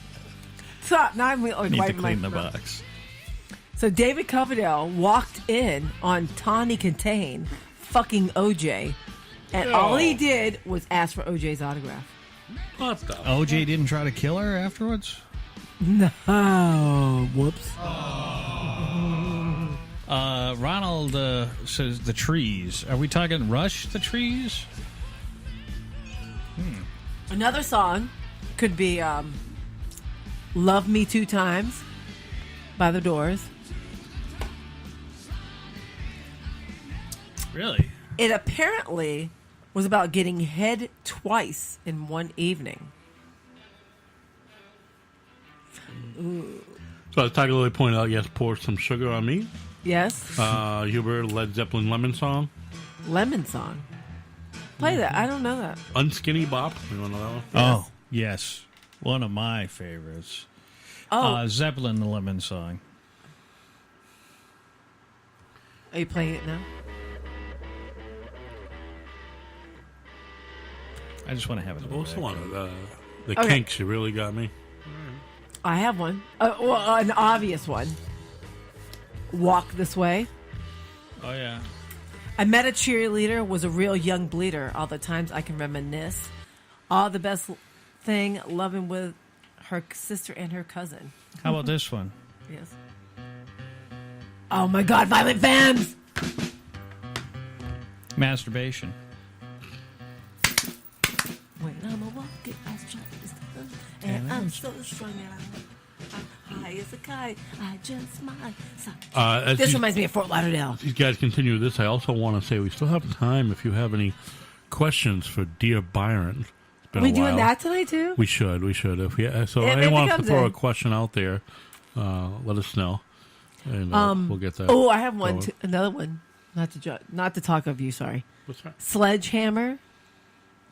Stop. Now I'm like Need to wiping my clean the throat. box. So David Coverdale walked in on Tawny Contain fucking OJ, and all he did was ask for OJ's autograph. What the? OJ didn't try to kill her afterwards? No. Whoops. Ronald says the trees. Are we talking Rush the Trees? Another song could be Love Me 2 Times by The Doors. Really? It apparently was about getting head twice in one evening. Ooh. So as Tiger Lily pointed out, yes, pour some sugar on me. Yes. Hubert, Led Zeppelin Lemon Song. Lemon Song. Play that. I don't know that. Unskinny Bop. You want to know that one? Oh, yes. One of my favorites. Oh. Zeppelin, the Lemon Song. Are you playing it now? I just want to have it. Also one of the Okay. Kinks. You really got me. I have one. Well, an obvious one. Walk This Way. Oh, yeah. I met a cheerleader, was a real young bleeder. All the times I can reminisce. All the best thing, loving with her sister and her cousin. How about this one? Yes. Oh my God, Violent Femmes! Masturbation. When I'm a walking, I strong and I'm so strong and I'm high as a kite. I just might. This reminds me of Fort Lauderdale. These guys continue this. I also want to say we still have time if you have any questions for Dear Byron. It's been Are we a doing while. that tonight too? We should. If If anyone wants to comes throw in. a question out there, let us know, and we'll get that. Oh, I have one. going. Another one. Not to talk of you. Sorry. What's that? Sledgehammer.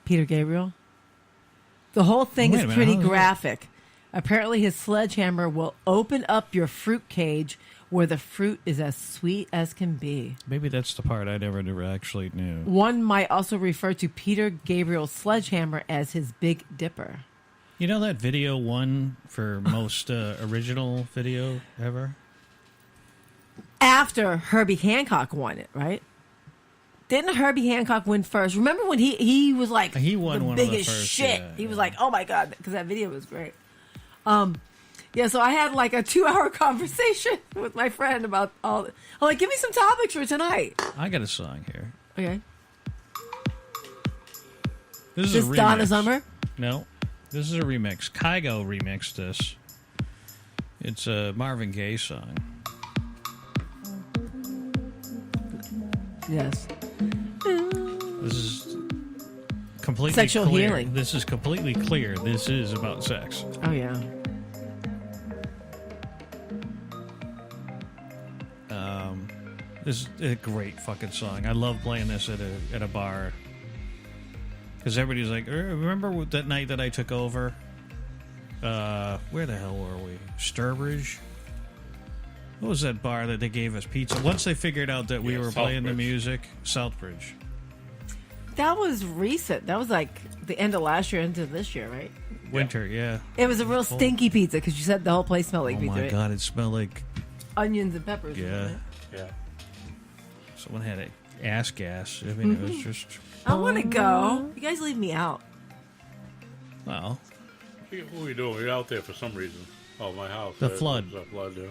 Peter Gabriel. The whole thing Wait a is minute, pretty how is that? graphic. Apparently, his sledgehammer will open up your fruit cage where the fruit is as sweet as can be. Maybe that's the part I never actually knew. One might also refer to Peter Gabriel's sledgehammer as his Big Dipper. You know that video won for most original video ever? After Herbie Hancock won it, right? Didn't Herbie Hancock win first? Remember when he was like He won the one of the biggest first, shit? yeah, He was like, oh my God, because that video was great. Yeah, so I had like a 2-hour conversation with my friend about all. I'm like, give me some topics for tonight. I got a song here. Okay. This is This a remix. Donna Summer? No, this is a remix. Kygo remixed this. It's a Marvin Gaye song. Yes. This is completely Sexual clear. healing. This is completely clear. This is about sex. Oh yeah. This is a great fucking song. I love playing this at a bar because everybody's like, "Remember that night that I took over? Where the hell were we? Sturbridge? What was that bar that they gave us pizza? Once they figured out that we were playing the Southbridge. music, Southbridge. That was recent. That was like the end of last year into this year, right? Winter, yeah. It was a real stinky pizza because you said the whole place smelled like Oh pizza. my right? god, it smelled like Onions and peppers. yeah. Yeah. Someone had ass gas. I mean, it was just I want to go. You guys leave me out. well. What are we doing? We're out there for some reason. Oh, my house. The There- flood. there's a flood there.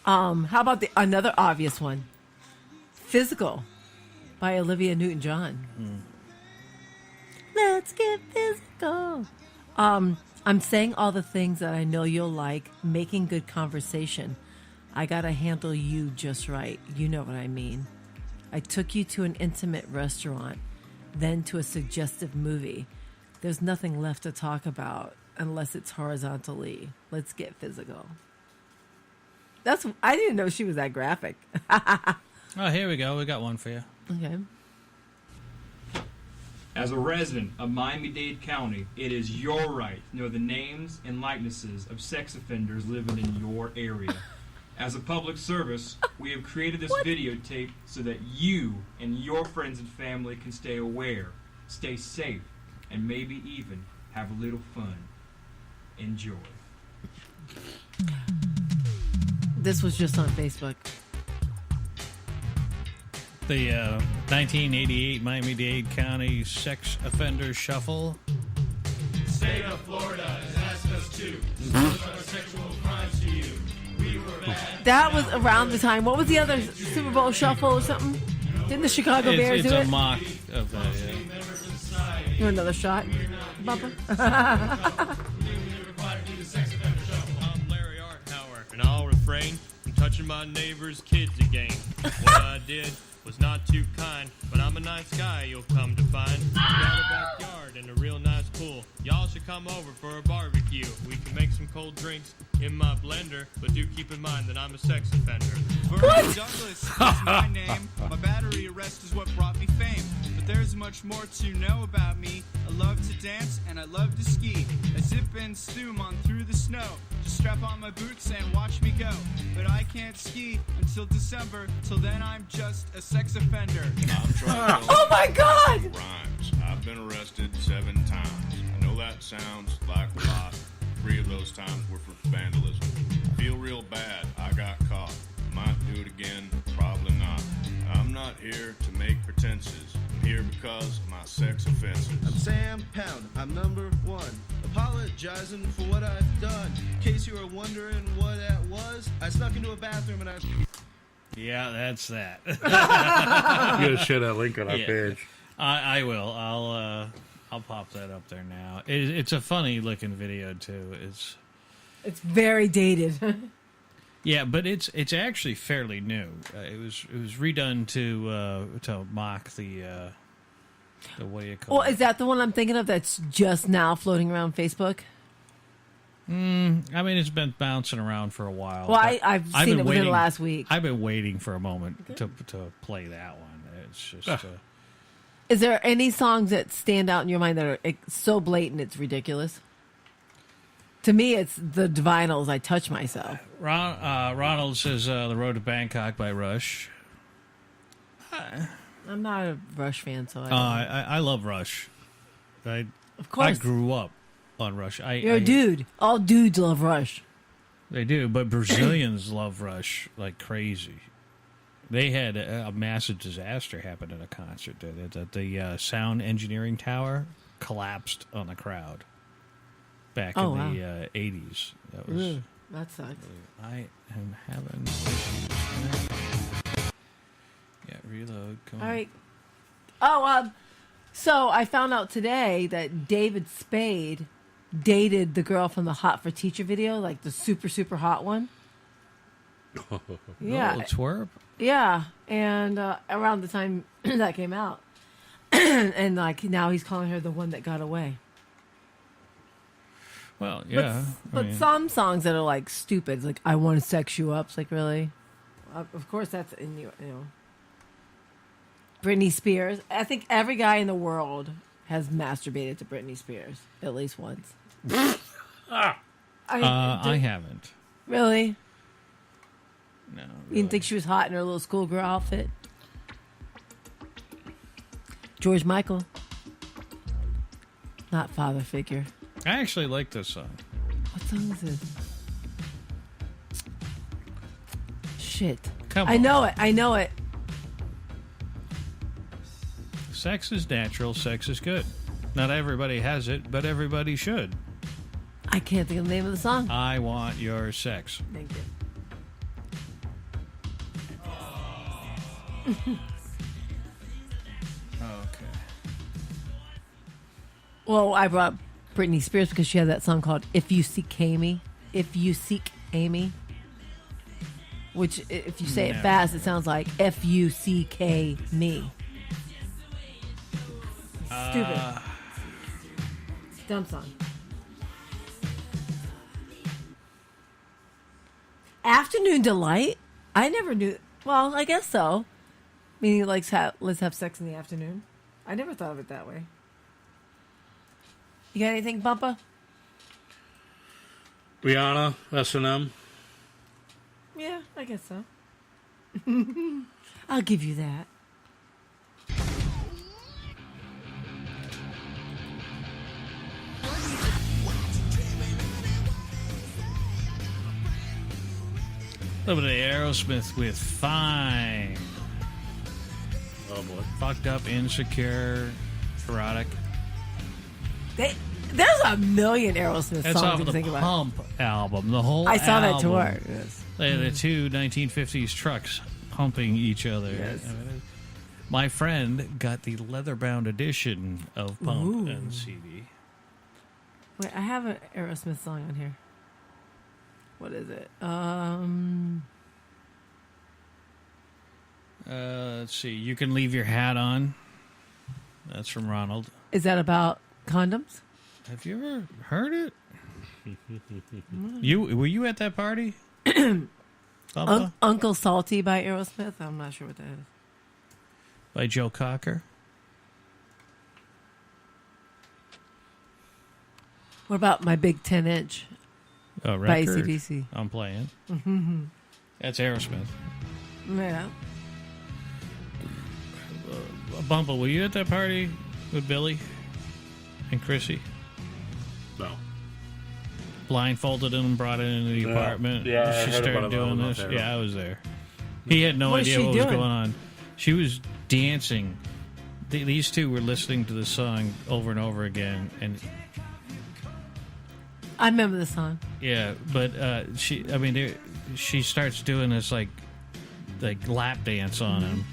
How about another obvious one? Physical by Olivia Newton-John. Let's get physical. I'm saying all the things that I know you'll like, making good conversation. I gotta handle you just right. You know what I mean. I took you to an intimate restaurant, then to a suggestive movie. There's nothing left to talk about unless it's horizontally. Let's get physical. I didn't know she was that graphic. Oh, here we go. We got one for you. Okay. As a resident of Miami-Dade County, it is your right to know the names and likenesses of sex offenders living in your area. As a public service, we have created this videotape so that you and your friends and family can stay aware, stay safe, and maybe even have a little fun. Enjoy. This was just on Facebook. The 1988 Miami-Dade County Sex Offender Shuffle. State of Florida has asked us to disclose our sexual crimes to you. We were bad. That was around the time. What was the other Super Bowl shuffle or something? Didn't the Chicago Bears it's do a it? mock of that, yeah. You want another shot, Bubba? I'm Larry Arthauer, and I'll refrain from touching my neighbor's kids again. What I did was not too kind, but I'm a nice guy, you'll come to find. We got a backyard and a real nice pool. Y'all should come over for a barbecue. We can make some cold drinks in my blender, but do keep in mind that I'm a sex offender. Vernon Douglas is my name. My battery arrest is what brought me fame. But there's much more to know about me. I love to dance and I love to ski. I zip and stoom on through the snow. Just strap on my boots and watch me go. But I can't ski until December. Till then I'm just a sex offender. I'm trying to Oh my God! rhymes. I've been arrested 7 times. I know that sounds like a lot. 3 of those times were for vandalism. Feel real bad. I got caught. Might do it again. Probably not. I'm not here to make pretenses. I'm here because of my sex offenses. I'm Sam Pound. I'm number 1. Apologizing for what I've done. In case you were wondering what that was, I snuck into a bathroom and I... Yeah, that's that. You gotta share that link on our Yeah. page. I will. I'll pop that up there now. It's a funny looking video too. It's very dated. Yeah, but it's actually fairly new. It was redone to mock the what do you call Well, is that the one I'm thinking of that's just now floating around Facebook? I mean, it's been bouncing around for a while. Well, but I've seen been it within waiting, the last week. I've been waiting for a moment to play that one. It's just Is there any songs that stand out in your mind that are so blatant it's ridiculous? To me, it's the Divinals, I Touch Myself. Ronald says The Road to Bangkok by Rush. I'm not a Rush fan, so I love Rush. Of course. I grew up on Rush. You're a dude. All dudes love Rush. They do, but Brazilians love Rush like crazy. They had a massive disaster happen at a concert. The sound engineering tower collapsed on the crowd back in the 80s. That was that sucks. I am having reload. Come All on. right. So I found out today that David Spade dated the girl from the Hot for Teacher video, like the super, super hot one. Yeah. Little twerp. Yeah, and around the time that came out, and like now he's calling her the one that got away. Well, yeah, but some songs that are like stupid, like "I Want to Sex You Up," it's like really, of course that's in you know. Britney Spears. I think every guy in the world has masturbated to Britney Spears at least once. I haven't. Really? No. You didn't think she was hot in her little schoolgirl outfit? George Michael. Not father figure. I actually like this song. What song is this? Shit. Come I on. know it. I know it. Sex is natural. Sex is good. Not everybody has it, but everybody should. I can't think of the name of the song. I want your sex. Thank you. Okay. Well, I brought Britney Spears because she had that song called "If You Seek Amy." If you seek Amy, which if you say it No. fast, it sounds like "F-U-C-K me." Stupid. Dumb song. Afternoon Delight? I never knew. Well, I guess so. Meaning, like, let's have sex in the afternoon. I never thought of it that way. You got anything, Bumpa? Rihanna, S&M. Yeah, I guess so. I'll give you that. A little bit of Aerosmith with Fine. Oh boy. Fucked up, insecure, erotic. There's a million Aerosmith That's songs off to of the think about. Pump album. The whole I saw that album tour. Yes. The two 1950s trucks pumping each other. Yes. My friend got the leather-bound edition of Pump and CD. Wait, I have an Aerosmith song on here. What is it? Let's see. You Can Leave Your Hat On. That's from Ronald. Is that about condoms? Have you ever heard it? Were you at that party? Uncle Salty by Aerosmith. I'm not sure what that is. By Joe Cocker. What about My Big 10-Inch? A by record AC/DC. I'm playing. Mm-hmm. That's Aerosmith. Yeah. Bumble, were you at that party with Billy and Chrissy? No. Blindfolded him, brought it into the apartment. Yeah, I she heard started about it, doing but I this. wasn't there. Yeah, I was there. He had no What is idea she what was doing? going on. She was dancing. These two were listening to the song over and over again, and I remember the song. yeah, but she starts doing this like lap dance on him,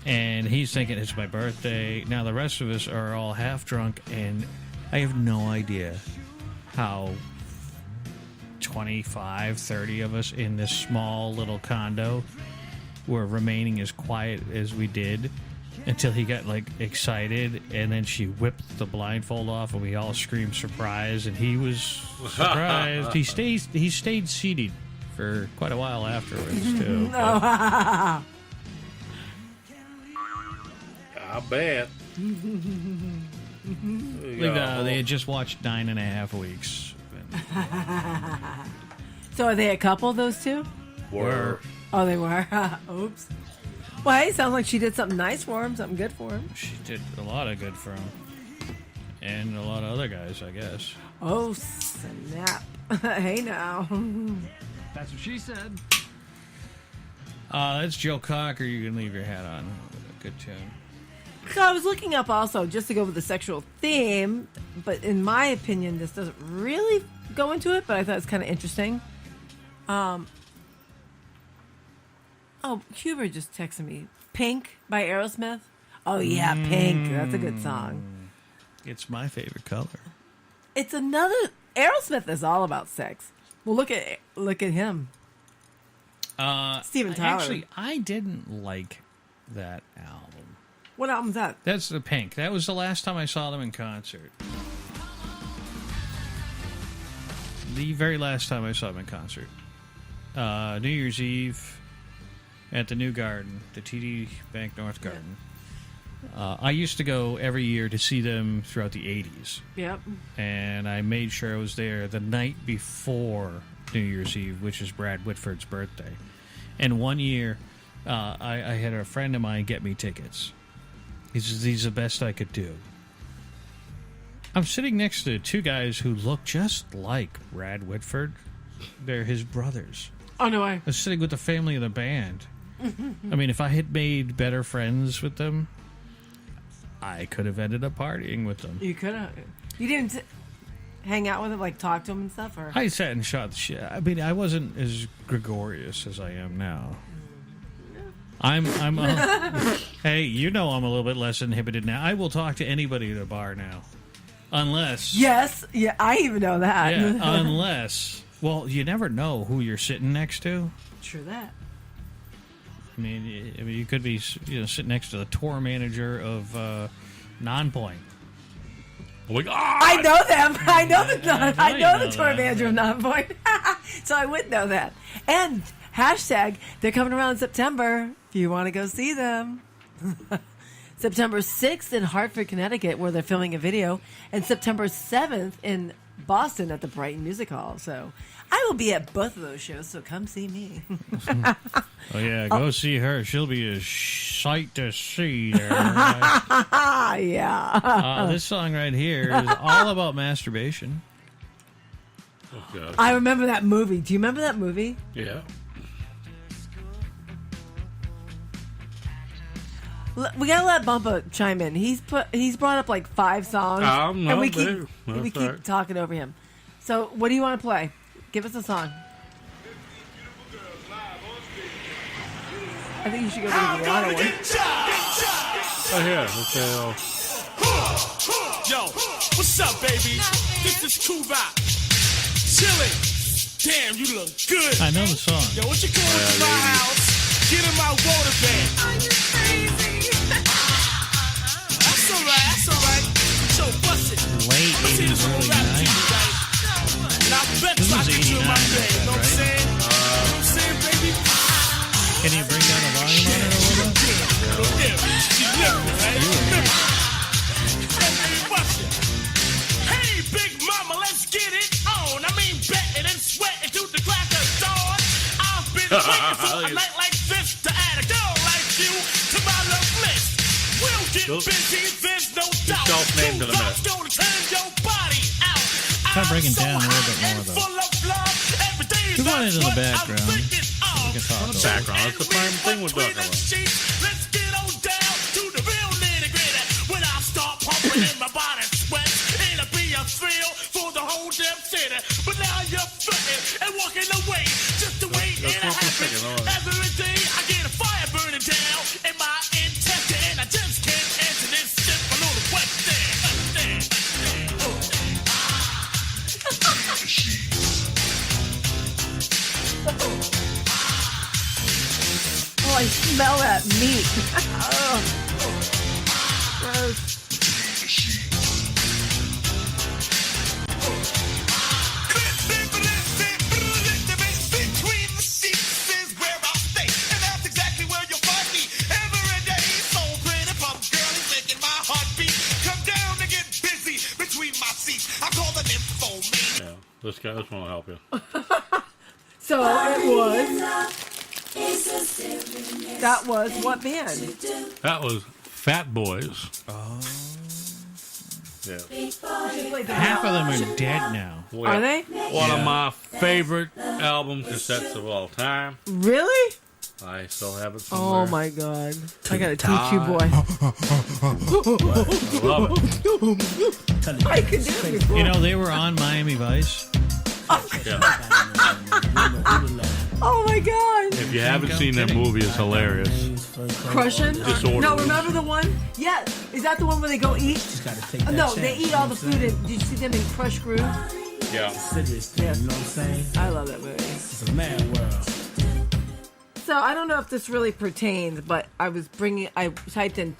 and he's thinking it's my birthday. Now the rest of us are all half drunk, and I have no idea how 25, 30 of us in this small little condo were remaining as quiet as we did until he got like excited, and then she whipped the blindfold off, and we all screamed surprise, and he was surprised. He stayed seated for quite a while afterwards too. I bet. They had just watched 9.5 weeks. So are they a couple, those two? Were. Oh, they were? Oops. Well, hey, sounds like she did something nice for him, something good for him. She did a lot of good for him. And a lot of other guys, I guess. Oh, snap. Hey, now. That's what she said. That's Joe Cocker, You Can Leave Your Hat On. Good tune. So I was looking up also, just to go with the sexual theme, but in my opinion, this doesn't really go into it, but I thought it was kind of interesting. Huber just texted me. Pink by Aerosmith. Oh, yeah, Pink. That's a good song. It's my favorite color. It's another... Aerosmith is all about sex. Well, look at him. Steven Tyler. Actually, I didn't like that album. What album's that? That's the Pink. That was the last time I saw them in concert. The very last time I saw them in concert. New Year's Eve at the New Garden, the TD Bank North Garden. I used to go every year to see them throughout the 80s. Yep. And I made sure I was there the night before New Year's Eve, which is Brad Whitford's birthday. And one year, I had a friend of mine get me tickets. He says, these are the best I could do. I'm sitting next to two guys who look just like Brad Whitford. They're his brothers. Oh, no way. I was sitting with the family of the band. I mean, if I had made better friends with them, I could have ended up partying with them. You could have. You didn't hang out with him, like talk to him and stuff? Or I sat and shot the shit. I mean, I wasn't as gregarious as I am now. Hey, you know I'm a little bit less inhibited now. I will talk to anybody at a bar now. Unless... Yes. Yeah, I even know that. Yeah, unless... Well, you never know who you're sitting next to. True that. I mean, you could be sitting next to the tour manager of Nonpoint. Oh my God! I know them. I know the tour manager of Nonpoint. So I would know that. And hashtag, they're coming around in September if you want to go see them. September 6th in Hartford, Connecticut, where they're filming a video, and September 7th in Boston at the Brighton Music Hall. So I will be at both of those shows, so come see me. Oh, yeah, go see her. She'll be a sight to see there. Right? Yeah. This song right here is all about masturbation. Oh, God. I remember that movie. Do you remember that movie? Yeah. We gotta let Bumpa chime in. He's brought up like 5 songs, and we keep talking over him. So, what do you want to play? Give us a song. I think you should go to the Rihanna one. Oh, here. Let's say, Yo, what's up, baby? This is Tupac. Chillin'. Damn, you look good. I know the song. Yo, what you going to my house? Get in my water bed. Are you crazy? That's alright. Yo, bust it. Late 80s, early 90s. Now, I bet This I was can do my bed. You know what I'm saying? You know what I'm saying, baby? Can you bring down the volume on it a little bit? She's living, right? Hey, big mama, let's get it on. I mean, betting and sweating to the crack of dawn. I've been waiting for a night like this to add a girl like you to my love list. We'll get busy, there's no doubt. Self-named in a minute. Gonna turn your body out. Try bringing down a little bit more, though. We're going into the background. We can talk the background. That's the prime thing we're talking about. Let's get on down to the real nitty-gritty. When I start pumping in my body sweat, it'll be a thrill for the whole damn city. But now you're fronting and walking away just the way it happens. Every day I get a fire burning down in my intestine, and I just can't answer this simple little question. Oh, I smell that meat. Oh, gross. Between the sheets is where I stay, and that's exactly where you'll find me every day. So pretty pump girl is making my heart beat. Come down and get busy between my seats. I call the info man. Yeah, this one will help you. So it was. That was what band? That was Fat Boys. Oh. Yeah. Half of them are dead now. Are they? One of my favorite album cassettes of all time. Really? I still have it somewhere. Oh my god. I gotta teach you, boy. I love it. I could do it. You know, they were on Miami Vice. Yeah. Oh my god. If you haven't seen that movie, it's hilarious. Crushing? Disorderly. No, remember the one? Yeah. Is that the one where they go eat? No, they eat all the food. And, did you see them in Crush Groove? Yeah. Yeah. I love that movie. It's a mad world. So I don't know if this really pertains, but I typed in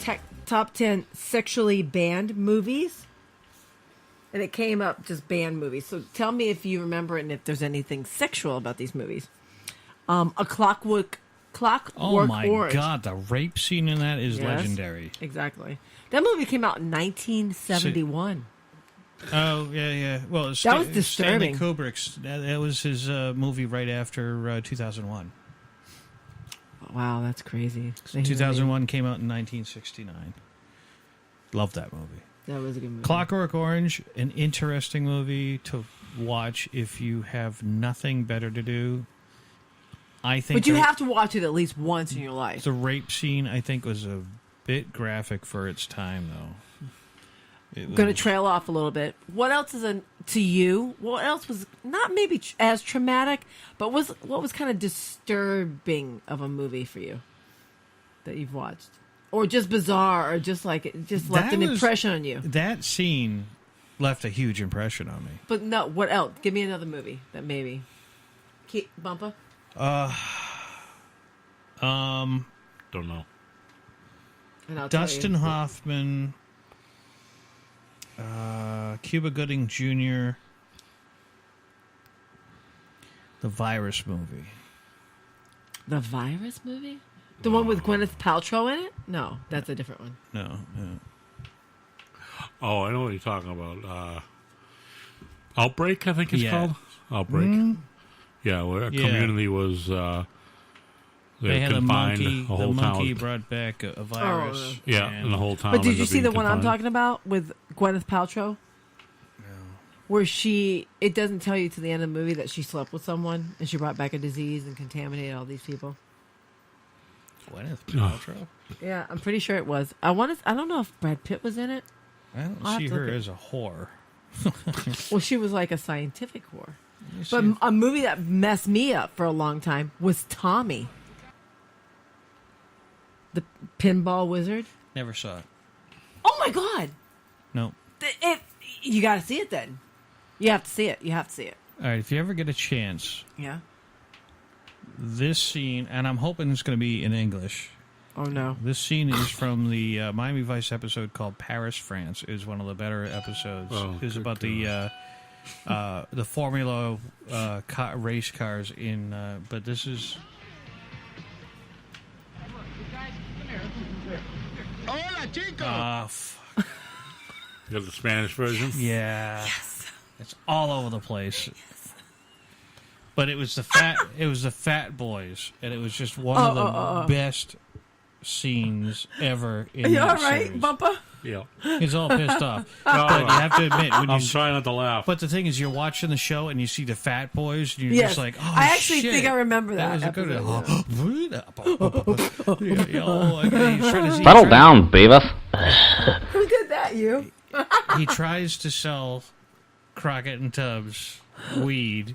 top 10 sexually banned movies. And it came up just banned movies. So tell me if you remember and if there's anything sexual about these movies. A Clockwork Oh my Orange. god, the rape scene in that is Yes, legendary. Exactly. That movie came out in 1971. Oh yeah. Well, That was disturbing. Stanley Kubrick's. That was his movie right after 2001. Wow, that's crazy. 2001 came out in 1969. Love that movie. That was a good movie. Clockwork Orange, an interesting movie to watch if you have nothing better to do. I think, but you have to watch it at least once in your life. The rape scene, I think, was a bit graphic for its time, though. I'm going to trail off a little bit. What else is to you? What else was not maybe as traumatic, but what was kind of disturbing of a movie for you that you've watched, or just bizarre, or just like it just left an impression on you? That scene left a huge impression on me. But no, what else? Give me another movie that maybe. Bumpa? Don't know. And I'll Dustin tell you. Hoffman, Cuba Gooding Jr., the Virus movie. The Virus movie? The one with Gwyneth Paltrow in it? No, that's a different one. No. Oh, I know what you're talking about. Outbreak, I think it's called. Outbreak. Mm. Yeah, where a Yeah. community was They had a confined. monkey. A whole the monkey town. brought back a virus. Yeah, and the whole town. But did ended you up see the being one I'm confined. talking about with Gwyneth Paltrow? Where it doesn't tell you to the end of the movie that she slept with someone and she brought back a disease and contaminated all these people. Gwyneth Paltrow? Yeah, I'm pretty sure it was. I don't know if Brad Pitt was in it. I don't I'll have see to her look at- as a whore. Well, she was like a scientific whore. see. But a movie that messed me up for a long time was Tommy. The Pinball Wizard. Never saw it. Oh my God! No. You got to see it then. You have to see it. You have to see it. All right, if you ever get a chance, Yeah. this scene, and I'm hoping it's going to be in English. Oh no! This scene is from the Miami Vice episode called Paris, France. Is one of the better episodes. It's about the Formula race cars in. But this is. Hola, chicos. Fuck. You got the Spanish version? Yeah. Yes. It's all over the place. Yes. But it was the Fat Boys, and it was just one of the best scenes ever in you that all right, series. Bumpa? Yeah. He's all pissed off. But you have to admit, when I'm trying not to laugh. But the thing is, you're watching the show and you see the Fat Boys, and you're Yes. just like, oh, I actually shit. think I remember that was a good episode, Settle down, Beavis. Who did that? You? He tries to sell Crockett and Tubbs weed.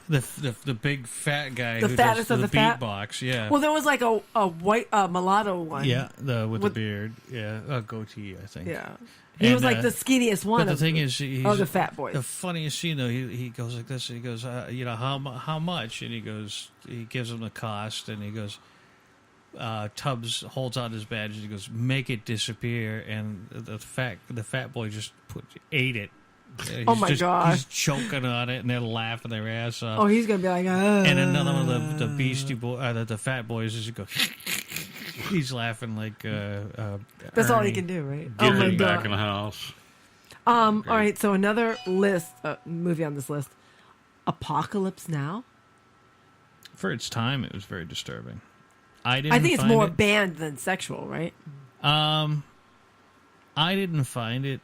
the big fat guy The who fattest does of the the fat? beatbox. Yeah. Well, there was like a white mulatto one. Yeah, with the beard. Yeah, a goatee, I think. Yeah. He was like the skinniest one. But the of thing the- is, he's, the Fat Boys. The funniest scene though, he goes like this. He goes, how much? And he gives him the cost, and he goes. Tubbs holds out his badge and he goes, "Make it disappear." And the fat boy just ate it. Oh my gosh. He's choking on it, and they're laughing their ass off. Oh, he's gonna be like, And another one of the Beastie Boy, the Fat Boys, is go. He's laughing like. That's all he can do, right? Get my him back God. in the house. All right, so another movie on this list, Apocalypse Now. For its time, it was very disturbing. I think it's more banned than sexual, right? I didn't find it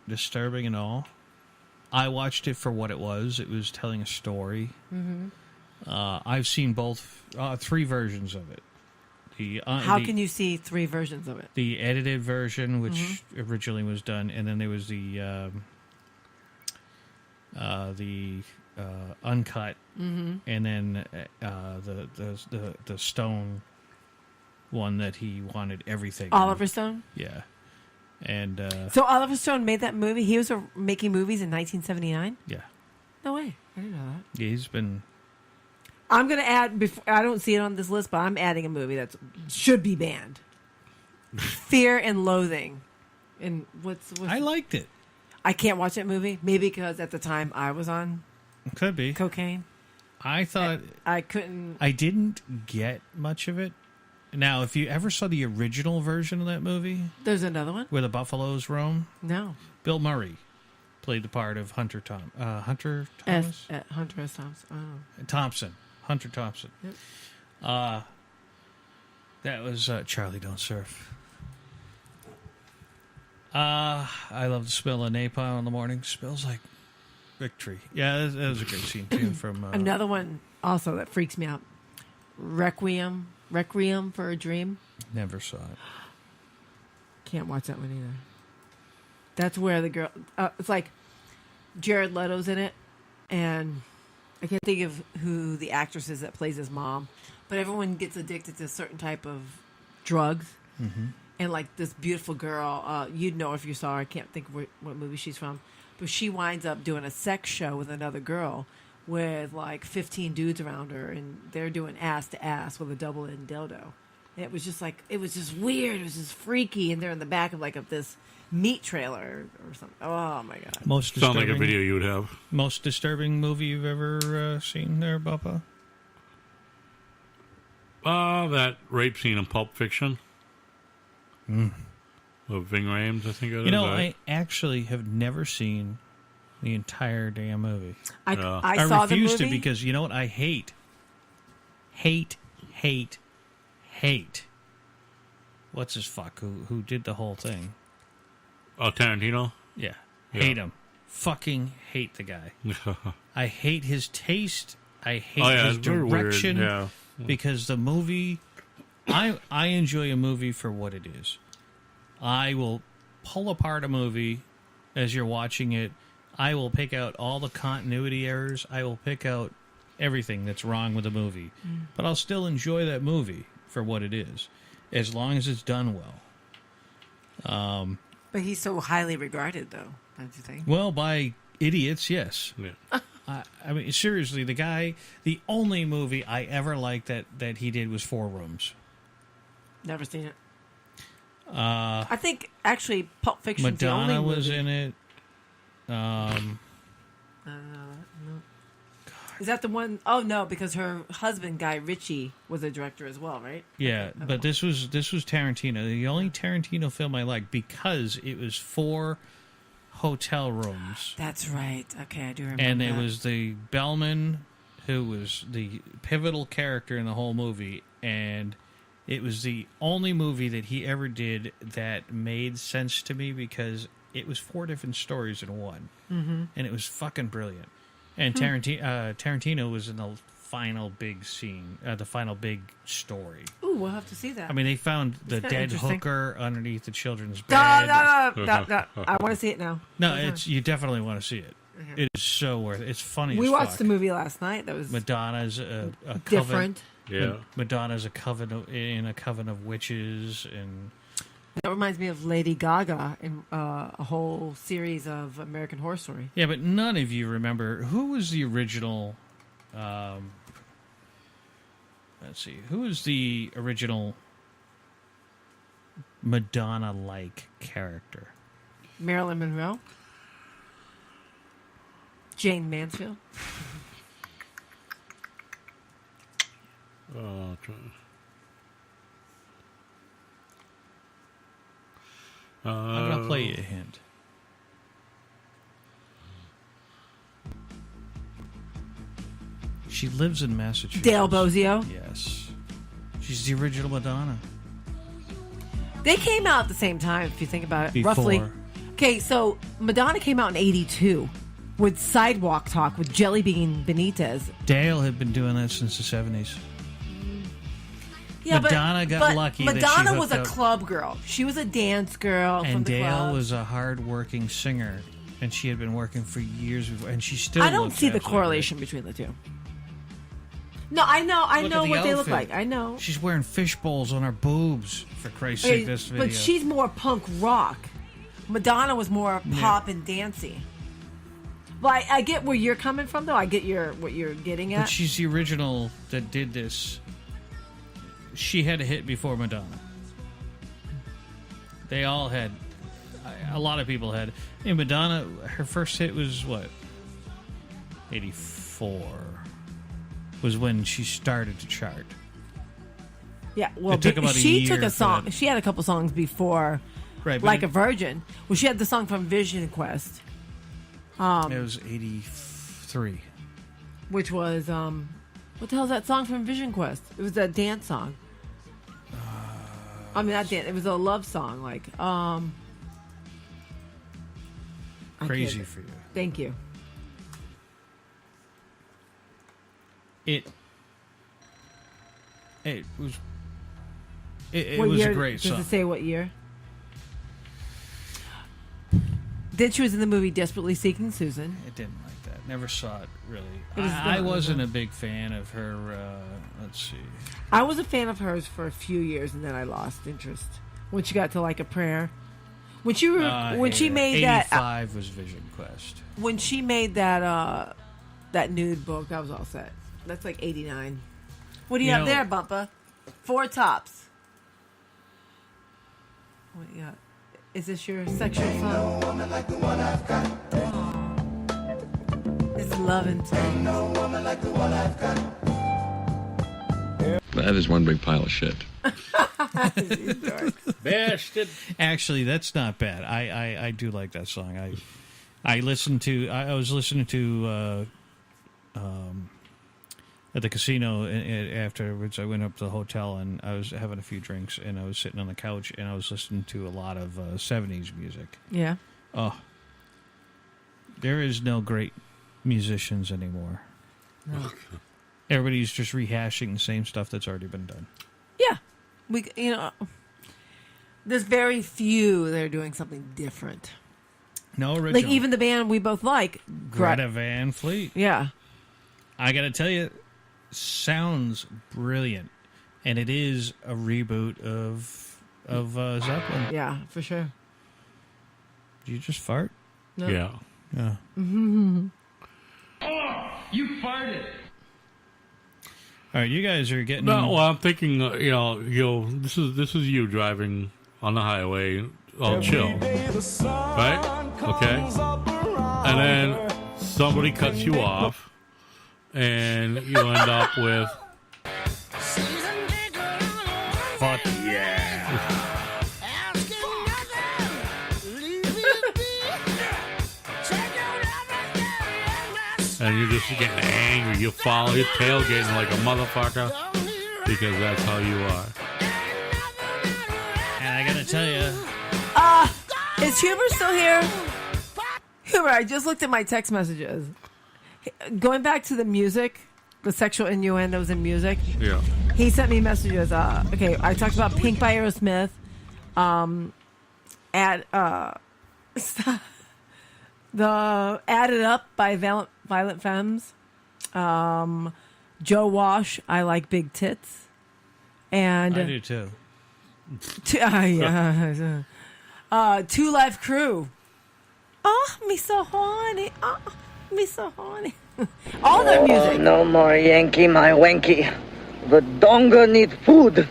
disturbing at all. I watched it for what it was. It was telling a story. Mm-hmm. I've seen both, 3 versions of it. How can you see 3 versions of it? The edited version, which originally was done, and then there was the uncut, and then the Stone one that he wanted everything. Oliver Stone? Yeah. And so Oliver Stone made that movie. He was making movies in 1979. Yeah. No way. I didn't know that. Yeah, he's been. I'm going to add. I don't see it on this list, but I'm adding a movie that should be banned. Fear and Loathing. And what's I liked it. I can't watch that movie. Maybe because at the time I was on. Could be cocaine. I thought I couldn't. I didn't get much of it. Now, if you ever saw the original version of that movie, there's another one where the buffaloes roam. No, Bill Murray played the part of Hunter Thomas. Hunter S. Thompson. Oh. Hunter Thompson. Yep. That was Charlie Don't Surf. I love the smell of napalm in the morning. Smells like victory. Yeah, that was a great scene too. From another one also that freaks me out. Requiem for a Dream. Never saw it. Can't watch that one either. That's where the girl. It's like Jared Leto's in it, and I can't think of who the actress is that plays his mom, but everyone gets addicted to a certain type of drugs. Mm-hmm. And like this beautiful girl, you'd know if you saw her. I can't think of what movie she's from, but she winds up doing a sex show with another girl with like 15 dudes around her, and they're doing ass to ass with a double-end dildo. And it was just weird. It was just freaky, and they're in the back of this meat trailer or something. Oh my God! Sounds like a video you would have. Most disturbing movie you've ever seen there, Bubba? That rape scene in Pulp Fiction. Of Ving Rhames, I think it is. You know, right? I actually have never seen the entire damn movie. I saw the refuse to movie. because you know what? I hate. What's his fuck? Who did the whole thing? Oh, Tarantino? Yeah. Hate him. Fucking hate the guy. I hate his taste. I hate his it's very weird. direction. Yeah. Because the movie, I enjoy a movie for what it is. I will pull apart a movie as you're watching it. I will pick out all the continuity errors. I will pick out everything that's wrong with the movie. But I'll still enjoy that movie for what it is, as long as it's done well. But he's so highly regarded, though, don't you think? Well, by idiots, yes. Yeah. I mean, seriously, the only movie I ever liked that he did was Four Rooms. Never seen it. Uh, I think, actually, Pulp Fiction's the only Madonna movie. was in it. No. Is that the one? Oh, no, because her husband, Guy Ritchie, was a director as well, right? Yeah, but this was Tarantino. The only Tarantino film I liked because it was 4 hotel rooms. That's right. Okay, I do remember And that. it was the bellman who was the pivotal character in the whole movie, and it was the only movie that he ever did that made sense to me because it was 4 different stories in one, and it was fucking brilliant. And Tarantino was in the final big scene, the final big story. Ooh, we'll have to see that. I mean, they found the kinda dead interesting. hooker underneath the children's No, bed. no. I want to see it now. No, you definitely want to see it. Okay. It is so worth it. It's funny We as watched fuck. the movie last night. That was Madonna's a different. Yeah. Madonna's a coven of witches, and That reminds me of Lady Gaga in a whole series of American Horror Story. yeah, but none of you remember who was the original. Let's see, who was the original Madonna-like character? Marilyn Monroe, Jane Mansfield. I'm gonna play you a hint. She lives in Massachusetts. Dale Bozio. Yes. She's the original Madonna. They came out at the same time, if you think about it. Before. Roughly. Okay, so Madonna came out in 82 with Sidewalk Talk with Jelly Bean Benitez. Dale had been doing that since the 70s. Yeah, Madonna got lucky that she Madonna was hooked a up- club girl. She was a dance girl from And the Dale club. was a hard-working singer, and she had been working for years before, and she still I don't looks see the absolutely correlation between the two. No, I know Look at the what they look outfit. like. I know. She's wearing fish bowls on her boobs, for Christ's sake, this video. But she's more punk rock. Madonna was more pop and dancey. Well, I get where you're coming from, though. I get what you're getting But at. she's the original that did this. She had a hit before Madonna. They all had. A lot of people had. And Madonna, her first hit was what? 84. Was when she started to chart. Yeah, well, It took about a she year took a for song. that. She had a couple songs before, Right, but like it- a Virgin. Well, she had the song from Vision Quest, It was 83. which was what the hell is that song from Vision Quest? It was a dance song. I mean, not dance. It was a love song, like I Crazy can't- for you. Thank you. It was. It What was year, a great does song. it say what year? Then she was in the movie Desperately Seeking Susan. I didn't like that. Never saw it really. It was I not- wasn't a big fan of her. Let's see. I was a fan of hers for a few years, and then I lost interest when she got to Like a Prayer. When she when she made that 85 was Vision Quest. when she made that that nude book, I was all set. That's like 89. What do you You have know- there, Bumpa? 4 tops. What you got? Is this your sexual song? Oh. It's loving time. That is one big pile of shit. Bastard. Actually, that's not bad. I do like that song. I listened to. I was listening to at the casino. Afterwards, I went up to the hotel and I was having a few drinks and I was sitting on the couch and I was listening to a lot of 70s music. Yeah. Oh, there is no great musicians anymore. No. Everybody's just rehashing the same stuff that's already been done. Yeah. There's very few that are doing something different. No original. Like even the band we both like, Greta Van Fleet. Yeah. I got to tell you, sounds brilliant. And it is a reboot of Zeppelin. Yeah, for sure. Did you just fart? No. Yeah. Yeah. Oh, you farted. All right, you guys are getting. No, well, I'm thinking, this is you driving on the highway, all chill, right? Okay, and then somebody cuts you off, and you end up with, fuck yeah. And you're just getting angry. You follow your tailgating like a motherfucker because that's how you are. And I gotta tell you, is Huber still here? Huber, I just looked at my text messages. Going back to the music, the sexual innuendos in music. Yeah. He sent me messages. Okay, I talked about Pink by Aerosmith. The Added Up by Violent Femmes. Joe Wash, I Like Big Tits. And I do too. Yeah. Two Live Crew. Oh, me so horny. Oh, me so horny. All their music. No more Yankee, my wanky. The donga need food.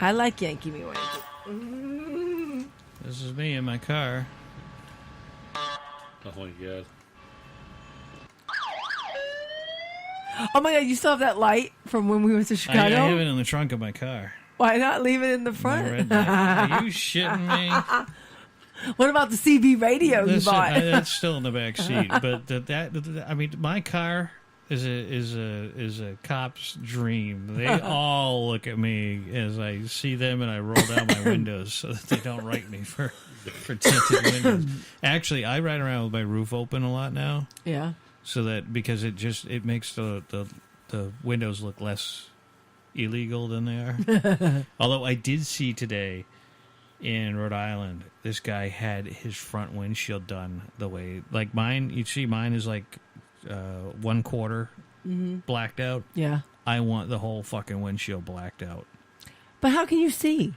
I like Yankee Me Wanky. This is me in my car. Oh my god. Oh my god, you still have that light from when we went to I Chicago? have it in the trunk of my car. Why not leave it in the front? Are you shitting me? What about the CB radio you Listen, bought? that's still in the back seat. But I mean, my car is a cop's dream. They all look at me as I see them, and I roll down my windows so that they don't write me for tinted windows. Actually, I ride around with my roof open a lot now. Yeah. So that because it makes the windows look less illegal than they are. Although I did see today in Rhode Island, this guy had his front windshield done the way like mine. You see, mine is like 1/4 blacked out. Yeah. I want the whole fucking windshield blacked out. But how can you see? You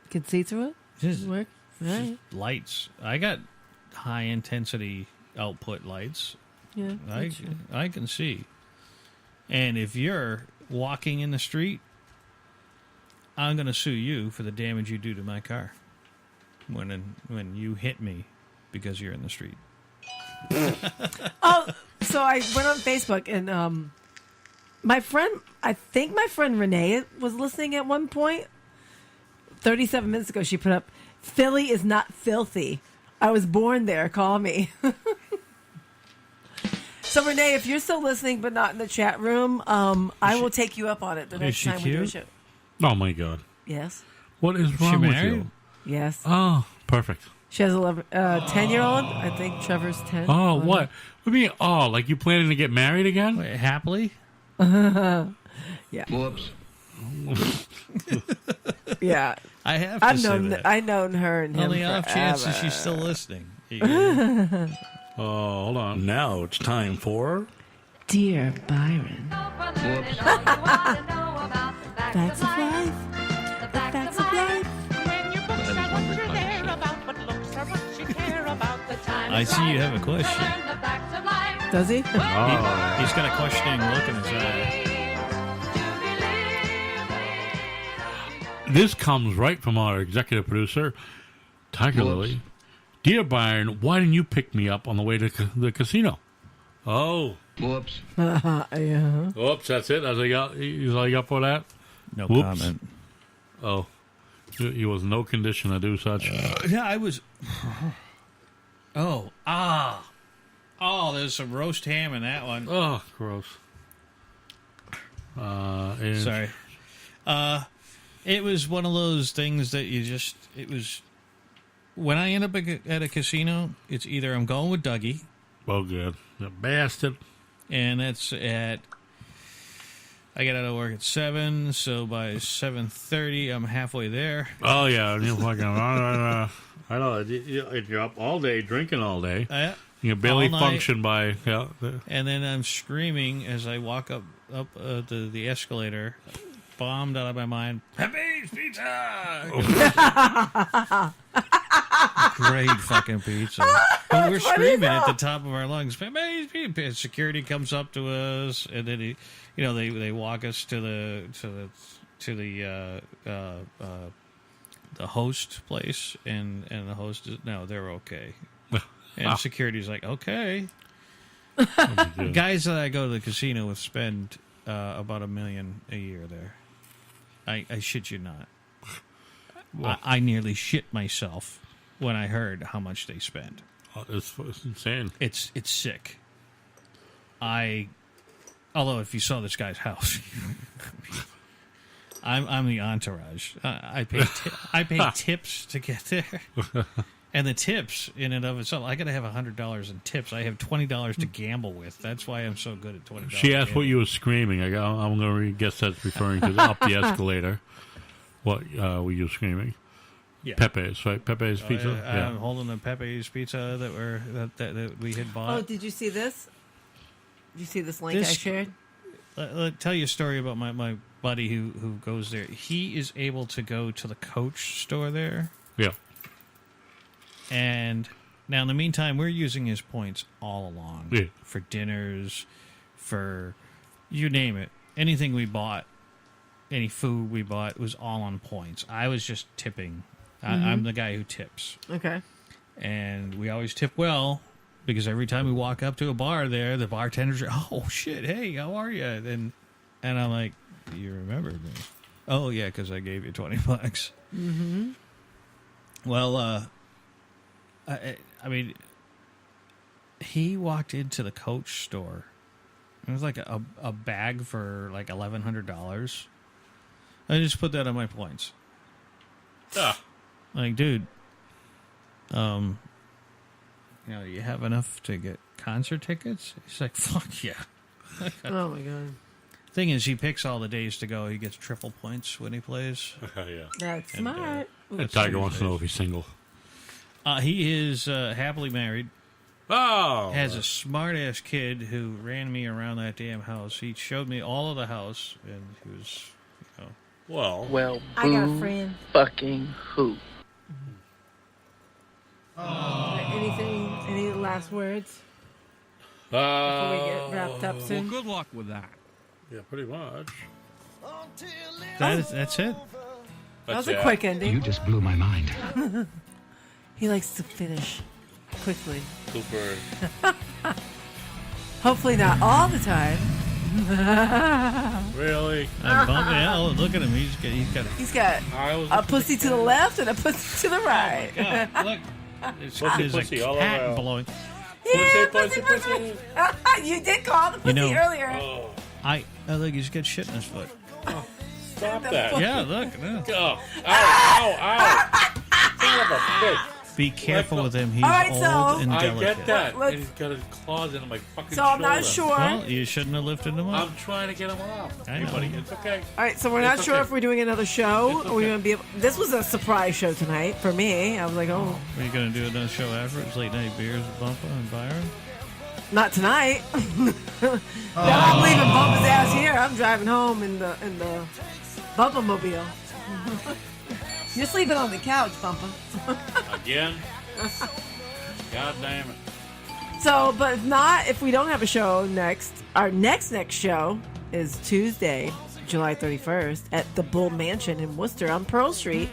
can see through it? Just, Work? Right. Lights. I got high intensity output lights. Yeah. I can see. And if you're walking in the street, I'm going to sue you for the damage you do to my car when you hit me because you're in the street. Oh, so I went on Facebook and I think my friend Renee was listening at one point. 37 minutes ago, she put up, "Philly is not filthy. I was born there. Call me." So Renee, if you're still listening but not in the chat room, I will take you up on it the next time we do a show. Oh my god. Yes. What is wrong with married? you? Yes. Oh, perfect. She has 10-year-old. I think Trevor's 10. Oh, what? What do you mean? Oh, like you planning to get married again? Wait, happily? Yeah. Whoops. Yeah. I have to say that. I've known her and him On the off chance that forever. she's still listening. Oh, hold on. Now it's time for Dear Byron. Whoops. Facts of life. The facts of life. I see you have a question. Does he? He's got a questioning look in his eye. This comes right from our executive producer, Tiger Lily. Dear Byron, why didn't you pick me up on the way to the casino? Oh. Whoops. Yeah. Whoops, that's it? That's all you got for that? No Whoops. comment. Oh. He was in no condition to do such. Yeah, I was... Oh, there's some roast ham in that one. Oh, gross. Sorry. It was one of those things that it was... When I end up at a casino, it's either I'm going with Dougie. Oh, good. The bastard. And that's at... I get out of work at 7, so by 7:30, I'm halfway there. Oh, yeah. You're fucking... I know. You're up all day, drinking all day. You can barely function by... Yeah. And then I'm screaming as I walk up the escalator bombed out of my mind. Pepe's Pizza! Great fucking pizza. But we're screaming at the top of our lungs. Pepe's Pizza. Security comes up to us, and then they walk us to the host place, and the host is they're okay. And security's like, okay. Guys that I go to the casino with spend about $1 million a year there. I shit you not. I nearly shit myself when I heard how much they spend. It's insane. It's sick. Although if you saw this guy's house, I'm the entourage. I pay tips to get there. And the tips, in and of itself, I got to have $100 in tips. I have $20 to gamble with. That's why I'm so good at $20. She asked what you were screaming. I'm going to guess that's referring to up the escalator. What were you screaming? Yeah. Pepe's, right? Pepe's Pizza? I'm holding the Pepe's Pizza that we had bought. Oh, did you see this? Did you see this link I shared? Let tell you a story about my buddy who goes there. He is able to go to the Coach store there. Yeah. And now, in the meantime, we're using his points all along for dinners, for you name it. Anything we bought, any food we bought was all on points. I was just tipping. I'm the guy who tips. Okay. And we always tip well because every time we walk up to a bar there, the bartenders are, oh, shit, hey, how are you? And I'm like, you remembered me. Oh, yeah, because I gave you $20. Mm-hmm. Well, I mean, he walked into the Coach store. It was like a bag for like $1,100. I just put that on my points. Like, dude, you have enough to get concert tickets? He's like, fuck yeah. Oh my god. Thing is, he picks all the days to go. He gets triple points when he plays. Yeah. That's smart. And Tiger wants to know if he's single. He is happily married. Oh! Has a smart-ass kid who ran me around that damn house. He showed me all of the house, and he was, Well, I got a friend. Fucking who? Any last words before we get wrapped up soon? Well, good luck with that. Yeah, pretty much. That's it. That was a quick ending. You just blew my mind. He likes to finish quickly. Super. Hopefully not all the time. Really? Look at him. He's got a pussy to the left and a pussy to the right. Oh my God, look. There's pussy a all cat around. blowing. Yeah, pussy. You did call the pussy earlier. Look, he's got shit in his foot. Stop that. Yeah, look. Oh. Ow. Son of a bitch. Be careful with him. He's All right, old and I delicate. get that. Let's- And he's got his claws in my fucking So I'm not shoulder. sure. Well, you shouldn't have lifted him up. I'm trying to get him off. I know. Hey, buddy, it's okay. All right, so we're not It's sure okay. if we're doing another show. It's Or we're okay. gonna be. This was a surprise show tonight for me. I was like, oh, Are you going to do another show after? It's Late Night Beers with Bumpa and Byron? not tonight. No, I'm leaving Bumpa's ass here. I'm driving home in the Bumpa-mobile. You're sleeping on the couch, Bumpa. Again? God damn it. So, but if we don't have a show next, our next show is Tuesday, July 31st at the Bull Mansion in Worcester on Pearl Street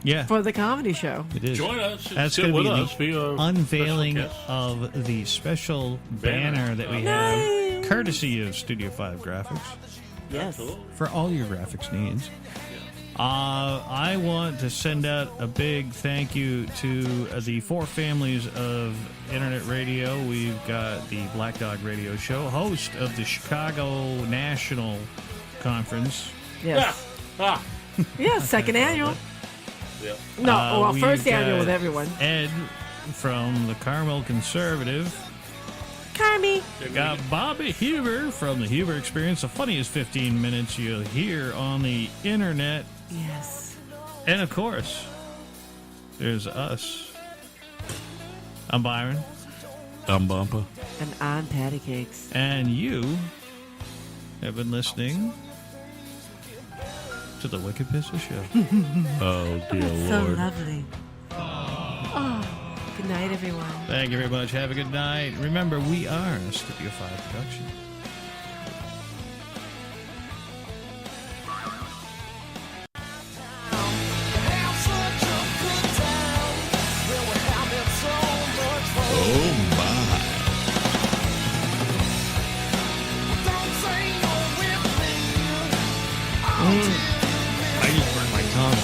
Yeah. for the comedy show. It is. Join us. That's Sit going to with be us. the Be a unveiling special guest. of the special banner that we Nice. have, courtesy of Studio 5 Graphics, Yes. for all your graphics needs. I want to send out a big thank you to the four families of internet radio. We've got the Black Dog Radio Show, host of the Chicago National Conference. Yes. Ah. Yeah, second annual. Yeah. No, we've first annual got with everyone. Ed from the Carmel Conservative. Carmi. Got Bobby Huber from the Huber Experience, the funniest 15 minutes you'll hear on the internet. Yes. And of course, there's us. I'm Byron. I'm Bumpa. And I'm Patty Cakes. And you have been listening to the Wicked Pisser Show. Oh, dear So Lord. lovely. Oh, good night, everyone. Thank you very much. Have a good night. Remember, we are a Studio 5 production. Oh my. I just burned my tongue.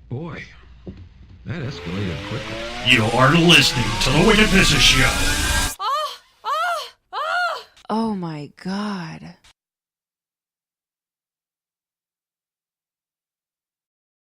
Boy, that escalated quickly. You are listening to the Wicked Pisser Show. Oh my God.